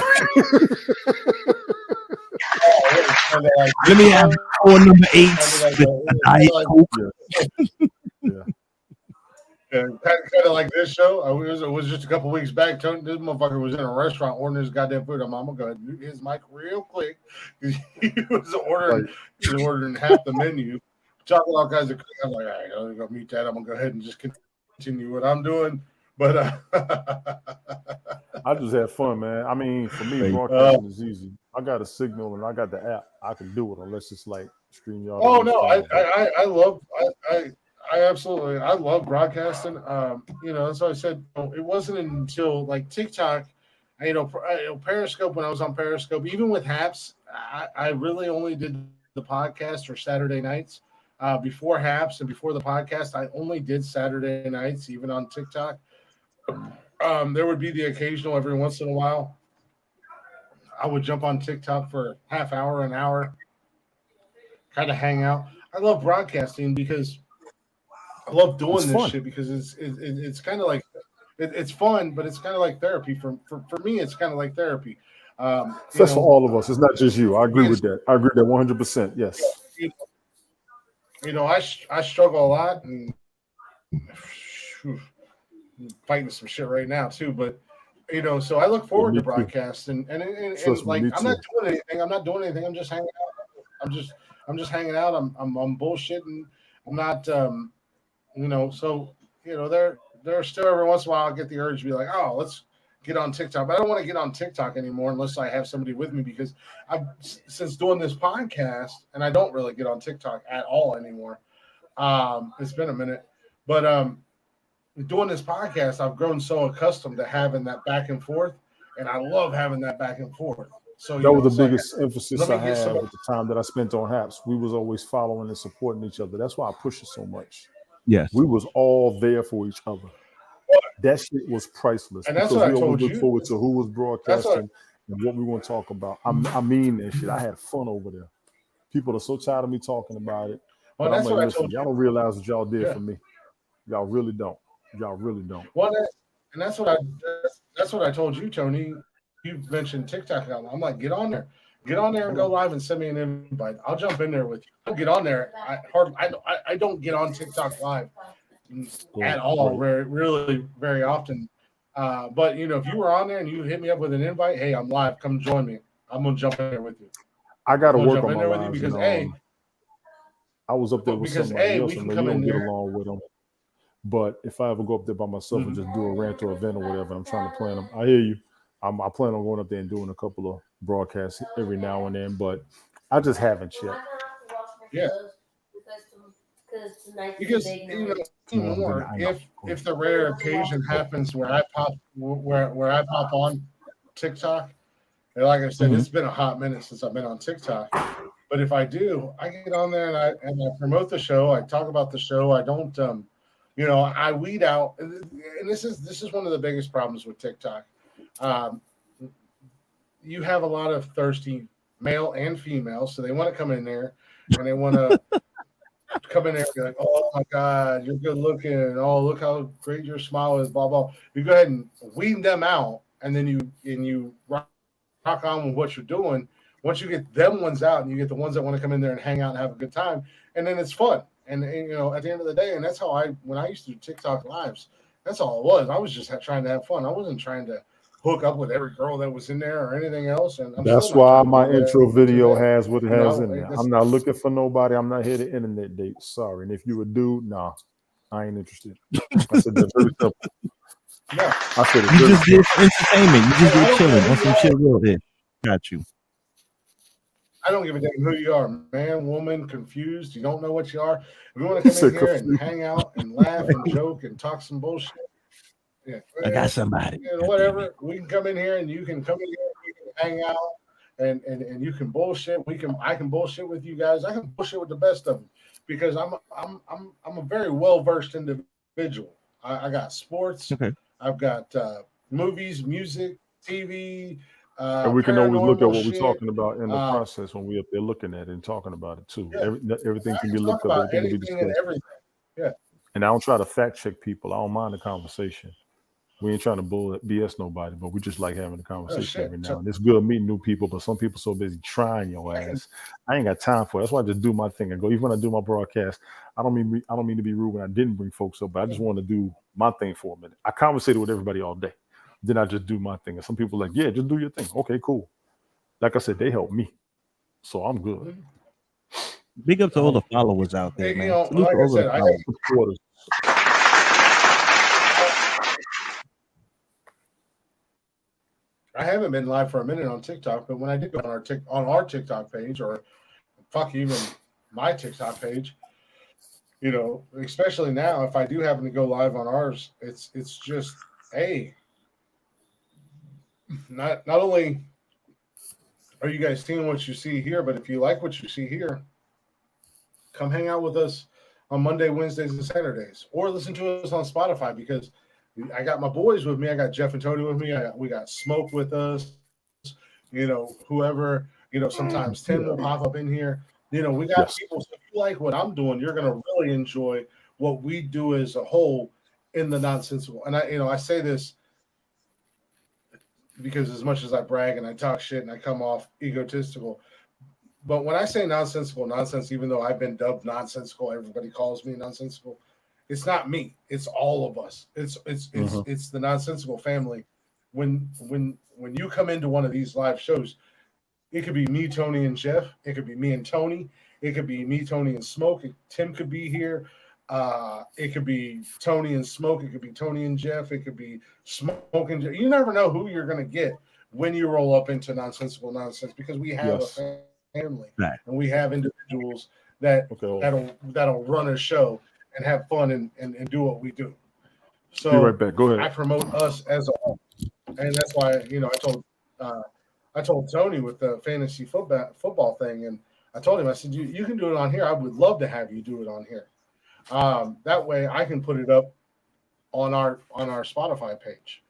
Let me have number 8 with a Diet Coke. Yeah, kind of like this show. It was just a couple weeks back. Tony, this motherfucker was in a restaurant ordering his goddamn food. I'm gonna go ahead and mute his mic real quick. He was ordering half the menu, talking all kinds of. I'm like, all right, I'm gonna mute that. I'm gonna go ahead and just continue what I'm doing. But I just had fun, man. I mean, for me, broadcasting is easy. I got a signal and I got the app. I can do it unless it's like stream y'all. Oh no, I absolutely love broadcasting. That's why I said it wasn't until like TikTok, Periscope, when I was on Periscope, even with Haps, I really only did the podcast for Saturday nights. Before Haps and before the podcast, I only did Saturday nights, even on TikTok. There would be the occasional every once in a while. I would jump on TikTok for a half hour, an hour, kind of hang out. I love broadcasting because I love doing this shit because it's kind of like it's fun, but it's kind of like therapy. For me, it's kind of like therapy. That's for all of us. It's not just you. I agree with that. I agree with that 100%. Yes. I struggle a lot and fighting some shit right now too. But so I look forward to broadcasts and like I'm not doing anything. I'm just hanging out. I'm just hanging out. I'm bullshitting. I'm not. So there's still every once in a while I'll get the urge to be like, oh, let's get on TikTok. But I don't want to get on TikTok anymore unless I have somebody with me because since doing this podcast and I don't really get on TikTok at all anymore. It's been a minute, but doing this podcast, I've grown so accustomed to having that back and forth, and I love having that back and forth. So that was the biggest emphasis I had with the time that I spent on Haps. We was always following and supporting each other. That's why I push it so much. Yes, we was all there for each other. That shit was priceless. And that's what I told you. Look forward to who was broadcasting and what we want to talk about. I mean that shit. I had fun over there. People are so tired of me talking about it. Well, but that's I'm like, what listen, y'all don't realize what y'all did for me. Y'all really don't. Y'all really don't. Well, And that's what I told you, Tony. You mentioned TikTok. I'm like, get on there and go live and send me an invite. I'll jump in there with you. I'll get on there. I don't get on TikTok live at all, really very often. But if you were on there and you hit me up with an invite, hey, I'm live. Come join me. I'm gonna jump in there with you. I got to work on my with you lives because I was up there with somebody else, we and can you come in don't get there. along with them. But if I ever go up there by myself and just do a rant or event or whatever, I'm trying to plan them. I hear you. I plan on going up there and doing a couple of broadcasts every now and then, but I just haven't yet. Yeah. Because even more if the rare occasion happens where I pop on TikTok, and like I said, it's been a hot minute since I've been on TikTok. But if I do, I get on there and I promote the show. I talk about the show. I don't I weed out, and this is one of the biggest problems with TikTok. You have a lot of thirsty male and female, so they want to come in there and they want to come in there and be like, oh my God, you're good looking. Oh, look how great your smile is, blah, blah. You go ahead and weed them out, and then you rock on with what you're doing. Once you get them ones out and you get the ones that want to come in there and hang out and have a good time, and then it's fun. And at the end of the day, and that's how when I used to do TikTok lives, that's all it was. I was just trying to have fun. I wasn't trying to hook up with every girl that was in there or anything else. And that's why my intro video has what it has in there. I'm not looking for nobody. I'm not here to internet date. Sorry. And if you a dude, nah, I ain't interested. I said that's very simple. Yeah. I said you just did entertainment. You just did chilling on some shit real there. Got you. I don't give a damn who you are, man, woman, confused. You don't know what you are. If you want to come in here and hang out and laugh and joke and talk some bullshit, yeah, I got somebody. Whatever. We can come in here and you can come in here. We can hang out and you can bullshit. I can bullshit with you guys. I can bullshit with the best of them because I'm a very well versed individual. I got sports. Okay. I've got movies, music, TV. And we can always look at what we're talking about in the process when we're up there looking at it and talking about it too. Yeah. Everything can be looked up, everything can be discussed. Yeah. And I don't try to fact check people. I don't mind the conversation. We ain't trying to BS nobody, but we just like having a conversation every now and then. It's good meeting new people, but some people so busy trying your ass. I ain't got time for it. That's why I just do my thing and go. Even when I do my broadcast, I don't mean to be rude when I didn't bring folks up, but I just want to do my thing for a minute. I conversated with everybody all day. Then I just do my thing. And some people are like, yeah, just do your thing. Okay, cool. Like I said, they help me. So I'm good. Big up to all the followers out there, man. Like I said, I have supporters. I haven't been live for a minute on TikTok, but when I did go on our TikTok page, or fuck even my TikTok page, especially now, if I do happen to go live on ours, it's just, hey, not only are you guys seeing what you see here, but if you like what you see here, come hang out with us on Monday, Wednesdays, and Saturdays, or listen to us on Spotify because I got my boys with me. I got Jeff and Tony with me. We got Smoke with us. Whoever, sometimes Tim will pop up in here. We got people. So if you like what I'm doing, you're going to really enjoy what we do as a whole in the nonsensical. And I say this because as much as I brag and I talk shit and I come off egotistical, but when I say nonsensical nonsense, even though I've been dubbed nonsensical, everybody calls me nonsensical. It's not me. It's all of us. It's the nonsensical family. When you come into one of these live shows, it could be me, Tony, and Jeff. It could be me and Tony. It could be me, Tony, and Smoke. Tim could be here. It could be Tony and Smoke. It could be Tony and Jeff. It could be Smoke and Jeff. You never know who you're going to get when you roll up into Nonsensical Nonsense because we have a family and we have individuals that'll run a show and have fun and do what we do. So be right back. Go ahead. I promote us as a whole, and that's why I told Tony with the fantasy football thing, and I told him, I said, you can do it on here. I would love to have you do it on here. That way I can put it up on our Spotify page,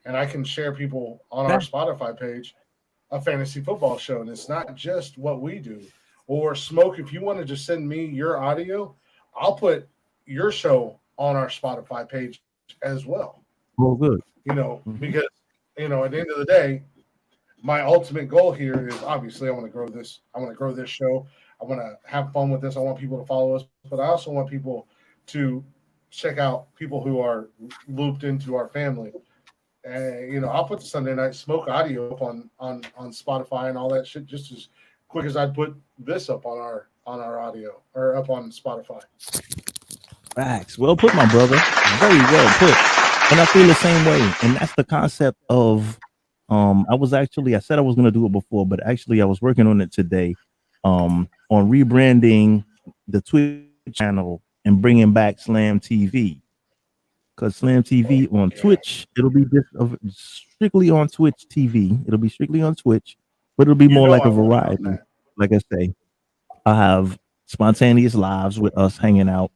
and I can share people on our Spotify page a fantasy football show, and it's not just what we do. Or Smoke, if you want to just send me your audio, I'll put your show on our Spotify page as well. Oh, good. Because at the end of the day, my ultimate goal here is obviously I want to grow this. I want to grow this show. I want to have fun with this. I want people to follow us, but I also want people to check out people who are looped into our family. And I'll put the Sunday Night Smoke audio up on Spotify and all that shit just as quick as I'd put this up on our audio or up on Spotify. Facts. Well put, my brother. Very well put. And I feel the same way. And that's the concept of I said I was gonna do it before, but actually I was working on it today. On rebranding the Twitch channel and bringing back Slam TV. Because Slam TV on Twitch, it'll be strictly on Twitch TV. It'll be strictly on Twitch, but it'll be more like a variety. Like I say, I'll have spontaneous lives with us hanging out.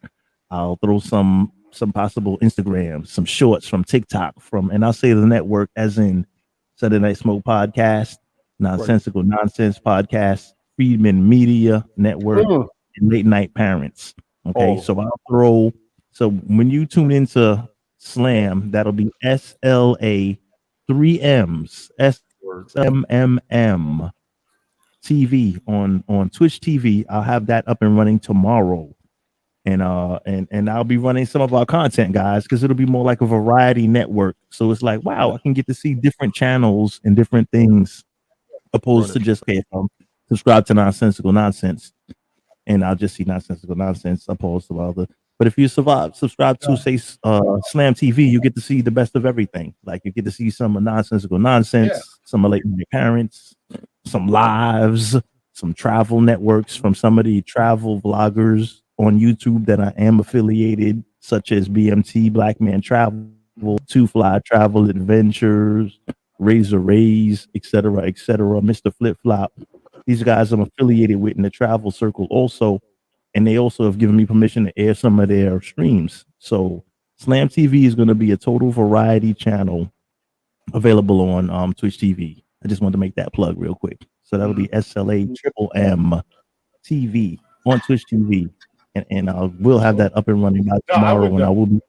I'll throw some possible Instagram, some shorts from TikTok, and I'll say the network as in Saturday Night Smoke Podcast, Nonsensical Nonsense Podcast, Friedman Media Network, and Late Night Parents. Okay, so I'll throw. So when you tune into Slam, that'll be SLA 3 M's SMMM TV on Twitch TV. I'll have that up and running tomorrow. And I'll be running some of our content, guys, because it'll be more like a variety network. So it's like, wow, I can get to see different channels and different things, opposed to just subscribe to Nonsensical Nonsense, and I'll just see Nonsensical Nonsense opposed to other. But if you subscribe to say Slam TV, you get to see the best of everything. Like you get to see some Nonsensical Nonsense, some of Late Night Parents, some lives, some travel networks from some of the travel vloggers on YouTube that I am affiliated, such as BMT, Black Man Travel, Two Fly Travel Adventures, Razor Rays, etc., Mr. Flip Flop. These guys I'm affiliated with in the travel circle also, and they also have given me permission to air some of their streams. So Slam TV is going to be a total variety channel available on Twitch TV. I just wanted to make that plug real quick. So that'll be SLA TV on Twitch TV. And we'll have that up and running by tomorrow, and I will be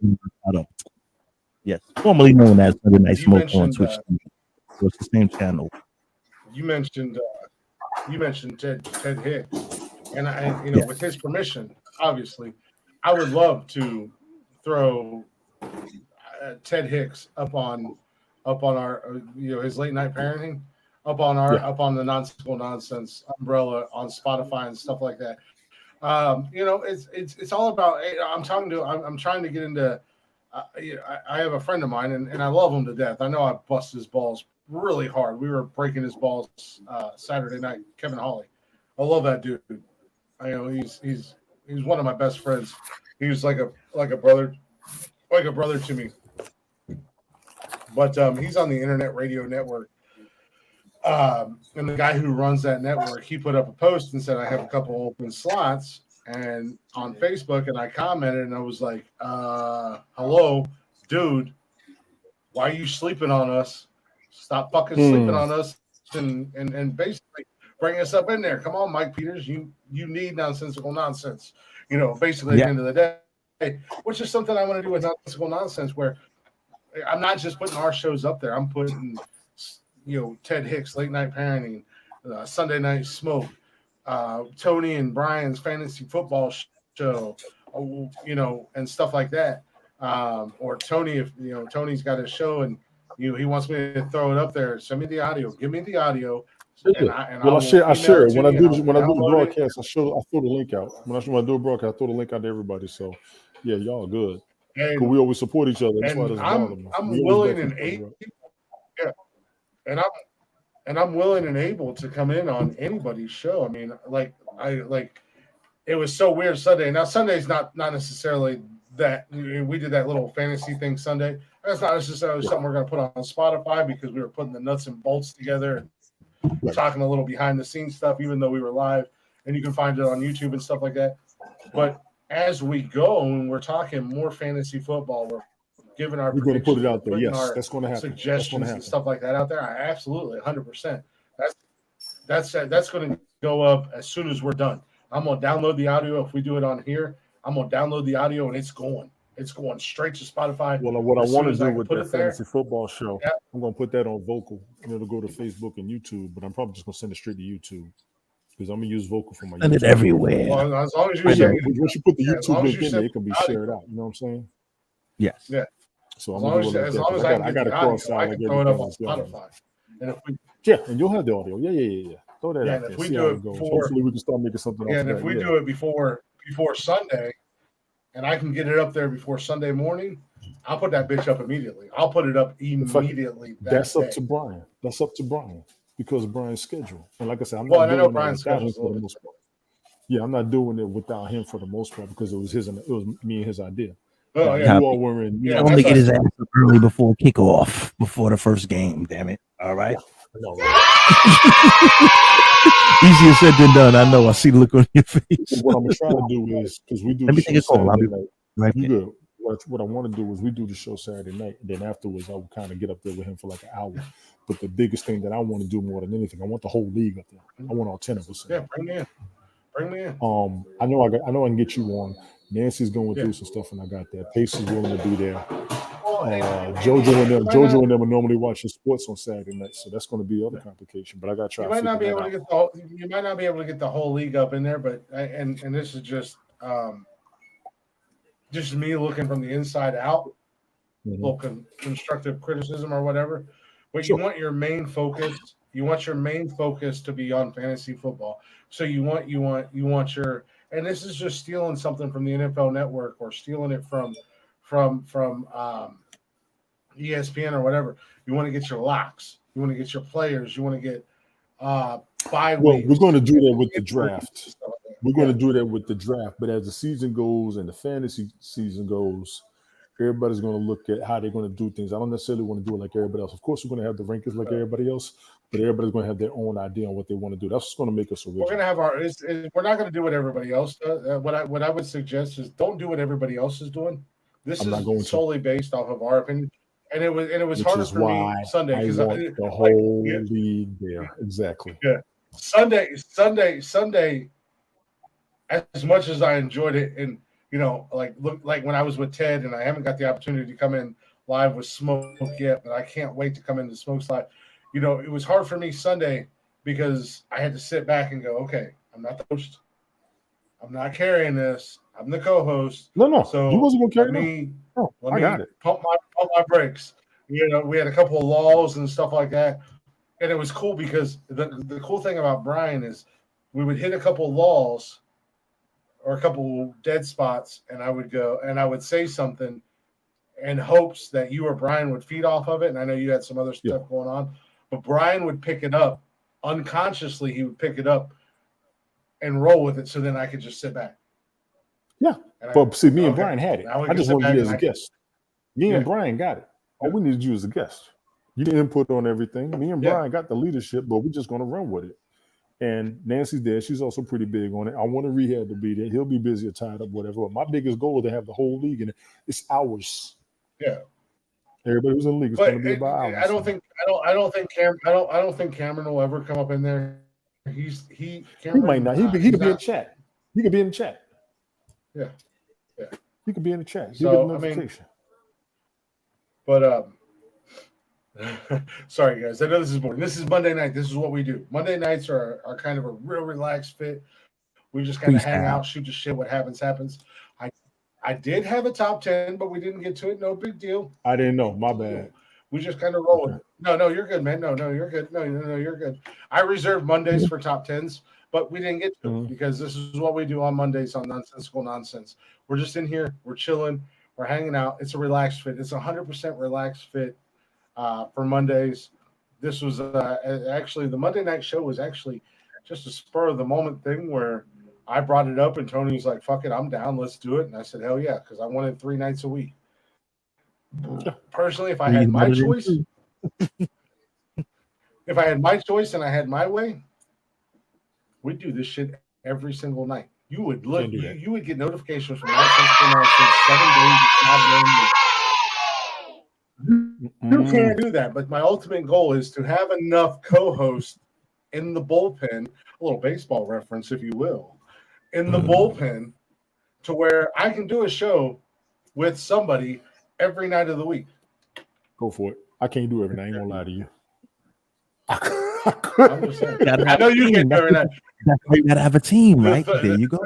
up. Yes, formerly known as Sunday Night Smoke on Twitch TV. So it's the same channel. You mentioned Ted Hicks, and with his permission, obviously, I would love to throw Ted Hicks up on our his late night parenting up on the Nonsensical Nonsense umbrella on Spotify and stuff like that. It's all about. I'm trying to get into. I have a friend of mine, and I love him to death. I know I bust his balls really hard. We were breaking his balls Saturday night. Kevin Hawley, I love that dude. He's one of my best friends. He was like a brother to me. But he's on the Internet Radio Network. And the guy who runs that network, he put up a post and said, I have a couple open slots and on Facebook, and I commented and I was like, hello, dude, why are you sleeping on us? Stop fucking sleeping on us and basically bring us up in there. Come on, Mike Peters, you need Nonsensical Nonsense. Basically at the end of the day, which is something I want to do with Nonsensical Nonsense, where I'm not just putting our shows up there. I'm putting Ted Hicks, Late Night Parenting, Sunday Night Smoke, Tony and Brian's Fantasy Football Show, and stuff like that. Or Tony, if Tony's got a show and he wants me to throw it up there, send me the audio. Give me the audio. I share it. When I do the broadcast, I throw the link out. When I do a broadcast, I throw the link out to everybody. So yeah, y'all good. Because we always support each other. That's why it doesn't bother me. I'm willing and able. Yeah. And I'm willing and able to come in on anybody's show. I mean, it was so weird Sunday. Now Sunday's not necessarily that we did that little fantasy thing Sunday. That's not necessarily something we're going to put on Spotify because we were putting the nuts and bolts together and talking a little behind the scenes stuff, even though we were live, and you can find it on YouTube and stuff like that. But as we go and we're talking more fantasy football, we're giving our we're going to put it out there. Yes, that's going to happen. Suggestions and stuff like that out there. Absolutely, 100%. That's going to go up as soon as we're done. I'm going to download the audio. If we do it on here, I'm going to download the audio and it's going. It's going straight to Spotify. Well, what I want to do with that that fantasy football show, yeah. I'm going to put that on Vocal, and it'll go to Facebook and YouTube. But I'm probably just going to send it straight to YouTube because I'm going to use Vocal for my. Send YouTube. it everywhere. Well, as long as you once you put the YouTube link in there, it can be shared out. You know what I'm saying? Yes. Yeah. So I'm going to do it like that. I got to cross out like throw it up on Spotify. And if we and you'll have the audio. Yeah. Throw that out there. If we See do how it it goes. before, hopefully we can start making something. Yeah, and if we do it before Sunday, and I can get it up there before Sunday morning, I'll put that bitch up immediately. I'll put it up immediately. That's up to Brian. That's up to Brian because of Brian's schedule. And like I said, I'm not doing I know it Brian's schedule for the most part. Yeah, I'm not doing it without him for the most part because it was me and his idea. Oh, you all were in. Yeah, only get his ass up early before kickoff, before the first game. Damn it! All right. No, Easier said than done. I know. I see the look on your face. What I'm trying to do is because we do. Let me take a call. I'll be right back. Good. What I want to do is we do the show Saturday night, and then afterwards I will kind of get up there with him for like an hour. But the biggest thing that I want to do more than anything, I want the whole league up there. I want all 10 of us. Yeah, bring me in. I know I can get you on. Nancy's going through some stuff, and I got that. Pace is willing to be there. Jojo and them are normally watching sports on Saturday night, so that's going to be the other complication. But I got to try. You might not be able to get the whole league up in there, but and this is just me looking from the inside out, little constructive criticism or whatever. But you want your main focus. You want your main focus to be on fantasy football. So you want your, and this is just stealing something from the NFL Network or stealing it from ESPN or whatever. You want to get your locks. You want to get your players. You want to get bye weeks. We're going to do that with the draft. We're going to do that with the draft. But as the season goes and the fantasy season goes, everybody's going to look at how they're going to do things. I don't necessarily want to do it like everybody else. Of course, we're going to have the rankings like everybody else, but everybody's going to have their own idea on what they want to do. That's what's going to make us original. We're going to have we're not going to do what everybody else does. What I would suggest is don't do what everybody else is doing. This is solely based off of our opinion. And it was harder for me Sunday because the whole league there. Exactly. Yeah. Sunday. As much as I enjoyed it, and like when I was with Ted, and I haven't got the opportunity to come in live with Smoke yet, but I can't wait to come into Smoke's live. It was hard for me Sunday because I had to sit back and go, okay, I'm not the host. I'm not carrying this. I'm the co-host. No. So you wasn't gonna carry me. No, I got it. Pump my brakes. We had a couple of laws and stuff like that, and it was cool because the cool thing about Brian is we would hit a couple of laws or a couple dead spots, and I would go and I would say something in hopes that you or Brian would feed off of it. And I know you had some other stuff going on, but Brian would pick it up unconsciously. He would pick it up and roll with it, so then I could just sit back. Yeah, but see, me and Brian had it. I just wanted you as a guest. Me and Brian got it. All we needed you as a guest. You did input on everything. Me and Brian got the leadership, but we're just going to run with it. And Nancy's there. She's also pretty big on it. I want Rehab to be there. He'll be busy or tied up, whatever. But my biggest goal is to have the whole league in it. It's ours. Yeah. Everybody who's in the league is going to be about ours. I don't think Cameron will ever come up in there. He might not. He could be in chat. He could be in the chat. Yeah. He could be in the chat. He'll get a notification. But sorry guys, I know this is boring. This is Monday night. This is what we do. Monday nights are kind of a real relaxed fit. We just kind of hang out, shoot the shit. What happens. I did have a top 10, but we didn't get to it. No big deal. I didn't know. My bad. We just kind of roll with it. No, you're good, man. No, you're good. No, you're good. I reserved Mondays for top 10s, but we didn't get to it because this is what we do on Mondays on Nonsensical Nonsense. We're just in here. We're chilling. We're hanging out. It's a relaxed fit. It's 100% relaxed fit for Mondays. This was actually the Monday night show was actually just a spur of the moment thing where I brought it up and Tony's like, fuck it, I'm down. Let's do it. And I said, hell yeah, because I wanted 3 nights a week. Personally, if I had my choice, and I had my way, we'd do this shit every single night. You would look. You would get notifications from Nonsensical Nonsense 7 days. You can't do that. But my ultimate goal is to have enough co-hosts in the bullpen, a little baseball reference, if you will, in the bullpen, to where I can do a show with somebody every night of the week. Go for it. I can't do everything. I ain't gonna lie to you. I'm just saying. I know you can't do every night. That's why you gotta have a team, right? There you go.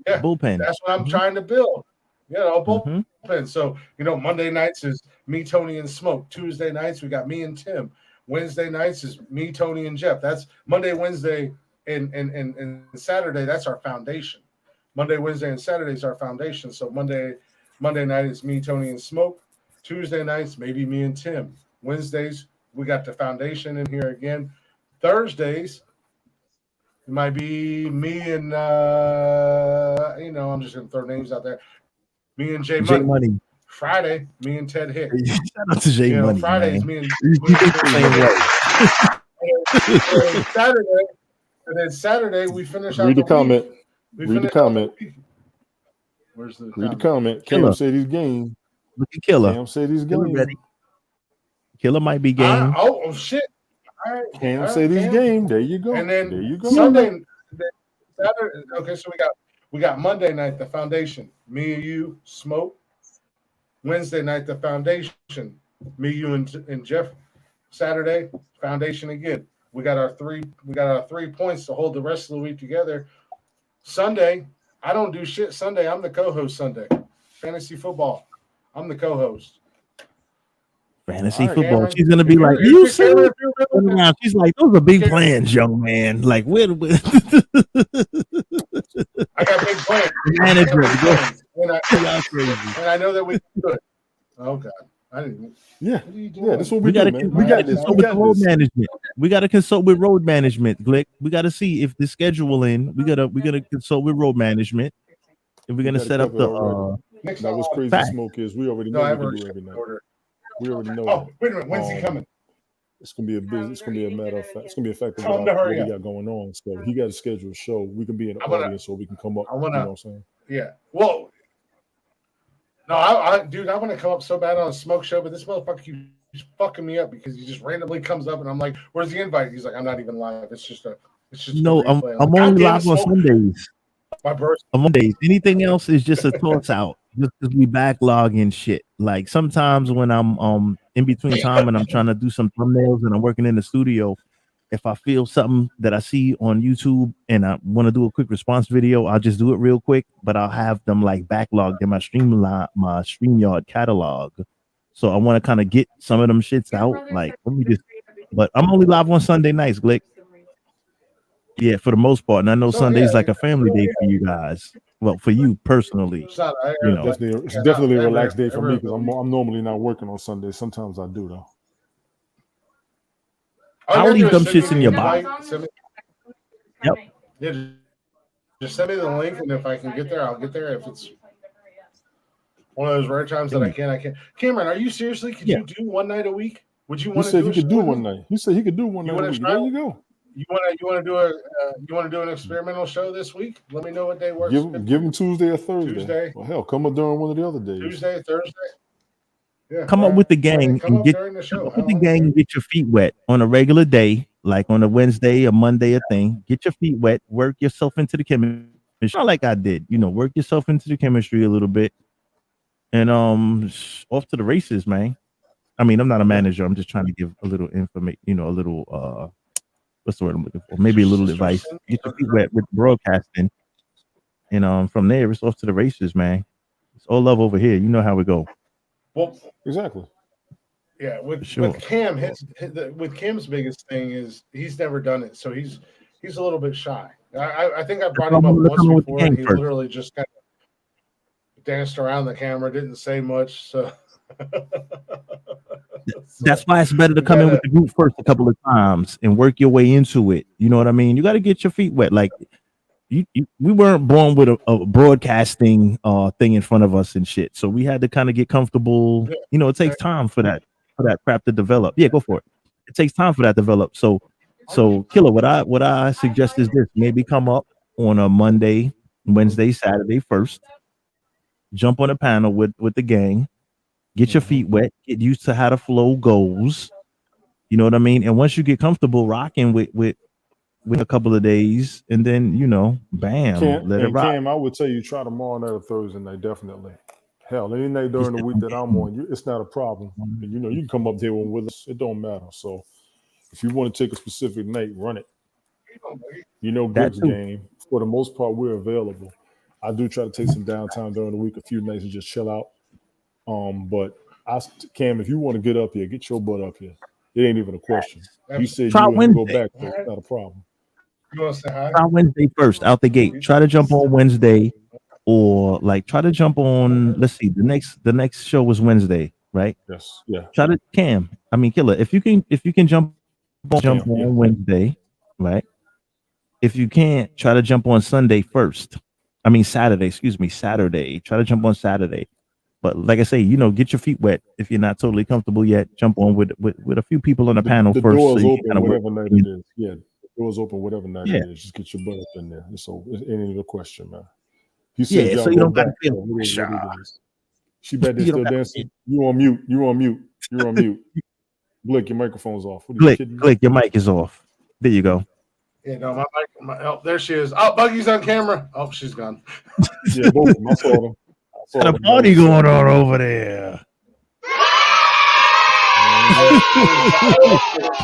Yeah, bullpen. That's what I'm trying to build. Bullpen. So, Monday nights is me, Tony, and Smoke. Tuesday nights, we got me and Tim. Wednesday nights is me, Tony, and Jeff. That's Monday, Wednesday, and Saturday. That's our foundation. Monday, Wednesday, and Saturday is our foundation. So Monday night is me, Tony, and Smoke. Tuesday nights, maybe me and Tim. Wednesdays, we got the foundation in here again. Thursdays, it might be me and I'm just gonna throw names out there. Me and Jay Money. Friday, me and Ted Hicks. Shout out to Jay Money. Fridays, man. me and Saturday we finish out Read the comment. Week. Read the comment. Where's the Read the comment. Cam said he's game. Look at Killer. Cam said he's game. Ready. Killer might be game. Oh shit. All right. Cam said he's game. There you go. And then there you go. Saturday. Okay, so we got Monday night, the foundation. Me and you, Smoke. Wednesday night, the foundation. Me, you, and Jeff. Saturday, foundation again. We got our 3 points to hold the rest of the week together. Sunday, I don't do shit Sunday. I'm the co-host Sunday. Fantasy football. I'm the co-host. Fantasy football. Cameron, she's gonna be like, you said. She's like, those are big plans, young man. Like, where? I got big plans. Manager, and I know that we can do it. Oh God, I didn't. Yeah, that's what we gotta do, man. We got to consult with road management. We got to consult with road management, Glick. We got to see if the scheduling. We gotta consult with road management, and we're gonna set up the. Now, what's crazy, Smoke, is we already know we can do every night. We already know. Oh, wait a minute. When's he coming? It's gonna be a business. It's gonna be a matter of fact. It's gonna be effective with what we got going on. So he got to schedule a show. We can be in the audience so we can come up. You know what I'm saying? Yeah. Well, no, I want to come up so bad on a Smoke show, but this motherfucker keeps fucking me up because he just randomly comes up and I'm like, "Where's the invite?" He's like, "I'm not even live. It's just no. I'm only live on Sundays. My birthday. On Mondays. Anything else is just a toss out. Just because we backlogging shit. Like sometimes when I'm in between time and I'm trying to do some thumbnails and I'm working in the studio, if I feel something that I see on YouTube and I want to do a quick response video, I'll just do it real quick. But I'll have them like backlogged in my StreamYard catalog. So I want to kind of get some of them shits out. Like let me just. But I'm only live on Sunday nights, Glick. Yeah, for the most part. And I know Sunday's like a family day for you guys. Well, for you personally, it's definitely a relaxed day for me because I'm normally not working on Sundays. Sometimes I do though. I'll leave them shits in your box. Yep. Yeah, just send me the link, and if I can get there, I'll get there. If it's one of those rare times that I can't. Cameron, are you seriously? Could you do one night a week? Would you want to? He said he could do one night. He said he could do one night a week. There you go. You want to do an experimental show this week? Let me know what day works. Give him Tuesday or Thursday. Well, hell, come up during one of the other days. Tuesday, Thursday. Yeah, come up with the gang and get your feet wet on a regular day, like on a Wednesday or Monday, a thing. Get your feet wet, work yourself into the chemistry, not like I did. Work yourself into the chemistry a little bit, and off to the races, man. I mean, I'm not a manager. I'm just trying to give a little information, a little what's the word I'm looking for? Maybe a little advice. Get your feet wet with broadcasting, and from there it's off to the races, man. It's all love over here. You know how we go. Well, exactly. Yeah, with Cam, with Cam's biggest thing is he's never done it, so he's a little bit shy. I think I brought him up once before, and he literally just kind of danced around the camera, didn't say much. So. That's why it's better to come in with the group first a couple of times and work your way into it. You know what I mean? You got to get your feet wet. Like we weren't born with a broadcasting thing in front of us and shit. So we had to kind of get comfortable. It takes time for that crap to develop. Yeah, go for it. It takes time for that to develop. So Killer, what I suggest is this: maybe come up on a Monday, Wednesday, Saturday first. Jump on a panel with the gang. Get your feet wet, get used to how the flow goes. You know what I mean? And once you get comfortable rocking with a couple of days, and then bam, let it rock. Cam, I would tell you try tomorrow night or Thursday night, definitely. Hell, any night during the week that I'm on, it's not a problem. And, you can come up there with us. It don't matter. So if you want to take a specific night, run it. Greg's game. For the most part, we're available. I do try to take some downtime during the week, a few nights, and just chill out. But Cam, if you want to get up here, get your butt up here. It ain't even a question. You said you wouldn't go back, so it's not a problem. You want to say hi? Try Wednesday first, out the gate. Try to jump on Wednesday, or try to jump on. Let's see, the next show was Wednesday, right? Yes, yeah. Try to Killer. If you can jump on Wednesday, right? If you can't, try to jump on Sunday first. Saturday. Excuse me, Saturday. Try to jump on Saturday. But like I say, get your feet wet. If you're not totally comfortable yet, jump on with a few people on the panel the first. Doors open whatever night it is. Yeah, the doors open whatever night it is. Just get your butt up in there. So it ain't even a question, man. He said, so you don't got to feel She bet they're still dancing. You on mute. You're on mute. Blick, your microphone's off. Click, your mic is off. There you go. Yeah, no, my mic. Oh, there she is. Oh, Buggy's on camera. Oh, she's gone. Yeah, both of them. I saw them. Got a party going on over there.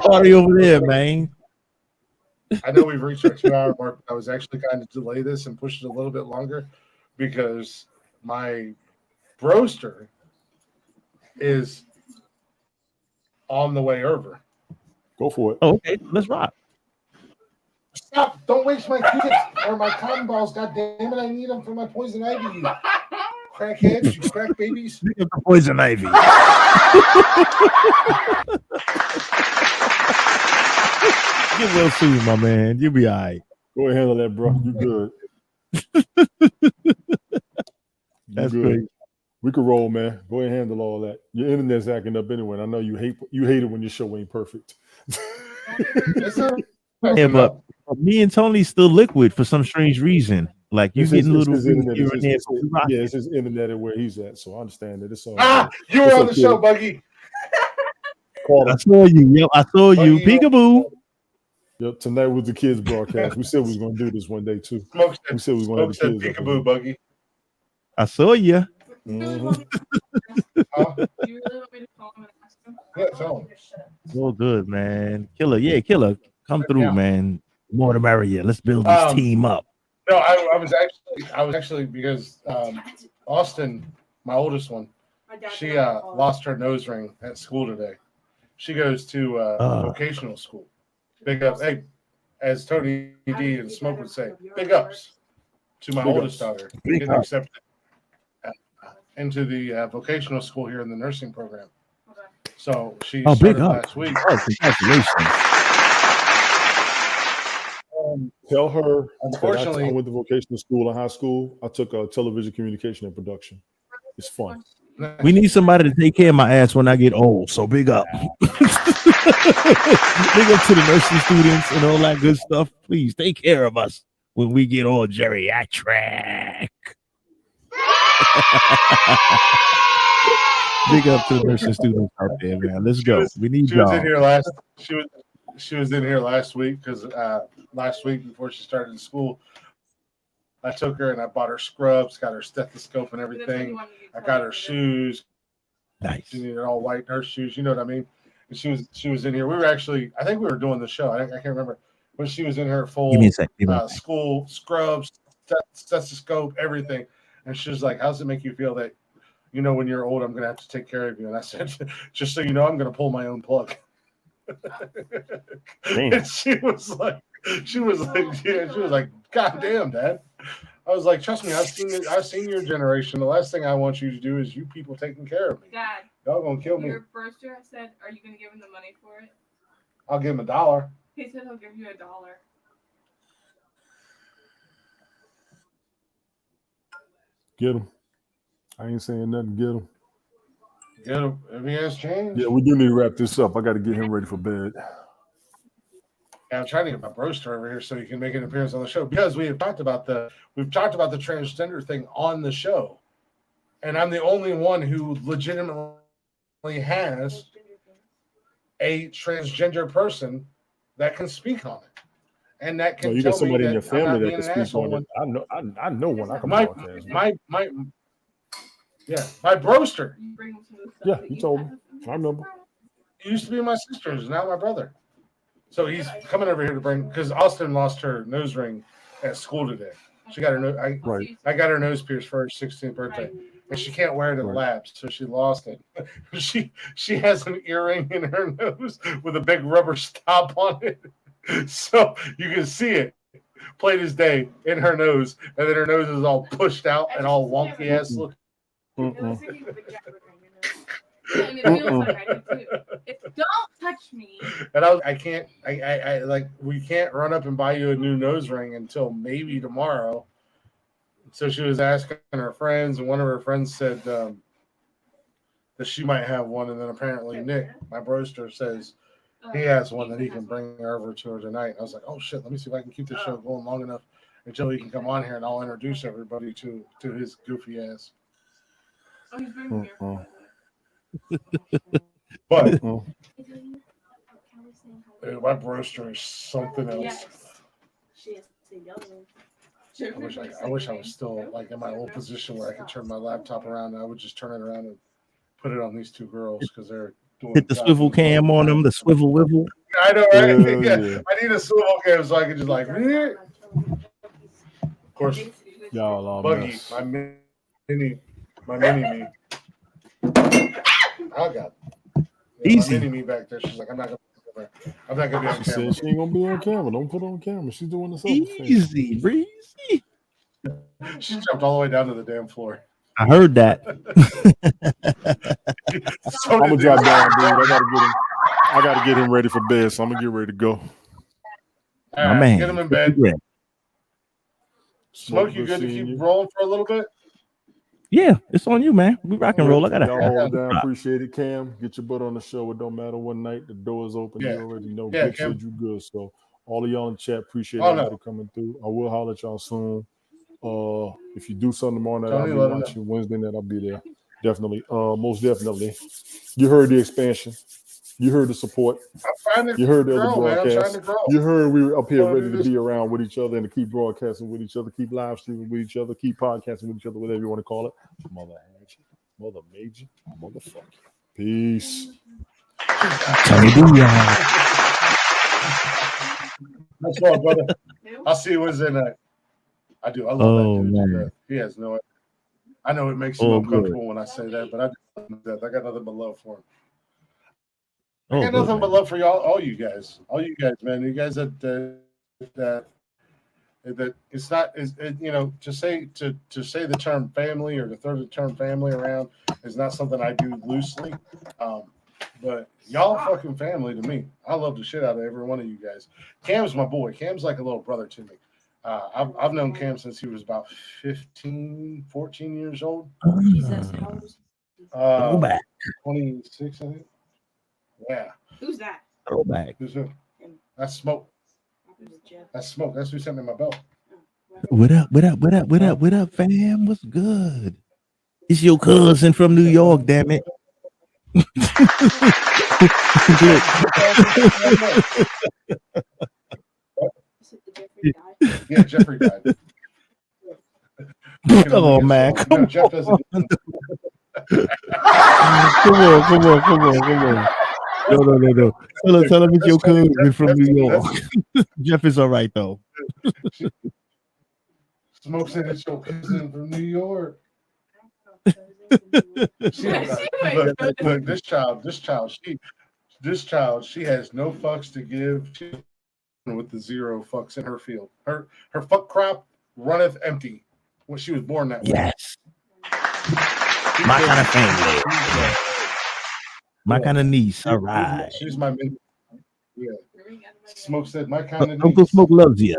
Party over there, man. I know we've reached our 2-hour mark. I was actually kind of delay this and push it a little bit longer because my broster is on the way over. Go for it. Oh, okay, let's rock. Stop! Don't waste my Q-tips or my cotton balls. God damn it! I need them for my poison ivy. Crackheads, you crack babies. Poison ivy. Get well soon, my man. You'll be all right. Go ahead and handle that, bro. You good. That's great. We could roll, man. Go ahead and handle all that. Your internet's acting up anyway. And I know you hate it when your show ain't perfect. Yeah, but me and Tony still liquid for some strange reason. Like you getting little here and there. Yeah, it's his internet and where he's at. So I understand that. It's all you were on the show, Buggy. I saw you. Yep, I saw you. Peekaboo. Yep, tonight was the kids' broadcast. We said we was gonna do this one day too. We said we was gonna have the kids. Peekaboo, Buggy. I saw you. Mm-hmm. Yeah, tell him. So good, man. Killer. Come through, man. More the merrier. Let's build this team up. No, I was actually because Austin, my oldest one, she lost her nose ring at school today. She goes to vocational school. Big ups, hey, as Tony D and Smoke would say, big ups to my oldest daughter. Getting accepted into the vocational school here in the nursing program. So she started last week. Oh, congratulations. Tell her, unfortunately, I went to vocational school in high school. I took television communication and production. It's fun. We need somebody to take care of my ass when I get old. So big up. Big up to the nursing students and all that good stuff. Please take care of us when we get all geriatric. Big up to the nursing students out there, man. Let's go. We need y'all. She was in here last week because last week before she started school, I took her and I bought her scrubs, got her stethoscope and everything. I got her shoes. Nice. She needed all white nurse shoes. You know what I mean? And she was in here. We were actually, I think we were doing the show. I can't remember, but she was in her full school scrubs, stethoscope, everything. And she was like, "How's it make you feel that, when you're old, I'm going to have to take care of you?" And I said, "Just so you know, I'm going to pull my own plug." And she was like, "God damn, Dad." I was like, "Trust me, I've seen your generation. The last thing I want you to do is you people taking care of me. Dad, y'all gonna kill me." Your broster said, "Are you gonna give him the money for it?" I'll give him $1. He said he'll give you $1. Get him. I ain't saying nothing. Get him. Get him. If he has change. Yeah, we do need to wrap this up. I got to get him ready for bed. Yeah, I'm trying to get my broster over here so he can make an appearance on the show because we've talked about the transgender thing on the show, and I'm the only one who legitimately has a transgender person that can speak on it, and that can. You got somebody in your family that can speak on it. I know one. I can Yeah, my broster. You bring him some of the stuff Yeah, that you you told have. me. I remember. He used to be my sister's, now my brother. So he's coming over here to bring because Austin lost her nose ring at school today. She got her nose. Right. I got her nose pierced for her 16th birthday, and she can't wear it in the labs, so she lost it. she has an earring in her nose with a big rubber stop on it, so you can see it plain as day in her nose, and then her nose is all pushed out and all wonky ass look. And it feels like I do too. Don't touch me. And I can't, I like, we can't run up and buy you a new nose ring until maybe tomorrow. So she was asking her friends, and one of her friends said that she might have one. And then apparently Nick, my broster, says he has one that he can bring over to her tonight. And I was like, oh shit, let me see if I can keep this show going long enough until he can come on here and I'll introduce everybody to his goofy ass. Oh, he's bringing me But dude, my broster is something else. I wish I was still like in my old position where I could turn my laptop around and I would just turn it around and put it on these two girls because they're doing Hit the swivel cam on them, the swivel wivel. I know, right? Yeah. I need a swivel cam so I can just like. Of course, Y'all Buggy, mess. my mini me. I got Easy. my mini me back there. She's like, I'm not gonna be on She camera. said she ain't gonna be on camera. Don't put her on camera. She's doing this other thing. Easy, breezy. She jumped all the way down to the damn floor. I heard that. So I'm gonna did drop you. down, dude. I gotta get him ready for bed, so I'm gonna get ready to go. All My right, man. get him in bed. Yeah. Smoke, you good to keep rolling for a little bit? Yeah, it's on you, man. We rock and roll. I gotta Y'all hold down. Appreciate it, Cam. Get your butt on the show. It don't matter what night. The door is open. Yeah. You already know. Yeah, Big Cam. said you good. So all of y'all in the chat, appreciate Oh, no. everybody coming through. I will holler at y'all soon. If you do something tomorrow night, Tony, I'll let be 'em watching. Wednesday night, I'll be there. Definitely. Most definitely. You heard the expansion. You heard the support. I'm trying to You heard the other grow, man. I'm trying broadcast. to grow. You heard we were up here Well, ready to this- be around with each other and to keep broadcasting with each other, keep live streaming with each other, keep podcasting with each other, whatever you want to call it. Mother Hatch, Mother Major, motherfucker. Peace. Tony do y'all. That's all, brother. I'll see you Wednesday night. I do. I love Oh, that dude. man. He has no. I know it makes him Oh, uncomfortable when I say that, but I got nothing but love for him. I Oh, got good, nothing but man. love for y'all, all you guys, man. You guys that it's not is you know to say the term family or to throw the term family around is not something I do loosely. But y'all fucking family to me. I love the shit out of every one of you guys. Cam's my boy. Cam's like a little brother to me. I've known Cam since he was about 15, 14 years old. Go back. 26, I think. Yeah. Who's that? Go back. Who's who? That's Smoke. That's Smoke. That's who sent me my belt. What up? What up? What up? What up? What up, fam? What's good? It's your cousin from New York, damn it. Yeah, Jeffrey died. Come on, man. No, Come Jeff doesn't. on. Come on. No. Tell him it's your cousin from New York. Jeff is all right, though. Smoke said it's your cousin from New York. Look, this child, she has no fucks to give. She's with the zero fucks in her field. Her fuck crop runneth empty. When she was born that way. Yes. My kind of family. My kind of niece. All right. She's my mini. Yeah. Smoke said my kind of Uncle niece. Smoke loves you.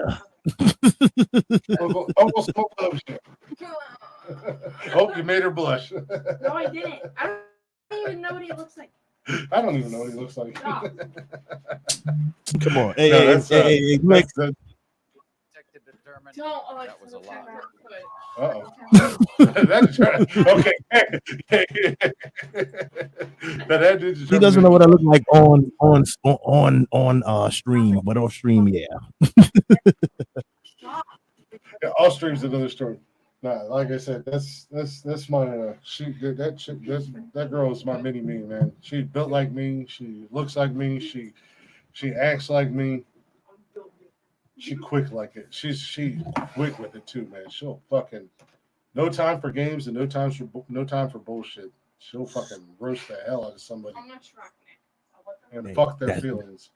Uncle Smoke loves you. Hope you made her blush. No, I didn't. I don't even know what he looks like. I don't even know what he looks like. No. Come on. Hey, No, hey, that's, hey, Greg. Don't That was a lot. That's right. Okay. He doesn't know what I look like on stream, but on stream, yeah. Yeah, all streams another story. Nah, like I said, that's my that girl is my mini me, man. She built like me. She looks like me. She acts like me. She quick like it. She quick with it too, man. She'll fucking no time for games and no time for bullshit. She'll fucking roast the hell out of somebody and fuck their feelings.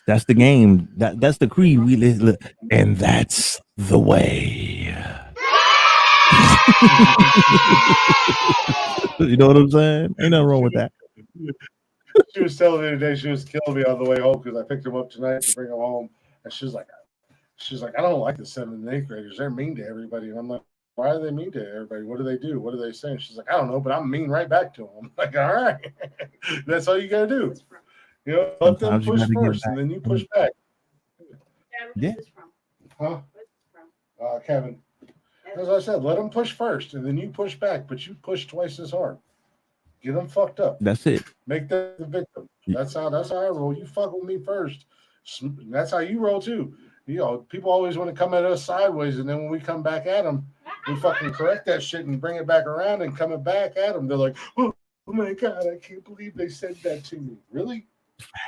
That's the game. That's the creed we live, and that's the way. You know what I'm saying? Ain't nothing wrong with that. She was telling me today she was killing me on the way home because I picked him up tonight to bring him home, and she's like, I don't like the 7th and 8th graders. They're mean to everybody, and I'm like, why are they mean to everybody? What do they do? What do they say? And she's like, I don't know, but I'm mean right back to them. I'm like, all right, that's all you gotta do. You know, let them push first, and then you push back. Yeah. Huh? Kevin. As I said, let them push first, and then you push back, but you push twice as hard. Get them fucked up. That's it. Make them the victim. That's how I roll. You fuck with me first. That's how you roll too. You know, people always want to come at us sideways, and then when we come back at them, we fucking correct that shit and bring it back around and coming back at them. They're like, oh my God, I can't believe they said that to me. Really?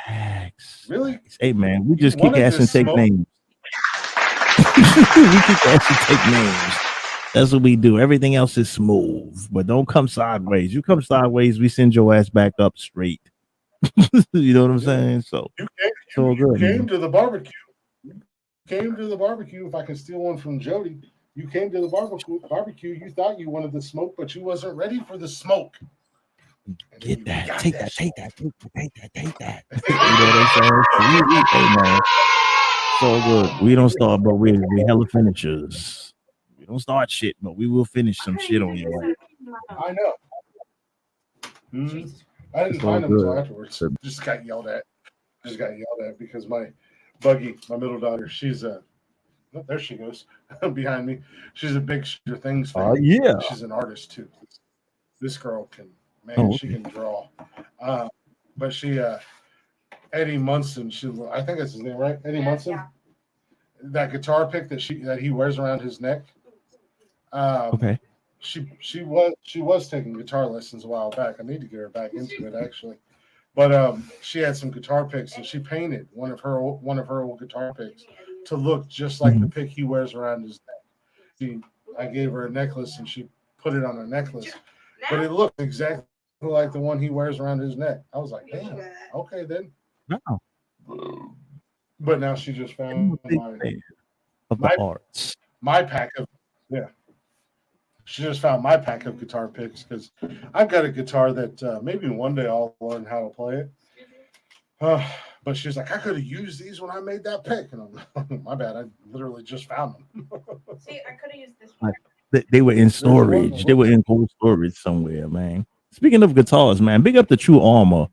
Facts. Really? Hey man, we just kick ass and take names. We kick ass and take names. That's what we do. Everything else is smooth, but don't come sideways. You come sideways, we send your ass back up straight. You know what I'm saying? So you came to the barbecue. You came to the barbecue. If I can steal one from Jody, you came to the barbecue. You thought you wanted the smoke, but you wasn't ready for the smoke. Get that. Take that. You know what I'm saying? Hey, man. So good. We don't start, but we hella finishers. We don't start shit, but we will finish some shit on your ass. I know. Mm-hmm. I didn't find them until afterwards. Just got yelled at. Because my Buggy, my middle daughter, she's there she goes behind me. She's a big Stranger Things fan. Yeah. She's an artist too. This girl can, she can draw. But she, Eddie Munson, I think that's his name, right? Eddie Munson. Yeah. That guitar pick that he wears around his neck. Okay. She was taking guitar lessons a while back. I need to get her back into it actually. But she had some guitar picks and she painted one of her old guitar picks to look just like the pick he wears around his neck. I gave her a necklace and she put it on her necklace, but it looked exactly like the one he wears around his neck. I was like, damn, okay then. Wow. But now she just found my pack of She just found my pack of guitar picks because I've got a guitar that maybe one day I'll learn how to play it. But she's like, I could have used these when I made that pick. And I'm like, my bad. I literally just found them. See, I could have used this one. They were in storage. They were in cold storage somewhere, man. Speaking of guitars, man, big up to True Armor.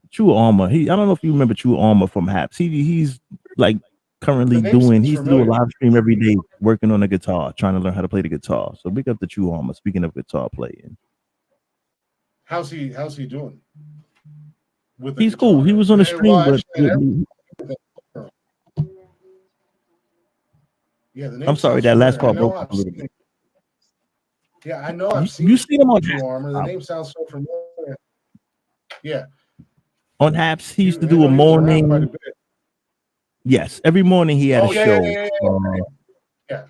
True Armor. I don't know if you remember True Armor from Haps. He's like currently he used to do a live stream every day working on the guitar, trying to learn how to play the guitar. So big up to True Armor. Speaking of guitar playing. How's he doing? He's cool. He was on the stream I'm sorry, that last part broke up a little bit. Yeah, I know I've seen him on True Armor. The name sounds so familiar. Yeah. On Haps, he used to do a morning. Yes, every morning he had a show. Yeah.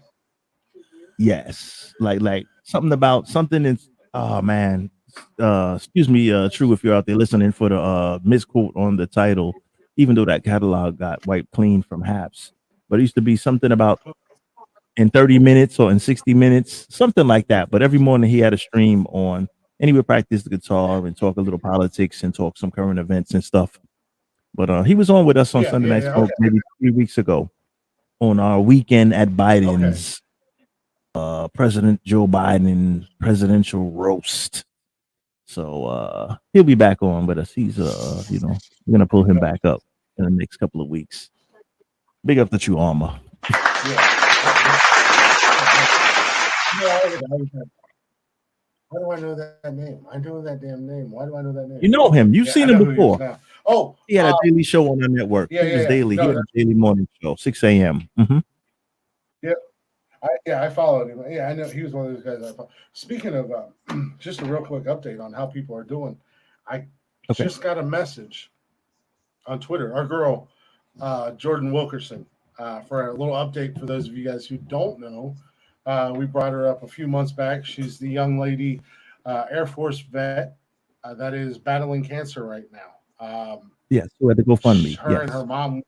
Yes, like something is. Oh man, excuse me, True, if you're out there listening for the misquote on the title, even though that catalog got wiped clean from Haps, but it used to be something about in 30 minutes or in 60 minutes, something like that. But every morning he had a stream on, and he would practice the guitar and talk a little politics and talk some current events and stuff. But he was on with us on Sunday Night Smoke maybe 3 weeks ago on our weekend at Biden's President Joe Biden presidential roast. So he'll be back on with us. He's we're gonna pull him back up in the next couple of weeks. Big up the True Armor. Why do I know that name? I know that damn name. Why do I know that name? You know him. You've seen him before. Oh, he had a daily show on our network. He was daily. He had a daily morning show, 6 a.m. Yeah. I followed him. Yeah, I know he was one of those guys I followed. Speaking of, just a real quick update on how people are doing. I just got a message on Twitter. Our girl, Jordan Wilkerson, for a little update for those of you guys who don't know. We brought her up a few months back. She's the young lady, Air Force vet, that is battling cancer right now. Yes, who had to GoFundMe. Her and her mom.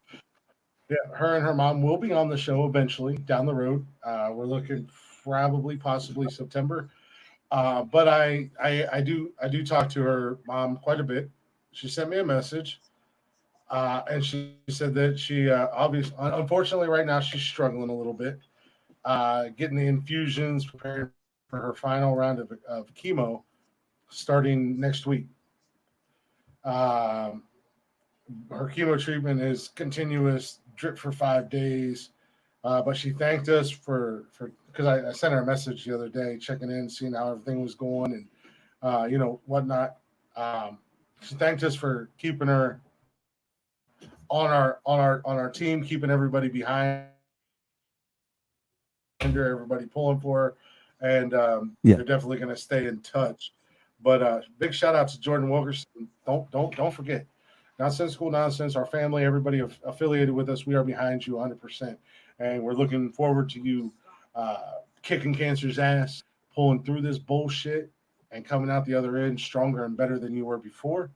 Yeah, her and her mom will be on the show eventually down the road. We're looking probably, possibly September. But I do talk to her mom quite a bit. She sent me a message, and she said that she obviously, unfortunately, right now she's struggling a little bit, getting the infusions, preparing for her final round of chemo starting next week. Um, Her chemo treatment is continuous, drip for 5 days. But she thanked us for because I sent her a message the other day, checking in, seeing how everything was going, and whatnot. She thanked us for keeping her on our team, keeping everybody behind her, everybody pulling for her, and they're definitely going to stay in touch. But big shout out to Jordan Wilkerson. Don't forget. Nonsensical Nonsense, our family, everybody affiliated with us, we are behind you 100%. And we're looking forward to you kicking cancer's ass, pulling through this bullshit, and coming out the other end stronger and better than you were before.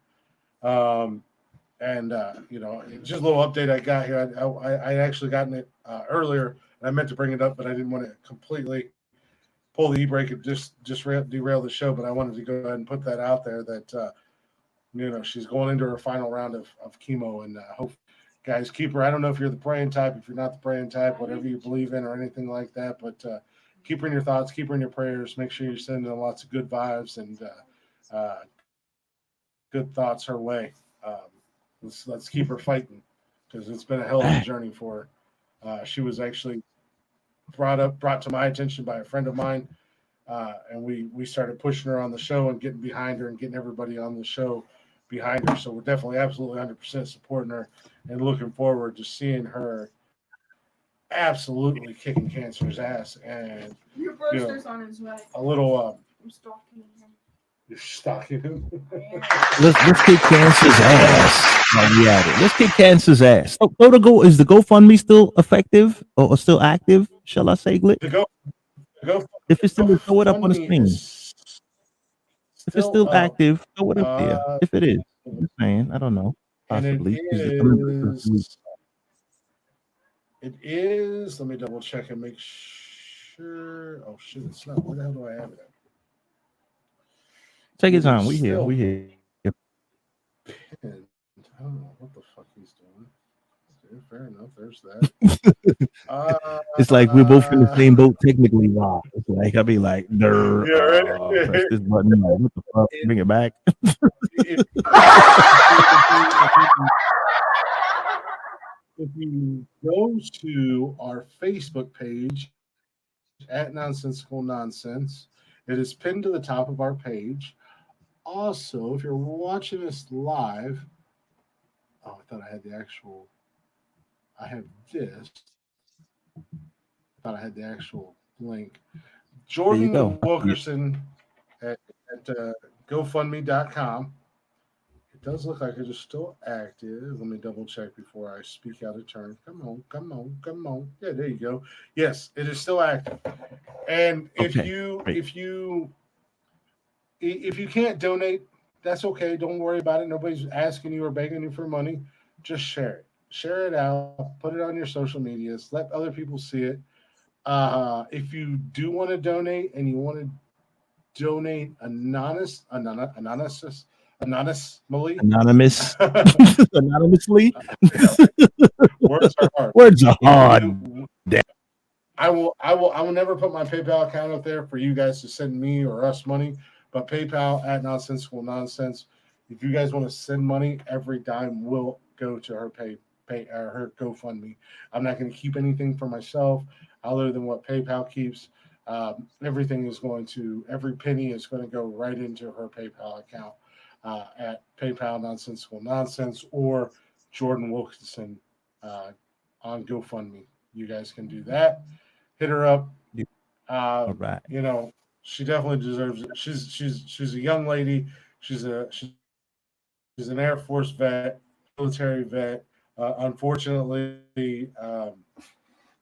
Just a little update I got here. I actually gotten it earlier, and I meant to bring it up, but I didn't want to completely pull the e-brake and just derail the show. But I wanted to go ahead and put that out there that she's going into her final round of chemo, and hope guys keep her. I don't know if you're the praying type, if you're not the praying type, whatever you believe in or anything like that, but keep her in your thoughts, keep her in your prayers. Make sure you're sending lots of good vibes and good thoughts her way. Let's keep her fighting, because it's been a hell of a journey for her. She was actually brought to my attention by a friend of mine, and we started pushing her on the show and getting behind her and getting everybody on the show behind her. So we're definitely absolutely 100% supporting her and looking forward to seeing her absolutely kicking cancer's ass. And Your brother's on his way. A little I'm stalking him. You're stalking him. Let's kick cancer's ass. While we at it. Let's kick cancer's ass. Oh, is the GoFundMe still effective or still active? Shall I say, Glick? If it's still, throw it up on the screen. If it's still active, throw it up there. If it is, I'm just saying, I don't know. Possibly. It is. Let me double check and make sure. Oh shit, it's not. Where the hell do I have it at? Take your time. We here. We here. Pinned. I don't know what the fuck he's doing. Okay, fair enough. There's that. It's like we're both in the same boat technically. Wow. It's like I'll be like, press this button. Like, what the fuck? Bring it back. If you go to our Facebook page at Nonsensical Nonsense, it is pinned to the top of our page. Also, if you're watching us live, I thought I had the actual. I have this. I thought I had the actual link. Jordan Wilkerson at GoFundMe.com. It does look like it is still active. Let me double check before I speak out of turn. Come on. Yeah, there you go. Yes, it is still active. And if you can't donate, that's okay. Don't worry about it. Nobody's asking you or begging you for money. Just share it. Share it out. Put it on your social medias. Let other people see it. If you do want to donate and you want to donate anonymously. Anonymously. Words are hard. Words are hard. I will never put my PayPal account up there for you guys to send me or us money, but PayPal at Nonsensical Nonsense. If you guys want to send money, every dime will go to her her GoFundMe. I'm not going to keep anything for myself other than what PayPal keeps. Everything is every penny is going to go right into her PayPal account at PayPal Nonsensical Nonsense or Jordan Wilkinson on GoFundMe. You guys can do that. Hit her up. All right. You know, she definitely deserves it. She's a young lady. She's an Air Force vet, military vet. Unfortunately,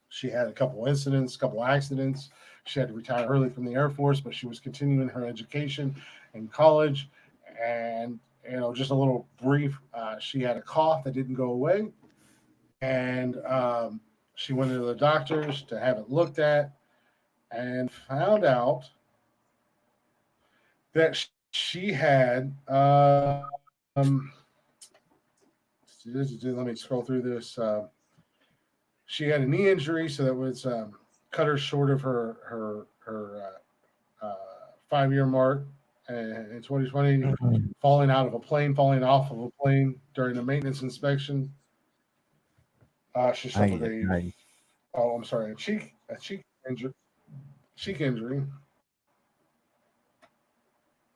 she had a couple incidents, a couple accidents. She had to retire early from the Air Force, but she was continuing her education in college. And just a little brief. She had a cough that didn't go away, and she went to the doctors to have it looked at, and found out that she had. Let me scroll through this. She had a knee injury, so that was cut her short of her 5-year mark in 2020. Mhm. Falling off of a plane during a maintenance inspection. She suffered Aye, aye. I'm sorry, a cheek injury.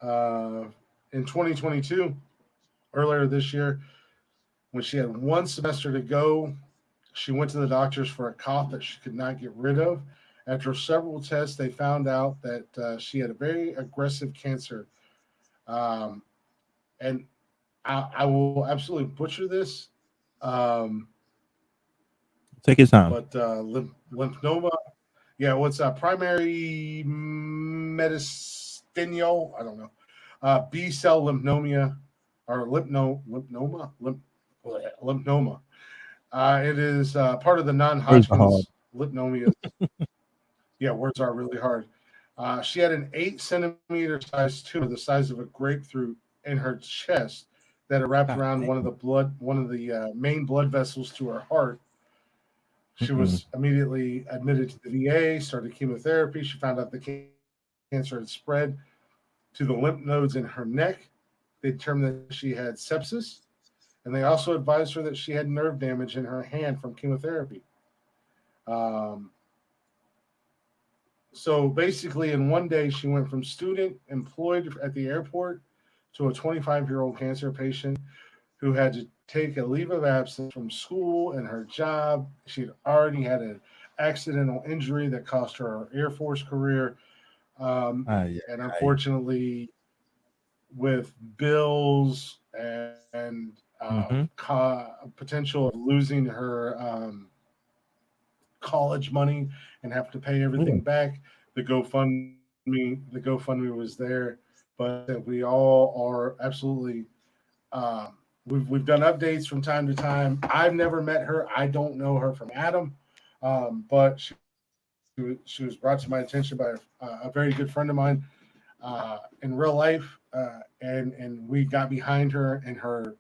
Uh, in 2022, earlier this year, when she had one semester to go, she went to the doctors for a cough that she could not get rid of. After several tests, they found out that she had a very aggressive cancer. Um, and I will absolutely butcher this, um, Take his time. but lymphoma. Yeah, what's primary mediastinal? I don't know. B cell lymphoma or lymphoma. It is part of the Words are hard. non-Hodgkin's lymphoma. Yeah, words are really hard. She had an 8 centimeter size tumor, the size of a grapefruit, in her chest that had wrapped God around damn. one of the main blood vessels to her heart. She Mm-mm. was immediately admitted to the VA, started chemotherapy. She found out the cancer had spread to the lymph nodes in her neck. They determined that she had sepsis, and they also advised her that she had nerve damage in her hand from chemotherapy. Um, so basically, in one day, she went from student employed at the airport to a 25-year-old cancer patient who had to take a leave of absence from school and her job. She'd already had an accidental injury that cost her her Air Force career. Aye, And aye. unfortunately, with bills and Mm-hmm. potential of losing her college money and have to pay everything Mm. back, the GoFundMe was there. But we all are absolutely we've done updates from time to time. I've never met her. I don't know her from Adam, but she was brought to my attention by a very good friend of mine in real life, and we got behind her and her.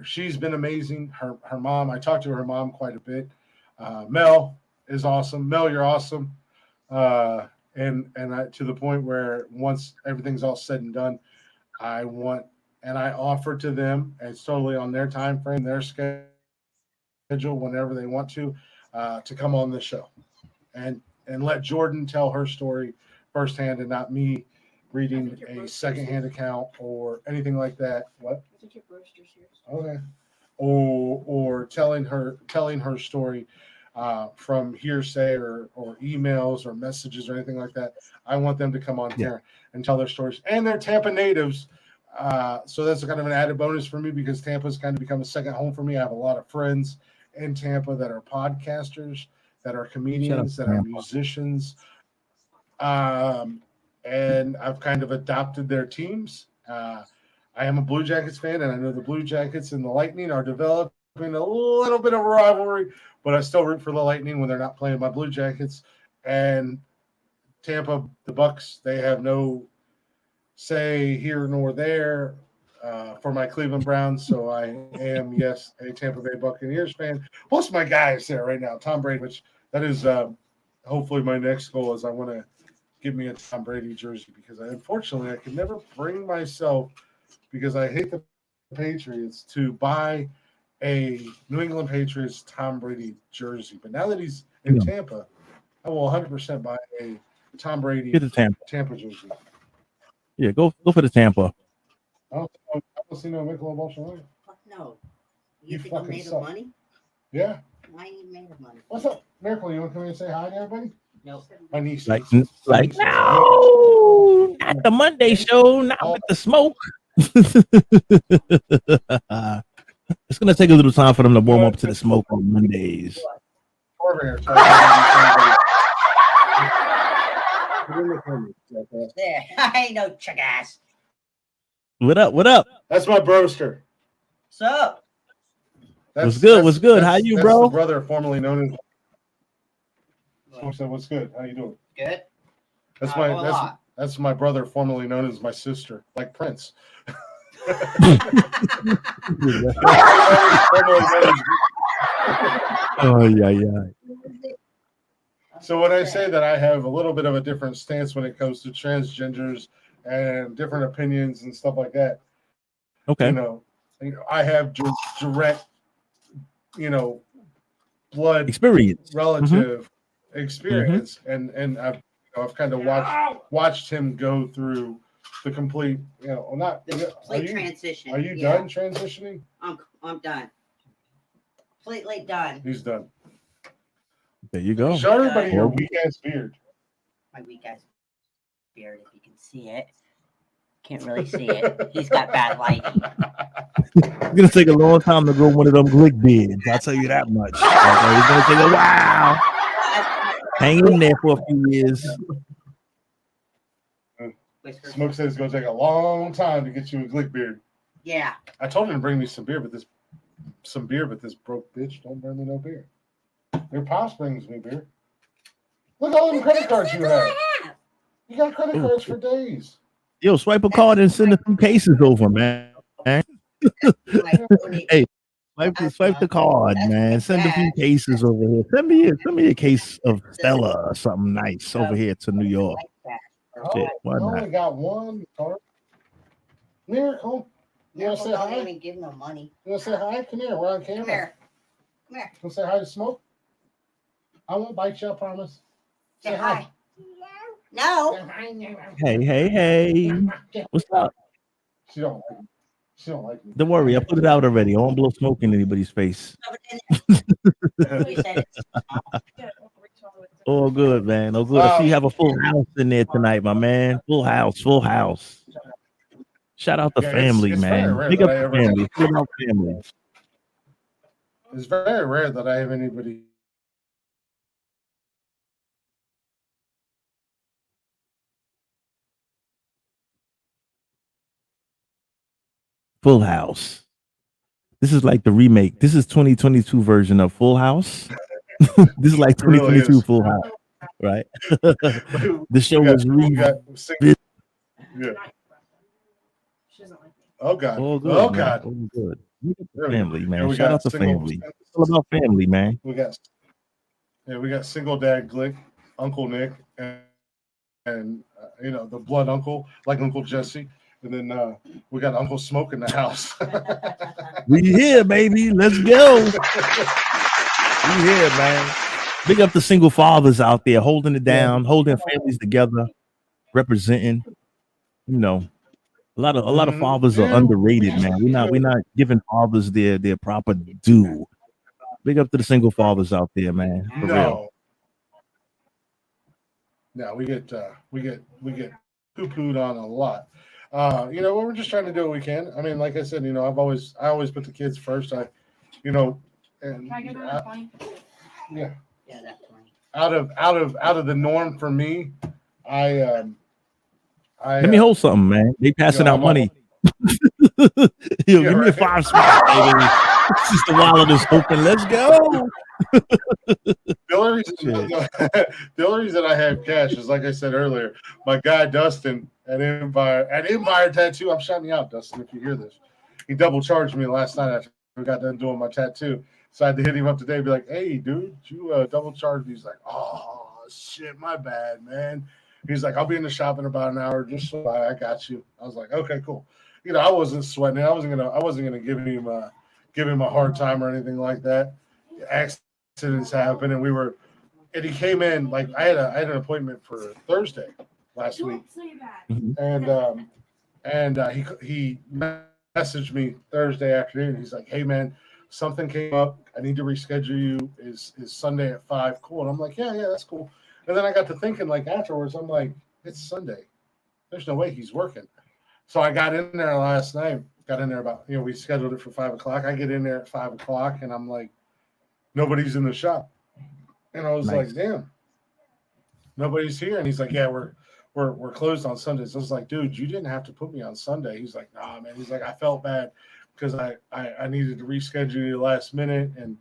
She's been amazing. Her mom. I talked to her mom quite a bit. Mel is awesome. Mel, you're awesome. And to the point where once everything's all said and done, I want and I offer to them. It's totally on their time frame, their schedule, whenever they want to come on the show and let Jordan tell her story firsthand and not me reading a secondhand account or anything like that. What? I think your brewster's here. Okay. Or telling her story from hearsay or emails or messages or anything like that. I want them to come on Yeah. here and tell their stories. And they're Tampa natives. So that's kind of an added bonus for me because Tampa's kind of become a second home for me. I have a lot of friends in Tampa that are podcasters, that are comedians, that are Tampa. musicians. And I've kind of adopted their teams. I am a Blue Jackets fan, and I know the Blue Jackets and the Lightning are developing a little bit of a rivalry, but I still root for the Lightning when they're not playing my Blue Jackets. And Tampa, the Bucks, they have no say here nor there for my Cleveland Browns. So I am, yes, a Tampa Bay Buccaneers fan. Most of my guys there right now, Tom Brady, which that is hopefully my next goal is I want to give me a Tom Brady jersey because unfortunately I could never bring myself because I hate the Patriots to buy a New England Patriots Tom Brady jersey. But now that he's in Yeah. Tampa, I will 100% buy a Tom Brady Get the Tampa. jersey. Yeah, go for the Tampa. I don't see no Michelob Ultra Light. Fuck no. You think I'm fucking made suck. of money? Yeah. I ain't made of money. What's up, Miracle? You want to come in and say hi to everybody? My niece. Like, is. like My niece is. no, not the Monday show, not with the smoke. It's gonna take a little time for them to warm up to the smoke on Mondays. There, I ain't no chick ass. What up? What up? That's my broster. So, What's good? What's good? How you, that's bro? the brother formerly known as. So what's good? How you doing? good. That's my brother formerly known as my sister, like Prince. Oh yeah. So when I say that I have a little bit of a different stance when it comes to transgenders and different opinions and stuff like that, Okay. you know I have just direct, blood Experience. relative experience, and I've kind of watched him go through the complete, not The complete transition. Are you done transitioning? I'm done. Completely done. He's done. There you go. Show everybody your weak ass beard. My weak ass beard, if you can see it. Can't really see it. He's got bad lighting. It's gonna take a long time to grow one of them glick beards. I'll tell you that much. Okay, it's gonna take a while. Hang in there for a few years. Smoke says it's gonna take a long time to get you a glick beard. Yeah. I told him to bring me some beer, but this broke bitch don't bring me no beer. Your pops brings me beer. Look at all them credit cards you have. You got credit cards for days. Yo, swipe a card and send a few cases over, man. Hey, swipe the card, man. Send a few cases over here. Send me a case of Stella or something nice over here to New York. Shit, why I not? only got one card. Miracle. You wanna say Don't hi? even give no money. You wanna say hi? Come here, we're on camera. Come here. Come here. You wanna say hi to Smoke? I won't bite you, I promise. Say hi. No. Hey. What's up? She don't like me. She don't like me. Don't worry, I put it out already. I won't blow smoke in anybody's face. All good, man. All good. I see you have a full house in there tonight, my man. Full house. Shout out the family, it's man. very Big rare up that the I ever- family. Big up family. It's very rare that I have anybody. Full House. This is like the remake. This is 2022 version of Full House. This is like 2022 really Full House, right? The show was Yeah. Oh God. all good. Oh Man. God. All good. Look at the There we family, go. man. We Shout got out to single- family. It's all about family, man. We got single dad Glick, Uncle Nick, and the blood uncle, like Uncle Jesse, and then we got Uncle Smoke in the house. We here, baby. Let's go. We here, man. Big up the single fathers out there holding it down, holding families together, representing. A lot of fathers are underrated, man. We're not giving fathers their proper due. Big up to the single fathers out there, man. For real. No, we get poo-pooed on a lot. We're just trying to do what we can. I mean, like I said, I always put the kids first. And Can I get another 20? yeah, that's funny. out of the norm for me, I Let me hold something, man. They passing out money. Yo, give me a 5 spot, baby. Sister Wallet is open. Let's go. The only reason I have cash is, like I said earlier, my guy Dustin at Empire Tattoo. I'm shouting you out, Dustin, if you hear this. He double charged me last night after we got done doing my tattoo. So I had to hit him up today and be like, hey, dude, you double charged me. He's like, oh, shit, my bad, man. He's like, I'll be in the shop in about an hour. Just so I got you. I was like, okay, cool. I wasn't sweating it. I wasn't gonna give him a hard time or anything like that. Accidents happen, and he came in like I had an appointment for Thursday last week, and he messaged me Thursday afternoon. He's like, hey man, something came up. I need to reschedule you. Is Sunday at 5 cool? And I'm like, yeah, that's cool. And then I got to thinking, like afterwards, I'm like, it's Sunday. There's no way he's working. So I got in there last night. Got in there about, we scheduled it for 5 o'clock. I get in there at 5 o'clock, and I'm like, nobody's in the shop. And I was Nice. like, damn, nobody's here. And he's like, yeah, we're closed on Sundays. I was like, dude, you didn't have to put me on Sunday. He's like, nah, man. He's like, I felt bad because I needed to reschedule you last minute, and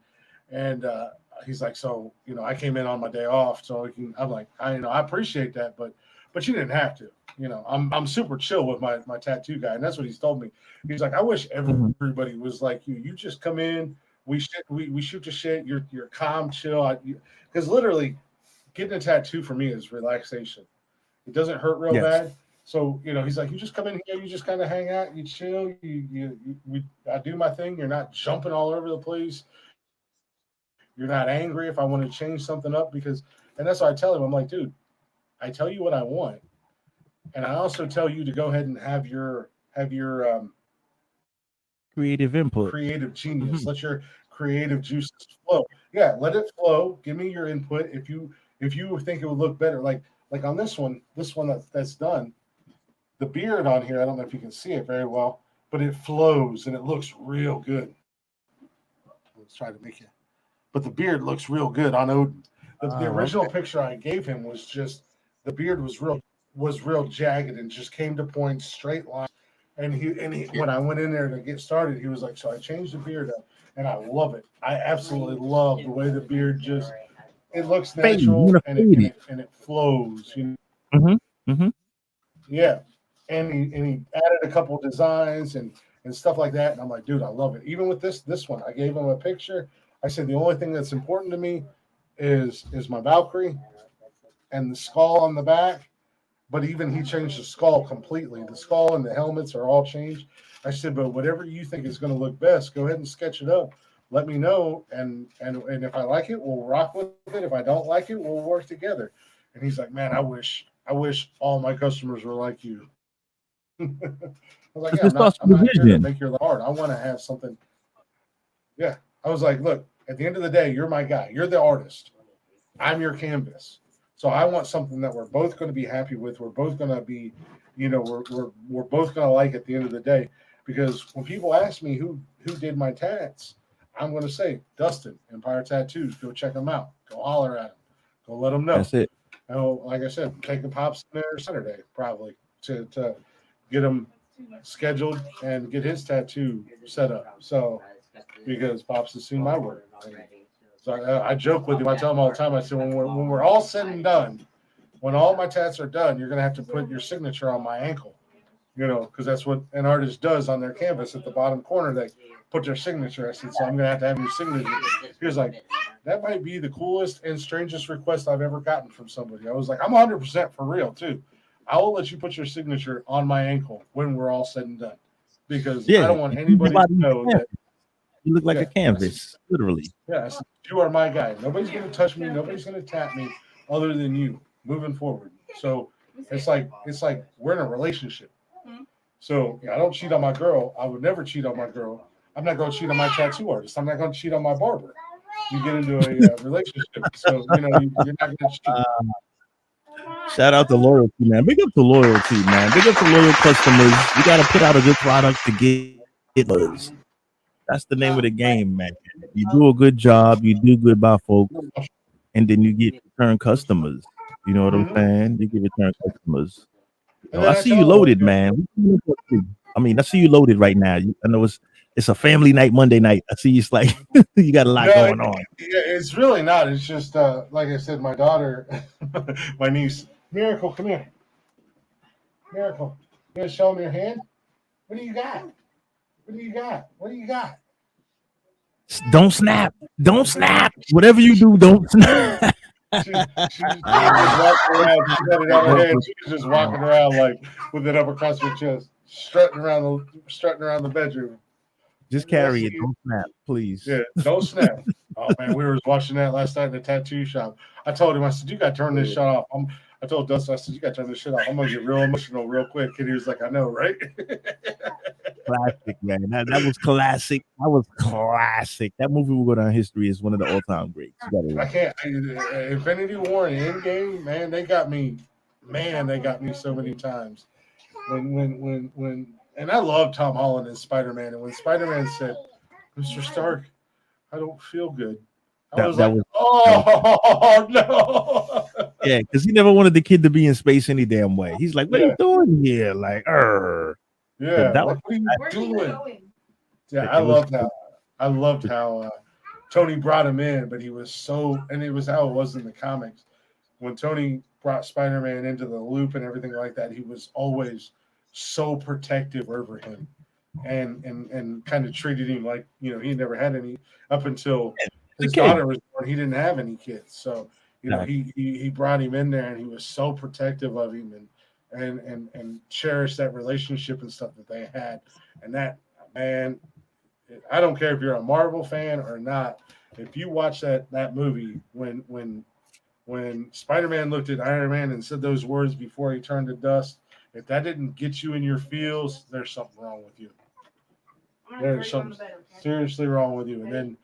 he's like, so I came in on my day off, so I'm like, I appreciate that, but you didn't have to. I'm super chill with my tattoo guy, and that's what he's told me. He's like, I wish everybody was like you. You just come in, we shoot the shit. You're calm, chill. Because literally, getting a tattoo for me is relaxation. It doesn't hurt real bad. So he's like, you just come in here, you just kind of hang out, you chill. I do my thing. You're not jumping all over the place. You're not angry if I want to change something up and that's what I tell him. I'm like, dude, I tell you what I want, and I also tell you to go ahead and have your creative input, creative genius. Let your creative juices flow. Yeah, let it flow. Give me your input. If you think it would look better, like on this one that's done, the beard on here, I don't know if you can see it very well, but it flows and it looks real good. Let's try to make it. But the beard looks real good on Odin. The original picture I gave him was just the beard was real jagged and just came to point, straight line. And he when I went in there to get started, he was like, so I changed the beard up, and I love it. I absolutely love the way the beard just it looks natural and it flows. Yeah. And he added a couple designs and stuff like that. And I'm like, dude, I love it. Even with this one, I gave him a picture. I said, the only thing that's important to me is my Valkyrie and the skull on the back. But even he changed the skull completely. The skull and the helmets are all changed. I said, but whatever you think is going to look best, go ahead and sketch it up. Let me know. And if I like it, we'll rock with it. If I don't like it, we'll work together. And he's like, man, I wish all my customers were like you. I was like, yeah, I'm not here to make your art. I want to have something. Yeah. I was like, look, at the end of the day, you're my guy. You're the artist. I'm your canvas. So I want something that we're both going to be happy with. We're both going to be, we're both going to like at the end of the day. Because when people ask me who did my tats, I'm going to say Dustin, Empire Tattoos. Go check them out. Go holler at them. Go let them know. That's it. Like I said, taking Pops in there Saturday probably to get him scheduled and get his tattoo set up. So because Pops has seen my work. So I joke with him. I tell him all the time. I said, when we're all said and done, when all my tats are done, you're going to have to put your signature on my ankle, because that's what an artist does on their canvas at the bottom corner. They put their signature. I said, so I'm going to have your signature. He was like, that might be the coolest and strangest request I've ever gotten from somebody. I was like, I'm 100% for real, too. I will let you put your signature on my ankle when we're all said and done. Because I don't want anybody to know that. You look like a canvas, literally. Yes, you are my guy. Nobody's going to touch me. Nobody's going to tap me other than you moving forward. So it's like we're in a relationship. So I don't cheat on my girl. I would never cheat on my girl. I'm not going to cheat on my tattoo artist. I'm not going to cheat on my barber. You get into a relationship. So, you're not going to cheat. Shout out to loyalty, man. Big up to loyalty, man. Big up to loyal customers. You got to put out a good product to get buzz. That's the name of the game, man. You do a good job, you do good by folks, and then you get return customers. You know what I'm saying? You get return customers. I see you loaded, man. I mean, I see you loaded right now. I know it's a family night, Monday night. I see it's like you got a lot going on. Yeah, it's really not. It's just like I said, my daughter, my niece, Miracle, come here. Miracle, you gonna show me your hand? What do you got? What do you got? What do you got? Don't snap. Don't snap. Whatever you do, don't snap. She's just walking around. She had it on her head. She's just walking around like with it up across her chest, strutting around the bedroom. Just carry it. Don't snap, please. Yeah, don't snap. Oh man, we were watching that last night in the tattoo shop. I told him, I said, you got to turn this shot off. I told Dustin, I said, you got to turn this shit off. I'm going to get real emotional real quick. And he was like, I know, right? Classic, man. That was classic. That was classic. That movie will go down history as one of the all-time greats. You gotta I can't. Infinity War and Endgame, man, they got me. Man, they got me so many times. When, and I love Tom Holland and Spider-Man. And when Spider-Man said, Mr. Stark, I don't feel good. I was like, oh, no. Yeah, because he never wanted the kid to be in space any damn way. He's like, what are you doing here? Like, yeah, that what are you Where's he doing? going? Yeah, I loved how Tony brought him in, but he was so, and it was how it was in the comics. When Tony brought Spider-Man into the loop and everything like that, he was always so protective over him, and kind of treated him like, you know, he never had any up until his daughter was born. He didn't have any kids, so you know he brought him in there, and he was so protective of him, and cherished that relationship and stuff that they had, and that, man, I don't care if you're a Marvel fan or not. If you watch that movie, when Spider-Man looked at Iron Man and said those words before he turned to dust, if that didn't get you in your feels, there's something wrong with you. There's something seriously wrong with you. And then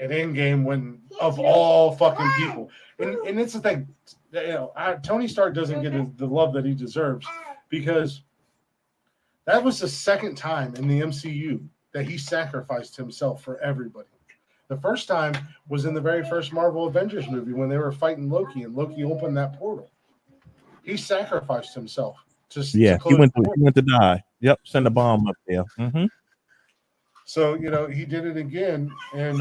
at Endgame, when of all fucking people, and it's the thing, you know, Tony Stark doesn't get the love that he deserves, because that was the second time in the MCU that he sacrificed himself for everybody. The first time was in the very first Marvel Avengers movie when they were fighting Loki, and Loki opened that portal. He sacrificed himself to he went to die. Yep, send a bomb up there. Mm-hmm. So, you know, he did it again, and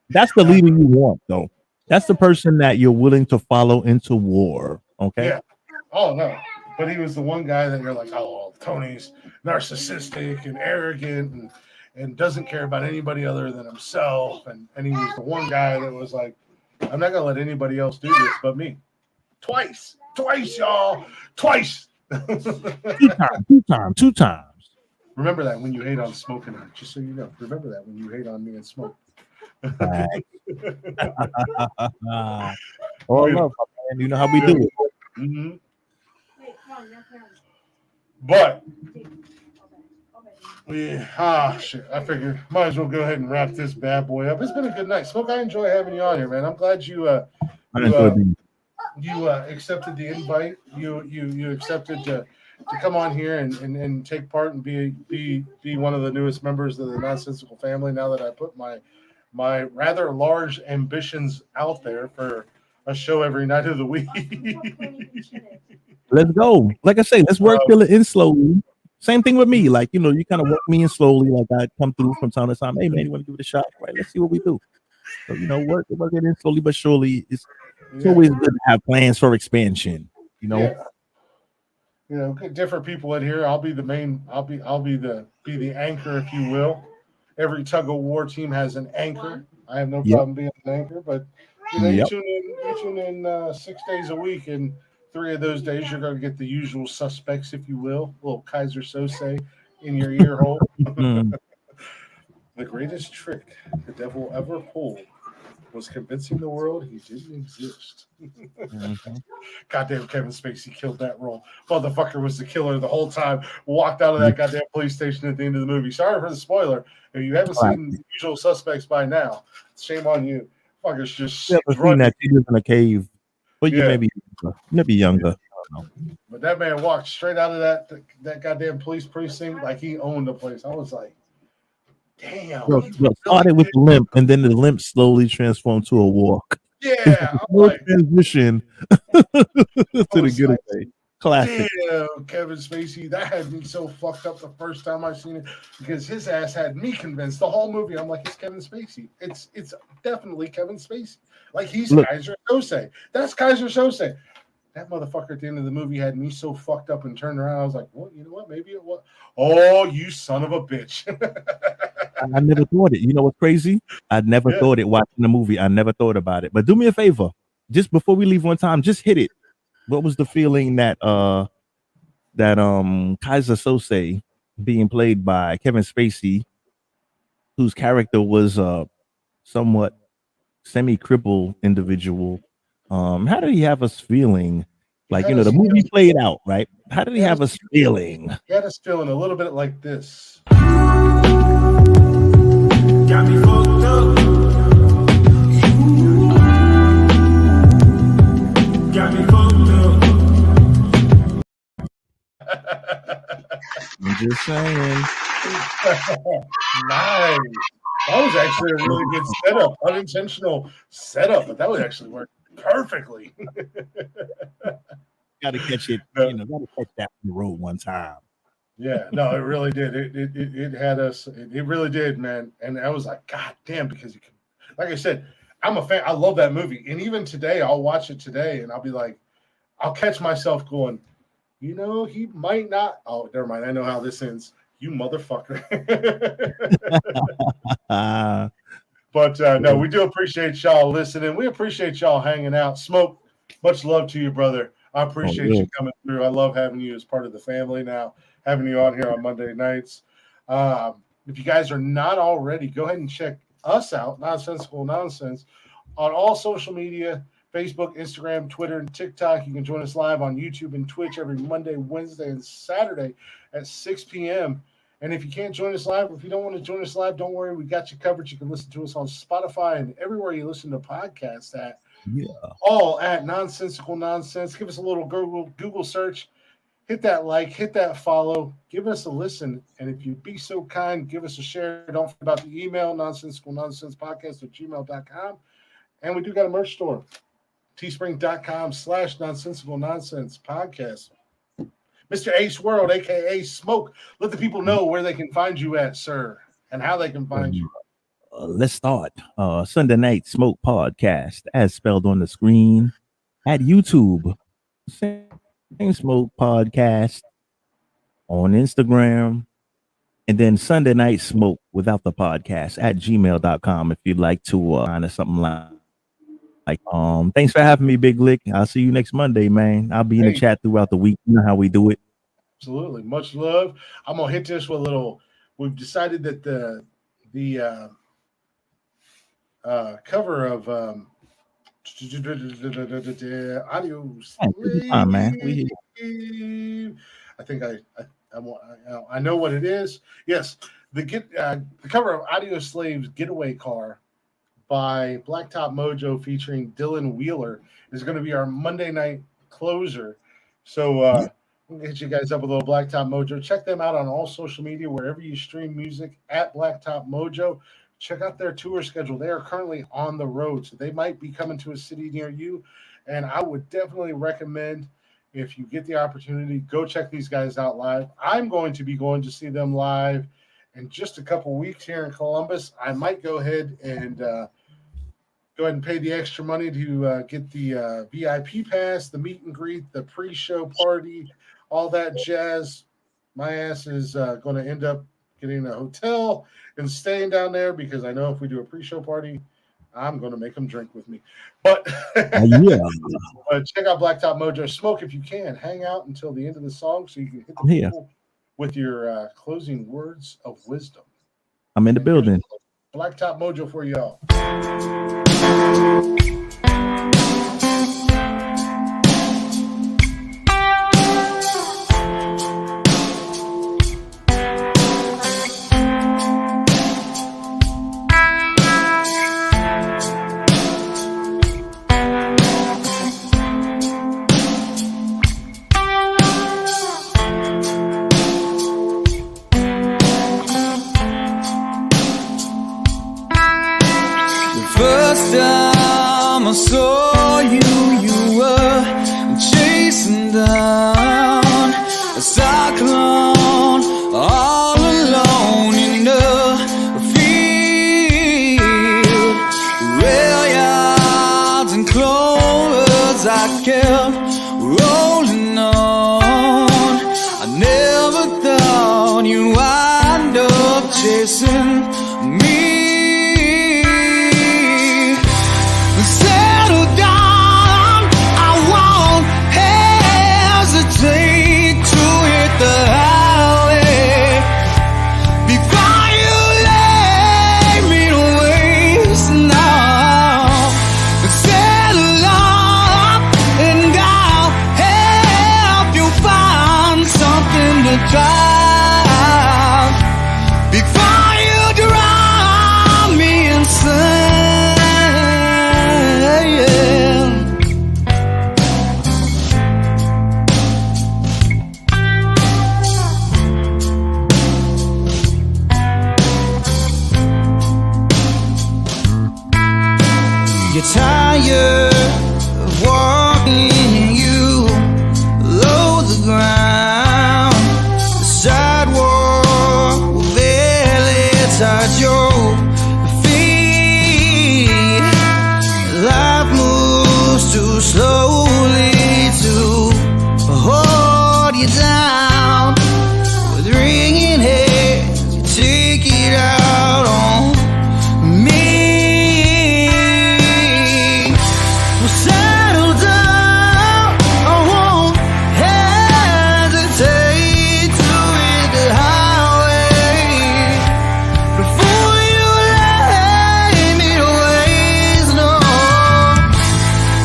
that's the leader you want, though. That's the person that you're willing to follow into war. Okay. Yeah. Oh no. But he was the one guy that you're like, oh, Tony's narcissistic and arrogant and doesn't care about anybody other than himself. And he was the one guy that was like, I'm not going to let anybody else do this but me. Twice, y'all. Twice. Two times. Remember that when you hate on smoking, just so you know. Remember that when you hate on me and smoke. All love, man. You know how we do it. Mm-hmm. But shit, I figured might as well go ahead and wrap this bad boy up. It's been a good night. Smoke, I enjoy having you on here, man. I'm glad you accepted the invite. You accepted to come on here and take part and be one of the newest members of the Nonsensical family, now that I put my rather large ambitions out there for a show every night of the week. Let's go. Like I say, let's work till it in slowly. Same thing with me. Like, you know, you kind of work me in slowly. Like, I come through from time to time. Hey, man, you want to give it a shot? Right. Let's see what we do. So, you know, work it in slowly but surely. It's always good to have plans for expansion. You know. Yeah. You know, different people in here. I'll be the main. I'll be the anchor, if you will. Every tug of war team has an anchor. I have no problem being an anchor, but you know, you tune in 6 days a week, and 3 of those days you're going to get the usual suspects, if you will, little Kaiser Sose in your ear hole. The greatest trick the devil ever pulled was convincing the world he didn't exist. Goddamn, Kevin Spacey killed that role. Motherfucker was the killer the whole time. Walked out of that goddamn police station at the end of the movie. Sorry for the spoiler. If you haven't seen The Usual Suspects by now, shame on you. Fuckers just running. That he lives in a cave. But you may be younger. But that man walked straight out of that goddamn police precinct like he owned the place. I was like, damn. Started with the limp, and then the limp slowly transformed to a walk. Yeah, I'm like, transition to the getaway. Classic. Damn, Kevin Spacey. That had me so fucked up the first time I seen it, because his ass had me convinced the whole movie. I'm like, it's Kevin Spacey. It's definitely Kevin Spacey. Like, he's Kaiser Sose. That's Kaiser Sose. That motherfucker at the end of the movie had me so fucked up and turned around. I was like, well, you know what? Maybe it was. Oh, you son of a bitch. I never thought it. You know what's crazy? I never thought it watching the movie. I never thought about it. But do me a favor. Just before we leave one time, just hit it. What was the feeling that Kaiser Sose being played by Kevin Spacey, whose character was somewhat semi-crippled individual. How did he have us feeling? Like, the movie played out, right? How did he have us feeling? He had us feeling a little bit like this. Got me fucked up. Got me fucked up. I'm just saying. Nice. That was actually a really good setup, unintentional setup, but that would actually work perfectly. Got to catch it, got to catch that on the road one time. Yeah, no, it really did. It had us. It really did, man. And I was like, God damn, because you can, like I said, I'm a fan. I love that movie, and even today, I'll watch it today, and I'll be like, I'll catch myself going, he might not. Oh, never mind. I know how this ends. You motherfucker. But no, we do appreciate y'all listening. We appreciate y'all hanging out. Smoke, much love to you, brother. I appreciate you coming through. I love having you as part of the family now, having you on here on Monday nights. If you guys are not already, go ahead and check us out, Nonsensical Nonsense, on all social media, Facebook, Instagram, Twitter, and TikTok. You can join us live on YouTube and Twitch every Monday, Wednesday, and Saturday at 6 p.m. And if you can't join us live, if you don't want to join us live, don't worry. We got you covered. You can listen to us on Spotify and everywhere you listen to podcasts at. Yeah. All at Nonsensical Nonsense. Give us a little Google search. Hit that like, hit that follow. Give us a listen. And if you'd be so kind, give us a share. Don't forget about the email, nonsensicalnonsensepodcast@gmail.com. And we do got a merch store, teespring.com/nonsensical nonsense podcast. Mr. Ace World, a.k.a. Smoke, let the people know where they can find you at, sir, and how they can find you. Let's start. Sunday Night Smoke Podcast, as spelled on the screen, at YouTube. Same Smoke Podcast on Instagram. And then Sunday Night Smoke without the podcast at gmail.com if you'd like to find us something like thanks for having me, Big Lick. I'll see you next Monday, man. I'll be in the chat throughout the week. You know how we do it. Absolutely. Much love. I'm gonna hit this with a little. We've decided that the cover of Audio Slave. Man. I think I know what it is. Yes, the cover of Audio Slave's Getaway Car by Blacktop Mojo featuring Dylan Wheeler is going to be our Monday night closer. So we'll hit you guys up with a little Blacktop Mojo. Check them out on all social media, wherever you stream music, at Blacktop Mojo. Check out their tour schedule. They are currently on the road, so they might be coming to a city near you. And I would definitely recommend, if you get the opportunity, go check these guys out live. I'm going to be going to see them live in just a couple weeks here in Columbus. I might go ahead and pay the extra money to get the VIP pass, the meet and greet, the pre-show party, all that jazz. My ass is going to end up getting a hotel and staying down there, because I know if we do a pre-show party, I'm going to make them drink with me. But yeah. But check out Blacktop Mojo. Smoke if you can. Hang out until the end of the song so you can hit the people with your closing words of wisdom. I'm in the building. Blacktop Mojo for y'all. First time I saw you, you were chasing down a cyclone, all alone in the field. Rail yards and clovers, I kept rolling on. I never thought you'd wind up chasing me. Settle down, I won't hesitate to hit the highway before you lay me to waste now. you're tired of walking, you below the ground. The sidewalk will barely touch your feet. Life moves too slowly to hold you down. With ringing heads, you take it out on me. Well, settle down, I won't hesitate to hit the highway before you lay me to waste. No,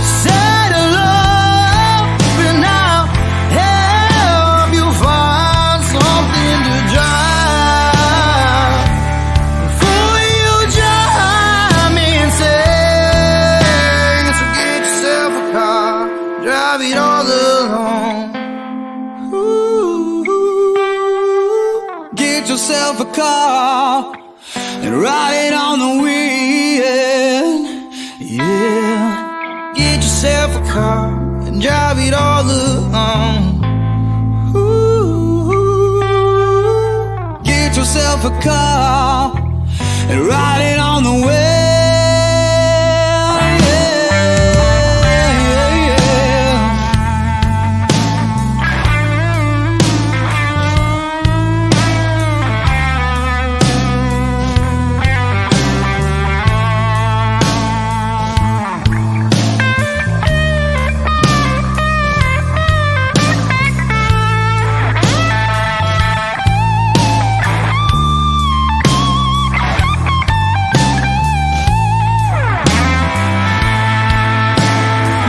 settle up and I'll help you find something to drive before you drive me insane. So get yourself a car, drive it all alone. Ooh, get yourself a car and ride it on the wind. Yeah, get yourself a car and drive it all alone. Ooh, get yourself a car and ride it on the wind.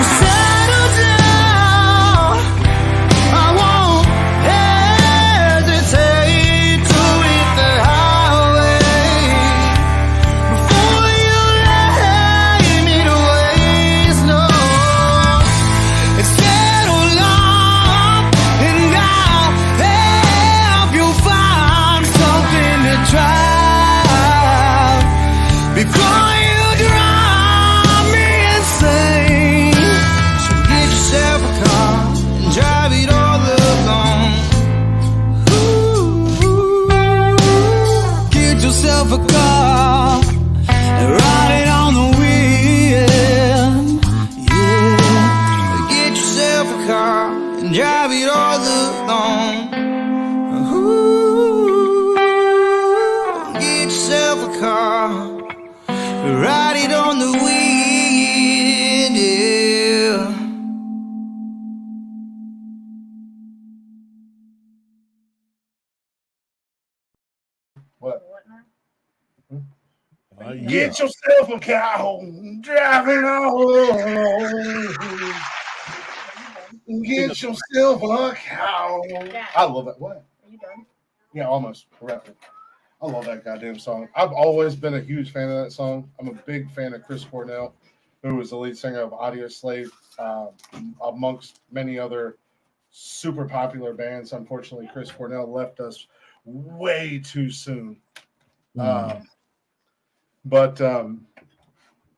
Settle down, I won't hesitate to hit the highway before you lay me to waste. No, and settle up and I'll help you find something to try before you drive me insane. So get yourself a car and drive it all alone. Ooh, get yourself a car and ride it on the wind. Yeah, get yourself a car and drive it all alone. Ooh, get yourself a car, ride it on the wind. Yeah. What? Yeah. Get yourself a cow, drive it all alone. Get yourself a cow. I love it. What? Are you done? Yeah, almost. Correct. I love that goddamn song. I've always been a huge fan of that song. I'm a big fan of Chris Cornell, who was the lead singer of Audio Slave, amongst many other super popular bands. Unfortunately, Chris Cornell left us way too soon. But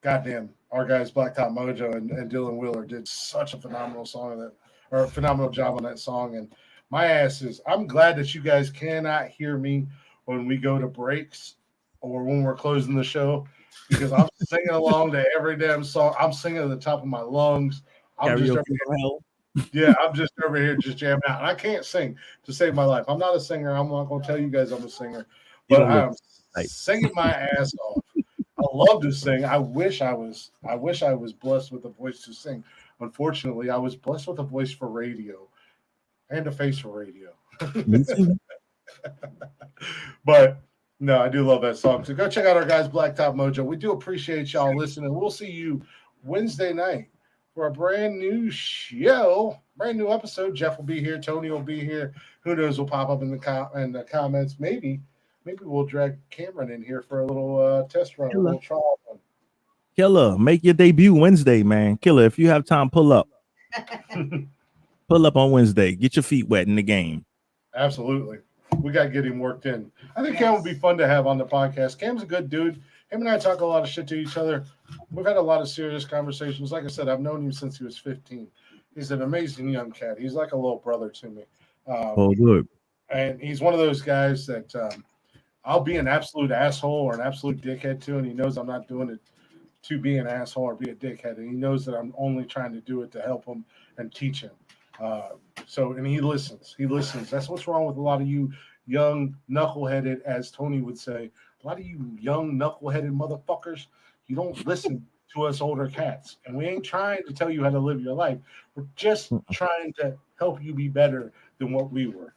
goddamn, our guys Blacktop Mojo and Dylan Wheeler did such a phenomenal song on that, or a phenomenal job on that song. And my ass is, I'm glad that you guys cannot hear me when we go to breaks or when we're closing the show, because I'm singing along to every damn song. I'm singing at the top of my lungs. I'm just I'm just over here just jamming out. And I can't sing to save my life. I'm not a singer. I'm not going to tell you guys I'm a singer, but I'm singing my ass off. I love to sing. I wish I was blessed with a voice to sing. Unfortunately, I was blessed with a voice for radio and a face for radio. Me too. But no, I do love that song. So go check out our guys Blacktop Mojo. We do appreciate y'all listening. We'll see you Wednesday night for a brand new show, brand new episode. Jeff will be here. Tony will be here. Who knows? Will pop up in the comments. Maybe we'll drag Cameron in here for a little test run, a little trial run. Killer, make your debut Wednesday, man. Killer, if you have time, pull up. Pull up on Wednesday. Get your feet wet in the game. Absolutely. We got to get him worked in. I think Cam would be fun to have on the podcast. Cam's a good dude. Him and I talk a lot of shit to each other. We've had a lot of serious conversations. Like I said, I've known him since he was 15. He's an amazing young cat. He's like a little brother to me. Oh, good. And he's one of those guys that I'll be an absolute asshole or an absolute dickhead to, and he knows I'm not doing it to be an asshole or be a dickhead, and he knows that I'm only trying to do it to help him and teach him. And he listens. He listens. That's what's wrong with a lot of you young knuckleheaded, as Tony would say, a lot of you young knuckleheaded motherfuckers. You don't listen to us older cats, and we ain't trying to tell you how to live your life. We're just trying to help you be better than what we were.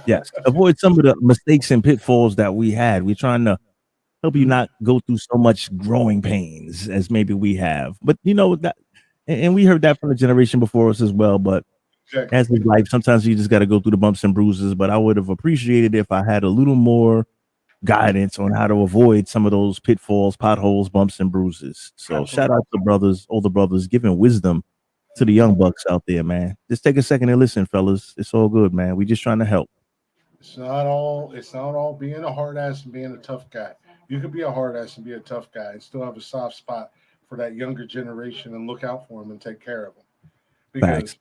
Yes, avoid some of the mistakes and pitfalls that we had. We're trying to help you not go through so much growing pains as maybe we have. But you know that, and we heard that from the generation before us as well. But Exactly. as with life, sometimes you just got to go through the bumps and bruises. But I would have appreciated if I had a little more guidance on how to avoid some of those pitfalls, potholes, bumps, and bruises. So shout out to brothers, older brothers, giving wisdom to the young bucks out there, man. Just take a second and listen, fellas. It's all good, man. We just trying to help. It's not all being a hard ass and being a tough guy. You could be a hard ass and be a tough guy and still have a soft spot for that younger generation and look out for them and take care of them. Because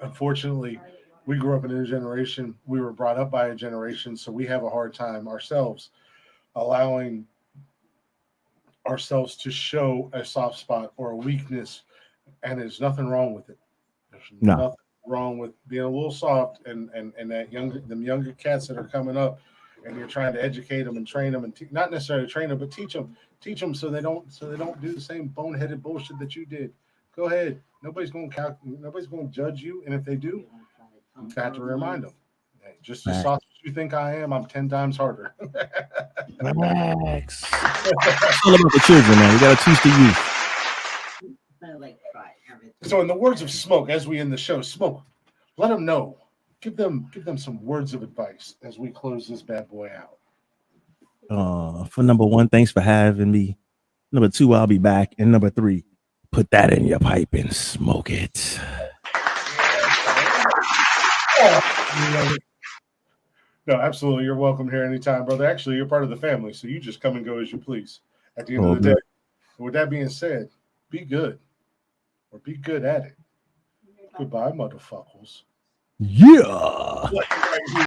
unfortunately, we grew up in a generation, we were brought up by a generation, so we have a hard time ourselves allowing ourselves to show a soft spot or a weakness, and there's nothing wrong with it. There's nothing wrong with being a little soft, and that younger cats that are coming up, and you're trying to educate them and train them, and not necessarily train them, but teach them so they don't do the same boneheaded bullshit that you did. Go ahead. Nobody's going to judge you, and if they do, you have to remind them. Hey, just as soft as you think I am, I'm 10 times harder. Relax. It's all about the children, man. You got to teach the youth. So, in the words of Smoke, as we end the show, Smoke, let them know. Give them some words of advice as we close this bad boy out. For number one, thanks for having me. Number two, I'll be back. And number three, put that in your pipe and smoke it. No, absolutely. You're welcome here anytime, brother. Actually, you're part of the family, so you just come and go as you please. At the end of the day, with that being said, be good or be good at it. Goodbye, motherfuckers. Yeah.